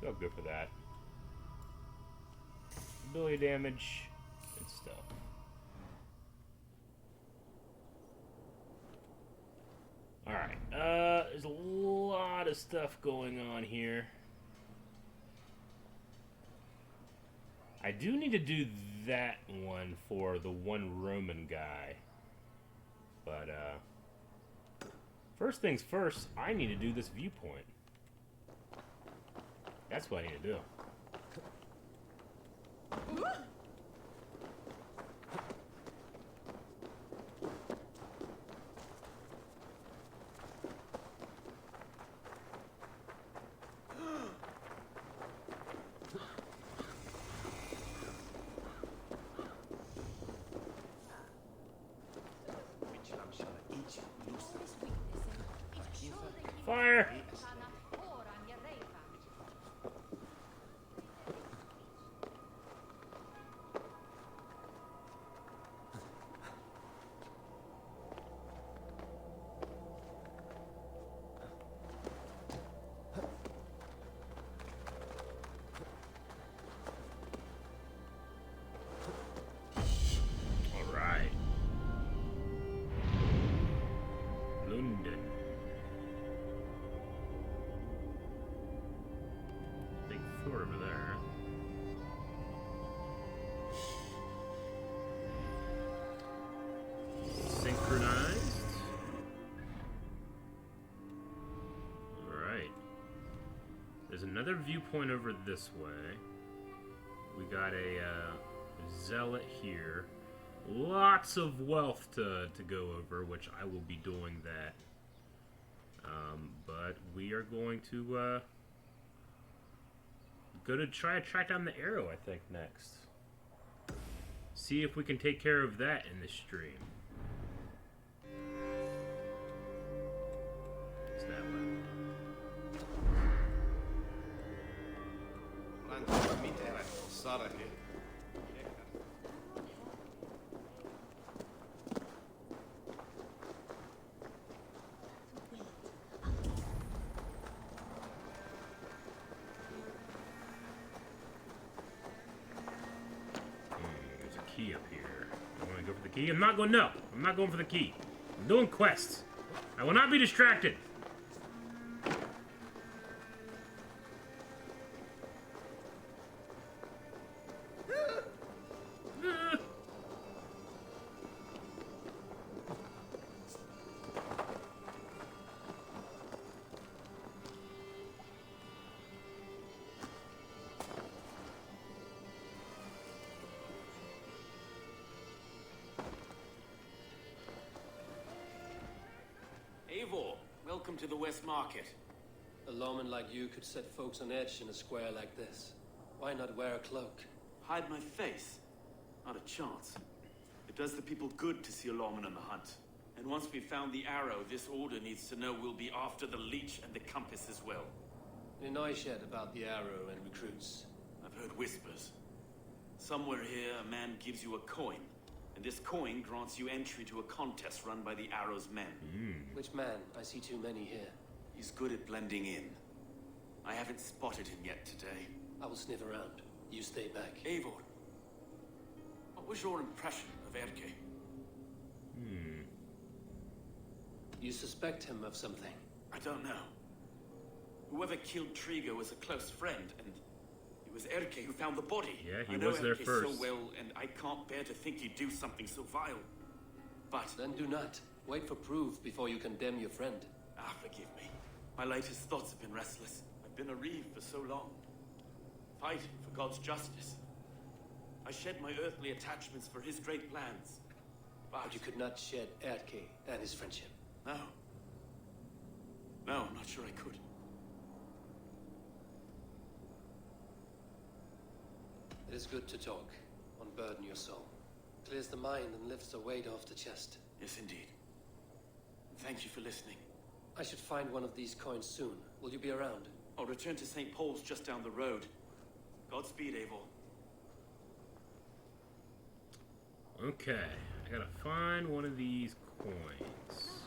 I'll go for that. Ability damage and stuff. Alright, there's a lot of stuff going on here. I do need to do that one for the one Roman guy. But, first things first, I need to do this viewpoint. That's what I need to do. Fire! another viewpoint over this way. We got a zealot here. Lots of wealth to go over, which I will be doing that. But we are going to try to track down the arrow, I think, next. See if we can take care of that in this stream. It's that way. There's a key up here. I want to go for the key. I'm not going. No, I'm not going for the key. I'm doing quests. I will not be distracted. Eivor, welcome to the West Market. A lawman like you could set folks on edge in a square like this. Why not wear a cloak? Hide my face? Not a chance. It does the people good to see a lawman on the hunt. And once we've found the arrow, this order needs to know we'll be after the leech and the compass as well. Any noise yet about the arrow and recruits? I've heard whispers. Somewhere here, a man gives you a coin. And this coin grants you entry to a contest run by the Arrow's men. Which man? I see too many here. He's good at blending in. I haven't spotted him yet today. I will sniff around. You stay back. Eivor, what was your impression of Erke? You suspect him of something? I don't know. Whoever killed Trigo was a close friend, and it was Erke who found the body. Yeah, he I know was there Erke first. so well, and I can't bear to think he'd do something so vile. But then do not. Wait for proof before you condemn your friend. Forgive me. My latest thoughts have been restless. I've been a reeve for so long, fighting for God's justice. I shed my earthly attachments for his great plans. But you could not shed Erke and his friendship. No. No, I'm not sure I could. It is good to talk. Unburden your soul. Clears the mind and lifts the weight off the chest. Yes, indeed. Thank you for listening. I should find one of these coins soon. Will you be around? I'll return to St. Paul's just down the road. Godspeed, Eivor. Okay, I gotta find one of these coins.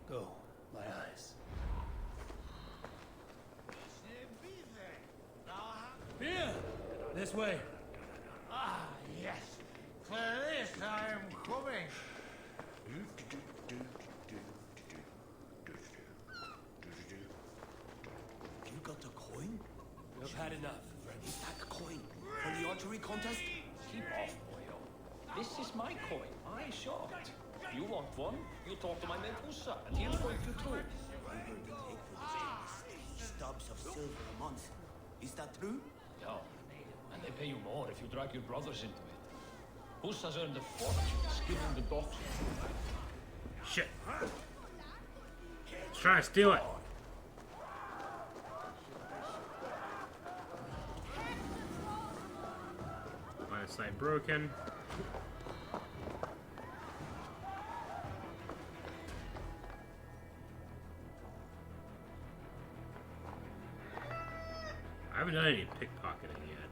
Go, my eyes. Here! This way. Ah, yes. For this I am coming. You got the coin? We've had enough, friend. Is that the coin? For the archery contest? Keep off, boyo. This is my coin. I shot it. If you want one, you talk to my mate Ussa, and he'll point you through. I heard the take for this stubs of silver a month. Is that true? Yeah, and they pay you more if you drag your brothers into it. Ussa's earned a fortune skimming the docks. Shit. Let's try to steal it. Line of sight broken. I haven't done any pickpocketing yet.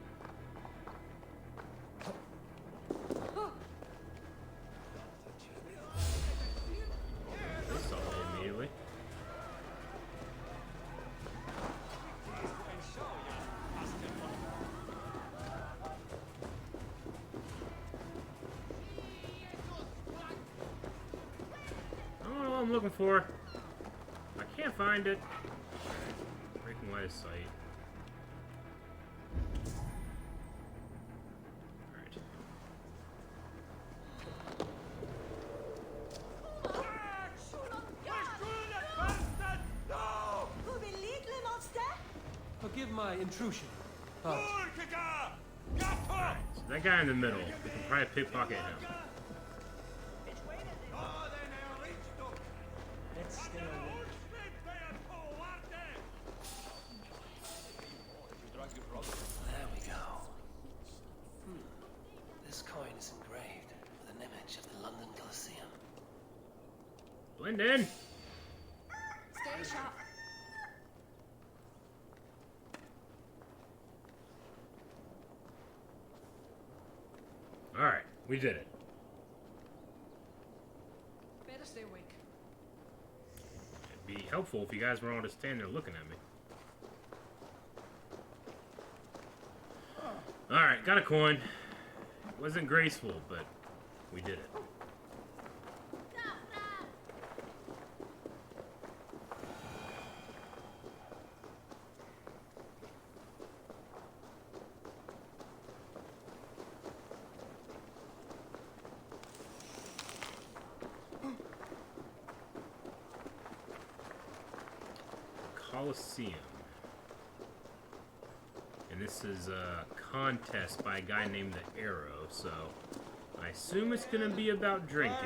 They saw me immediately. I don't know what I'm looking for. I can't find it. Breaking line of sight. my intrusion. But Alright, so that guy in the middle, we can probably pickpocket him. let's stay away. There we go. This coin is engraved with an image of the London Colosseum. Blend in. Stay sharp. Alright, we did it. Better stay awake. It'd be helpful if you guys were all just standing there looking at me. Alright, got a coin. It wasn't graceful, but we did it. Colosseum. And this is a contest by a guy named the Arrow, so I assume it's gonna be about drinking.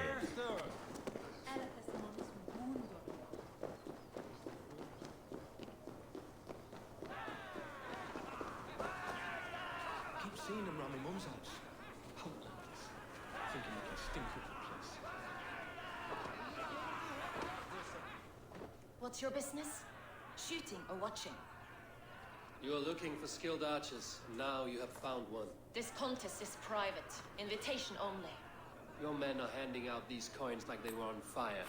Keep seeing him around my mum's house. Potent. Thinking we can stink up the place. What's your business? Shooting or watching? You are looking for skilled archers. Now you have found one. This contest is private. Invitation only. Your men are handing out these coins like they were on fire.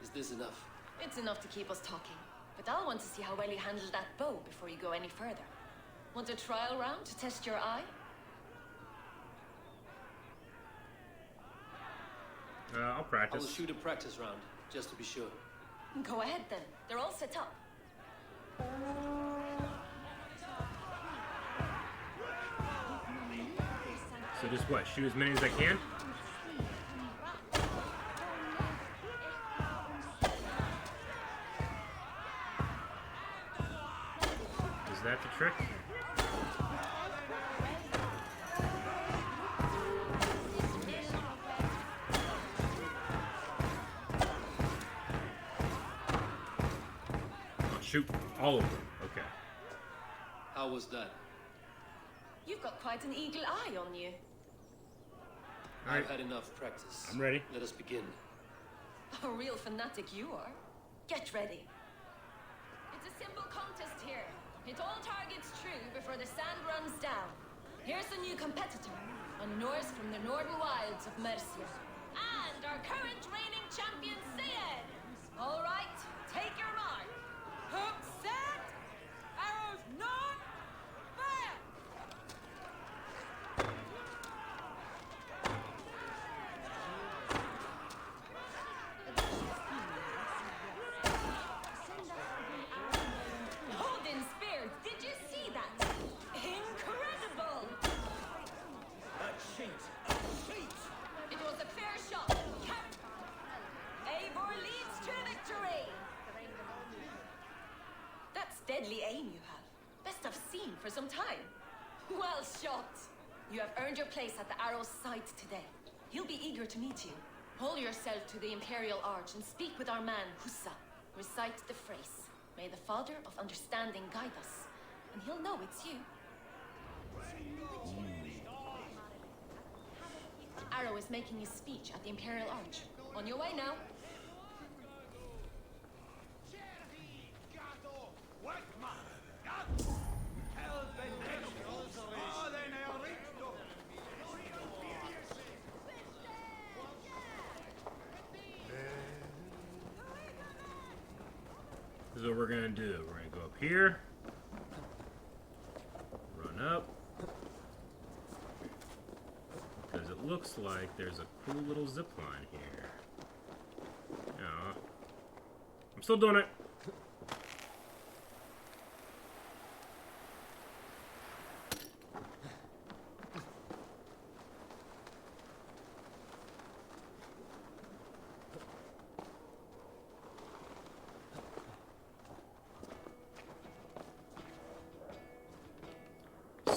Is this enough? It's enough to keep us talking. But I'll want to see how well you handle that bow before you go any further. Want a trial round to test your eye? I'll I practice. will shoot a practice round, just to be sure. Go ahead then. They're all set up. So just what? Shoot as many as I can? Is that the trick? I'll shoot all of them. Okay. How was that? You've got quite an eagle eye on you. I've had enough practice. I'm ready. Let us begin. A real fanatic you are. Get ready. It's a simple contest here. Hit all targets true before the sand runs down. Here's a new competitor, a Norse from the northern wilds of Mercia. And our current reigning champion, Sayed. All right, take your mark. Hook set. Arrows none. Fire. Odin spear, did you see that? Incredible! A cheat! A cheat! It was a fair shot. Eivor leads to victory! That's deadly aim you have. Best I've seen for some time. Well shot! You have earned your place at the Arrow's side today. He'll be eager to meet you. Hold yourself to the Imperial Arch and speak with our man, Hussa. Recite the phrase. May the Father of Understanding guide us. And he'll know it's you. Arrow is making his speech at the Imperial Arch. On your way now. This is what we're gonna do. We're gonna go up here, run up, because it looks like there's a cool little zip line here. Aw. I'm still doing it.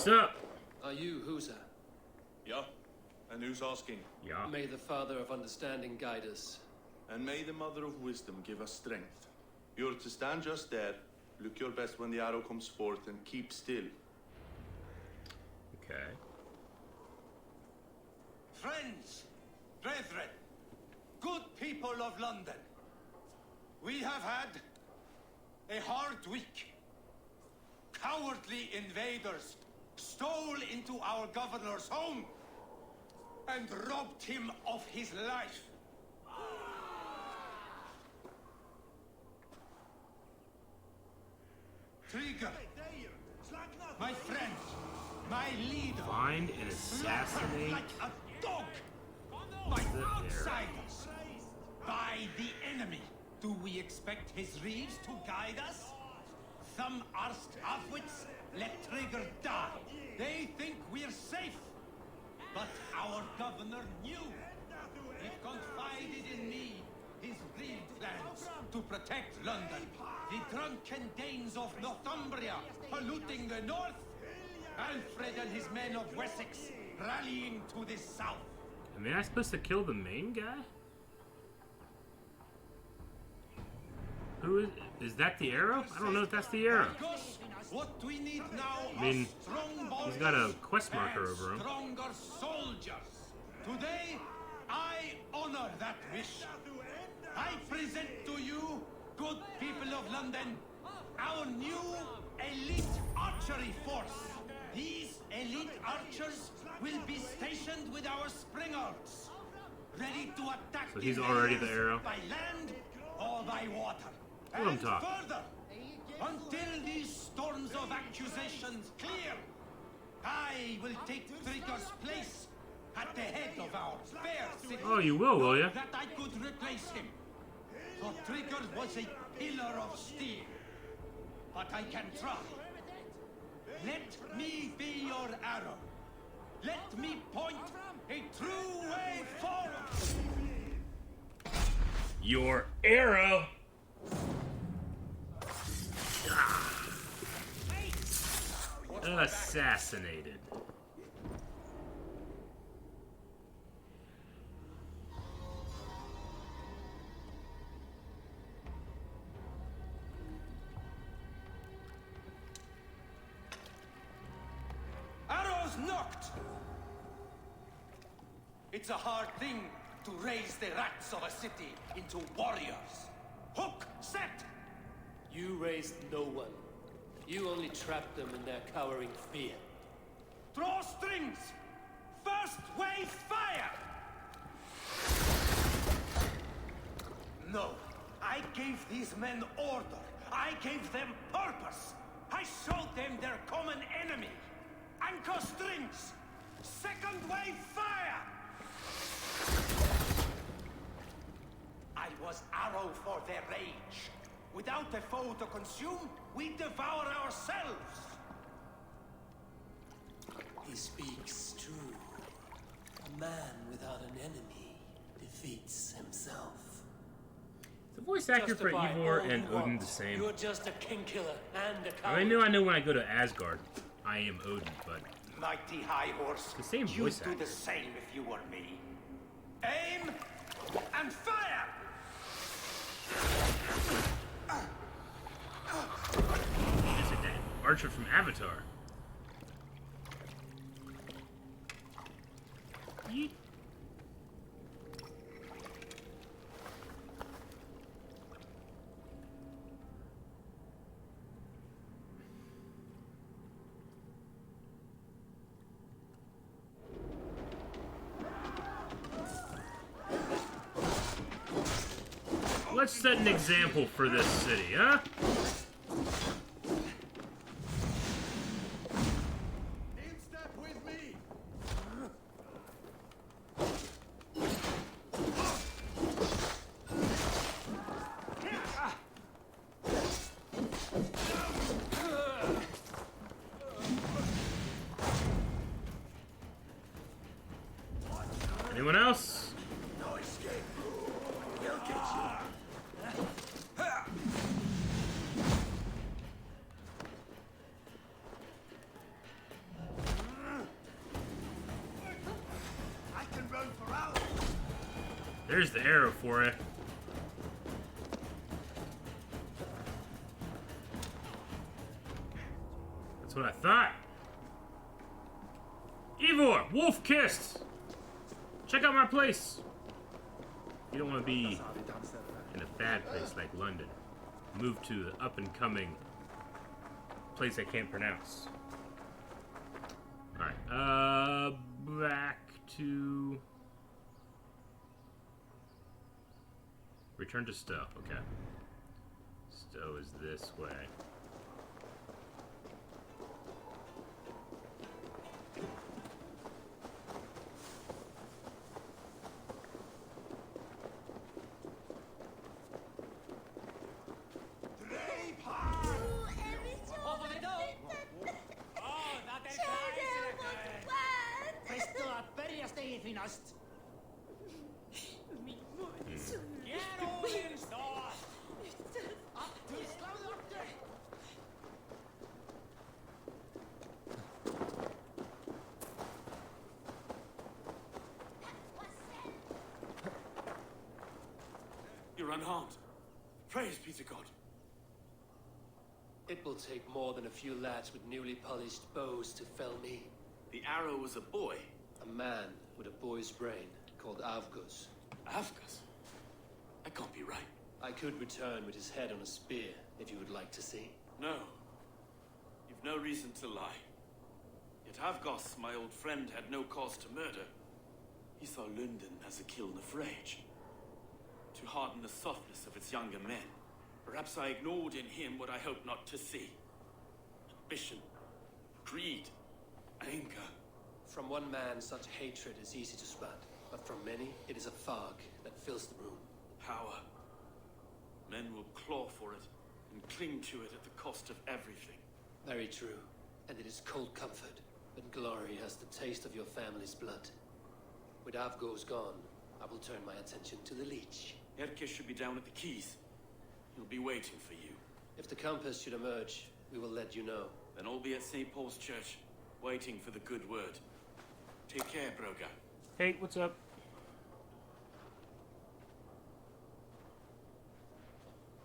What's up? Are you Husa? Yeah. And who's asking? Yeah. May the Father of Understanding guide us. And may the Mother of Wisdom give us strength. You're to stand just there, look your best when the arrow comes forth, and keep still. Okay. Friends, brethren, good people of London, we have had a hard week. Cowardly invaders stole into our governor's home and robbed him of his life. Trigger, my friend, my leader, Find and assassinate. like a dog by outsiders, by the enemy. Do we expect his reeves to guide us? Some arsed halfwits let Trigger die. They think we're safe. But our governor knew. He confided in me his real plans to protect London. The drunken Danes of Northumbria polluting the north. Alfred and his men of Wessex rallying to the south. I mean, I'm supposed to kill the main guy? Who is that the arrow? I don't know if that's the arrow. What we need now I mean, are strong he's got a quest marker and over him. stronger soldiers. Today, I honor that wish. I present to you, good people of London, our new elite archery force. These elite archers will be stationed with our springards, ready to attack So he's already the arrow. by land or by water. Let him And talk. further, until these storms of accusations clear, I will take Trigger's place at the head of our fair city. Oh, you will ya? That I could replace him. For Trigger was a pillar of steel. But I can try. Let me be your arrow. Let me point a true way forward. Your arrow. Assassinated. Arrows knocked! It's a hard thing to raise the rats of a city into warriors. Hook, set! You raised no one. You only trapped them in their cowering fear. Draw strings! First wave fire! No, I gave these men order. I gave them purpose. I showed them their common enemy. Anchor strings! Second wave fire! I was arrow for their rage. Without a foe to consume, we devour ourselves. He speaks true. A man without an enemy defeats himself. Is the voice actor for Justify Eivor all and you Odin want. the same? You're just a king killer and a I coward. know when I go to Asgard, I am Odin, but Mighty High Horse, the same you'd voice do actor. the same if you were me. Aim and fire! It's a damn archer from Avatar. Yeet. Let's set an example for this city, huh? In step with me! Anyone else? No escape. He'll get you. There's the arrow for it. That's what I thought. Ivor, Wolf Kissed. Check out my place. You don't want to be in a bad place like London. Move to the up-and-coming place I can't pronounce. Alright, back to... Return to Stowe, okay. Stowe is this way. You're unharmed. Praise be to God. It will take more than a few lads with newly polished bows to fell me. The arrow was a boy. A man with a boy's brain called Avgus. Avgus? That can't be right. I could return with his head on a spear, if you would like to see. No. You've no reason to lie. Yet Avgos, my old friend, had no cause to murder. He saw London as a kiln of rage. To harden the softness of its younger men. Perhaps I ignored in him what I hoped not to see. Ambition, greed, anger. From one man, such hatred is easy to spot, but from many, it is a fog that fills the room. Power. Men will claw for it and cling to it at the cost of everything. Very true. And it is cold comfort, but glory has the taste of your family's blood. With Avgo's gone, I will turn my attention to the Leech. Erke should be down at the quays. He'll be waiting for you. If the Compass should emerge, we will let you know. Then I'll be at St. Paul's Church, waiting for the good word. Take care, Broga. Hey, what's up?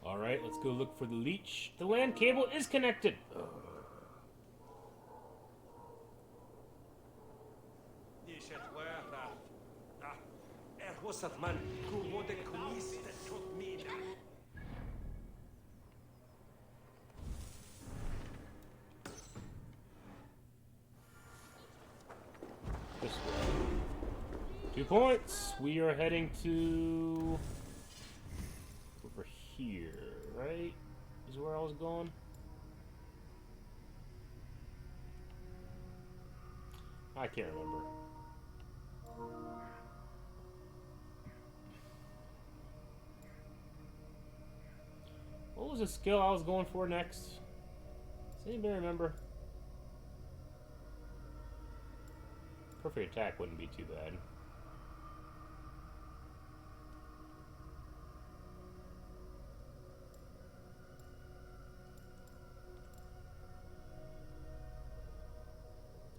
Alright, let's go look for the Leech. The land cable is connected. This way. 2 points. We are heading to over here, right? Is where I was going. I can't remember. What was the skill I was going for next? Does anybody remember? Perfect attack wouldn't be too bad.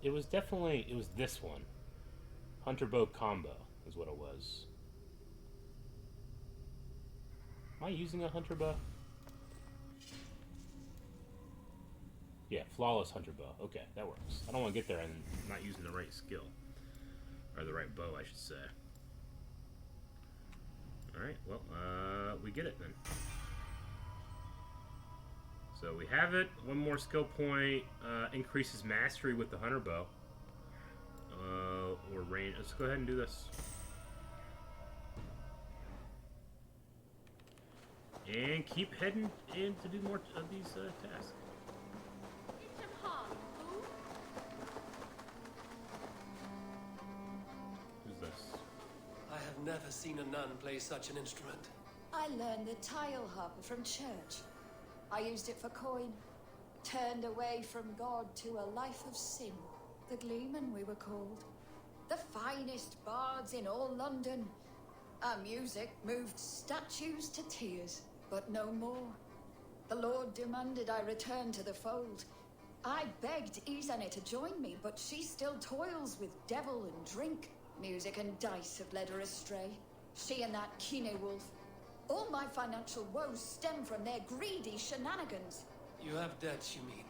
It was this one. Hunter bow combo is what it was. Am I using a hunter bow? Yeah, flawless hunter bow. Okay, that works. I don't want to get there and not using the right skill. Or the right bow, I should say. Alright, well, we get it then. So we have it. One more skill point. Increases mastery with the hunter bow. Or range. Let's go ahead and do this. And keep heading in to do more of these tasks. Who's this? I have never seen a nun play such an instrument. I learned the tile harp from church. I used it for coin. Turned away from God to a life of sin. The Gleeman, we were called. The finest bards in all London. Our music moved statues to tears, but no more. The Lord demanded I return to the fold. I begged Izane to join me, but she still toils with devil and drink. Music and dice have led her astray. She and that Kine wolf. All my financial woes stem from their greedy shenanigans. You have debts, you mean?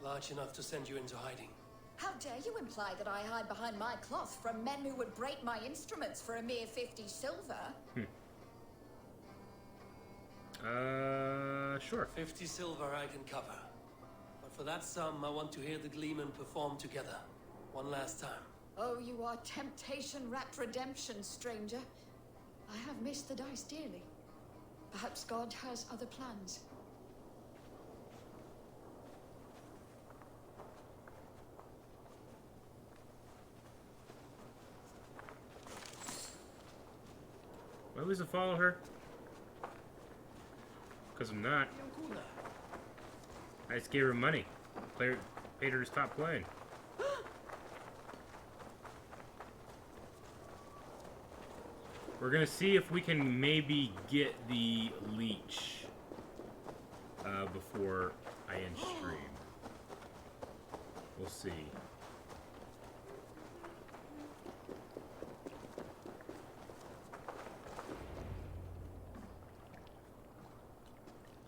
Large enough to send you into hiding? How dare you imply that I hide behind my cloth from men who would break my instruments for a mere 50 silver? Sure. 50 silver I can cover. But for that sum, I want to hear the Gleeman perform together. One last time. Oh, you are temptation-wrapped redemption, stranger. I have missed the dice dearly. Perhaps God has other plans. Why was it follow her? Because I'm not. I just gave her money. Paid her to stop playing. We're gonna see if we can maybe get the leech before I end stream. We'll see.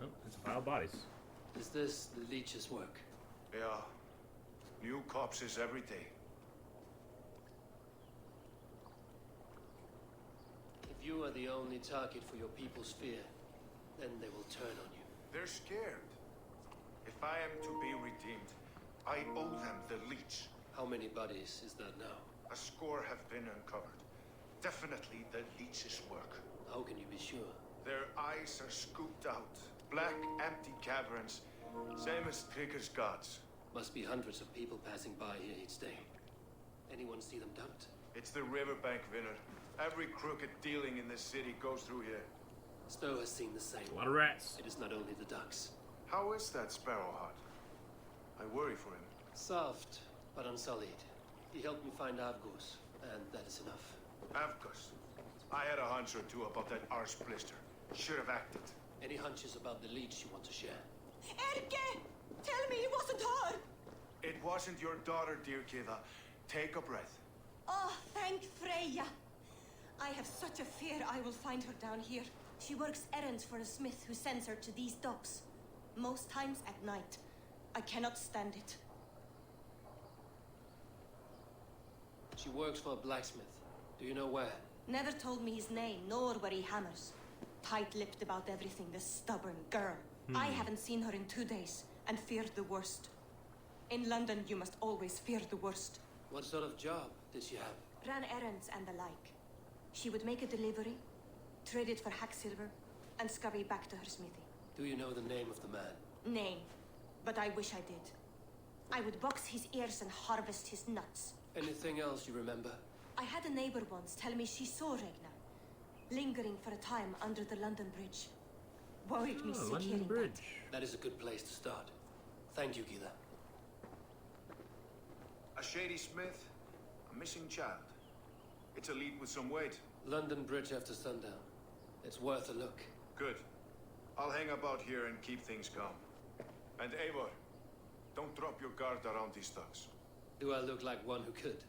Oh, it's a pile of bodies. Is this the leech's work? Yeah. New corpses every day. If you are the only target for your people's fear, then they will turn on you. They're scared. If I am to be redeemed, I owe them the leech. How many bodies is that now? A score have been uncovered. Definitely the leech's work. How can you be sure? Their eyes are scooped out. Black, empty caverns. Same as Trigger's gods. Must be hundreds of people passing by here each day. Anyone see them dumped? It's the riverbank, Winner. Every crooked dealing in this city goes through here. Stowe has seen the same. A lot of rats. It is not only the ducks. How is that Sparrowheart? I worry for him. Soft, but unsullied. He helped me find Avgos, and that is enough. Avgos. I had a hunch or two about that arse blister. Should have acted. Any hunches about the leech you want to share? Erke! Tell me it wasn't her! It wasn't your daughter, dear Kiva. Take a breath. Oh, thank Freya. I have such a fear I will find her down here. She works errands for a smith who sends her to these docks. Most times at night. I cannot stand it. She works for a blacksmith. Do you know where? Never told me his name, nor where he hammers. Tight-lipped about everything, the stubborn girl. I haven't seen her in 2 days, and feared the worst. In London, you must always fear the worst. What sort of job did she have? Ran errands and the like. She would make a delivery, trade it for hack silver, and scurry back to her smithy. Do you know the name of the man? Name, but I wish I did. I would box his ears and harvest his nuts. Anything else you remember? I had a neighbor once tell me she saw Regna, lingering for a time under the London Bridge. Worried me sick London hearing Bridge. That is a good place to start. Thank you, Gila. A shady smith, a missing child. It's a lead with some weight. London Bridge after sundown. It's worth a look. Good. I'll hang about here and keep things calm. And Eivor, don't drop your guard around these thugs. Do I look like one who could?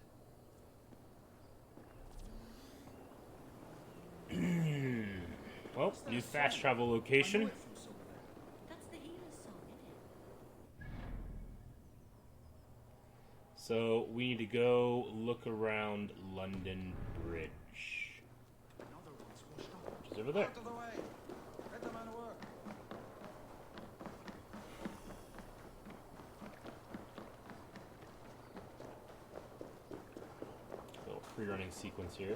Well, new fast travel location. That's the healer's song, isn't it? So we need to go look around London Bridge. Which is over there. Out of the way. Let the man work. Little free-running sequence here.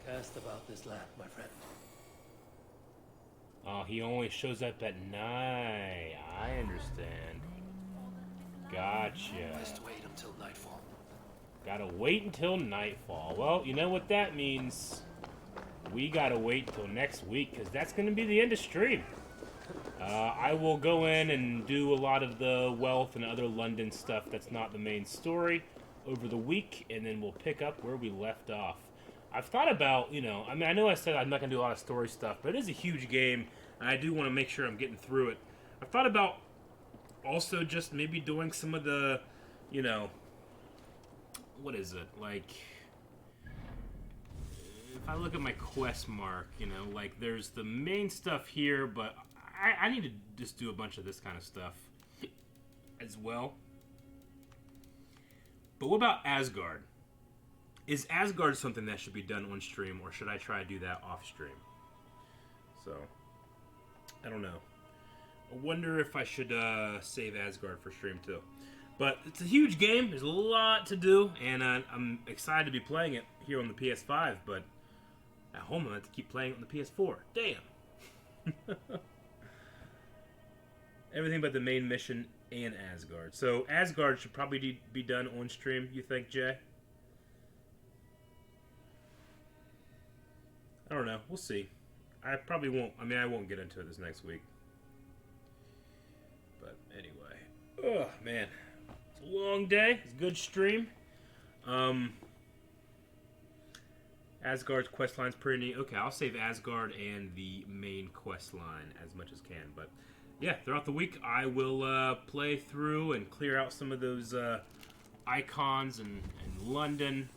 Cast about this land, my friend. Oh, he only shows up at night. I understand. Gotcha. Best wait until nightfall. Gotta wait until nightfall. Well, you know what that means. We gotta wait until next week, because that's gonna be the end of stream. I will go in and do a lot of the wealth and other London stuff that's not the main story over the week, and then we'll pick up where we left off. I've thought about, you know, I mean, I know I said I'm not going to do a lot of story stuff, but it is a huge game, and I do want to make sure I'm getting through it. I've thought about also just maybe doing some of the, you know, what is it? Like, if I look at my quest mark, you know, like, there's the main stuff here, but I need to just do a bunch of this kind of stuff as well. But what about Asgard? Is Asgard something that should be done on stream, or should I try to do that off stream? So, I don't know. I wonder if I should save Asgard for stream too. But it's a huge game. There's a lot to do, and I'm excited to be playing it here on the PS5. But at home, I have to keep playing it on the PS4. Damn. Everything but the main mission and Asgard. So Asgard should probably be done on stream. You think, Jay? I don't know. We'll see. I probably won't. I mean, I won't get into it this next week. But anyway. Oh, man. It's a long day. It's a good stream. Asgard's quest line's pretty neat. Okay, I'll save Asgard and the main quest line as much as can. But yeah, throughout the week, I will play through and clear out some of those icons in London,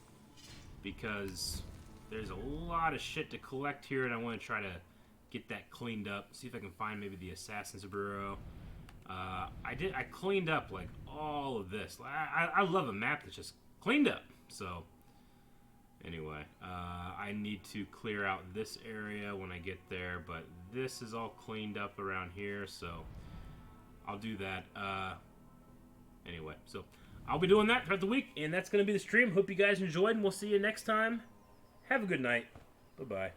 because there's a lot of shit to collect here, and I want to try to get that cleaned up. See if I can find maybe the Assassin's Bureau. I cleaned up like all of this. I love a map that's just cleaned up. So anyway, I need to clear out this area when I get there, but this is all cleaned up around here, so I'll do that. Anyway, so I'll be doing that throughout the week, and that's going to be the stream. Hope you guys enjoyed, and we'll see you next time. Have a good night. Bye-bye.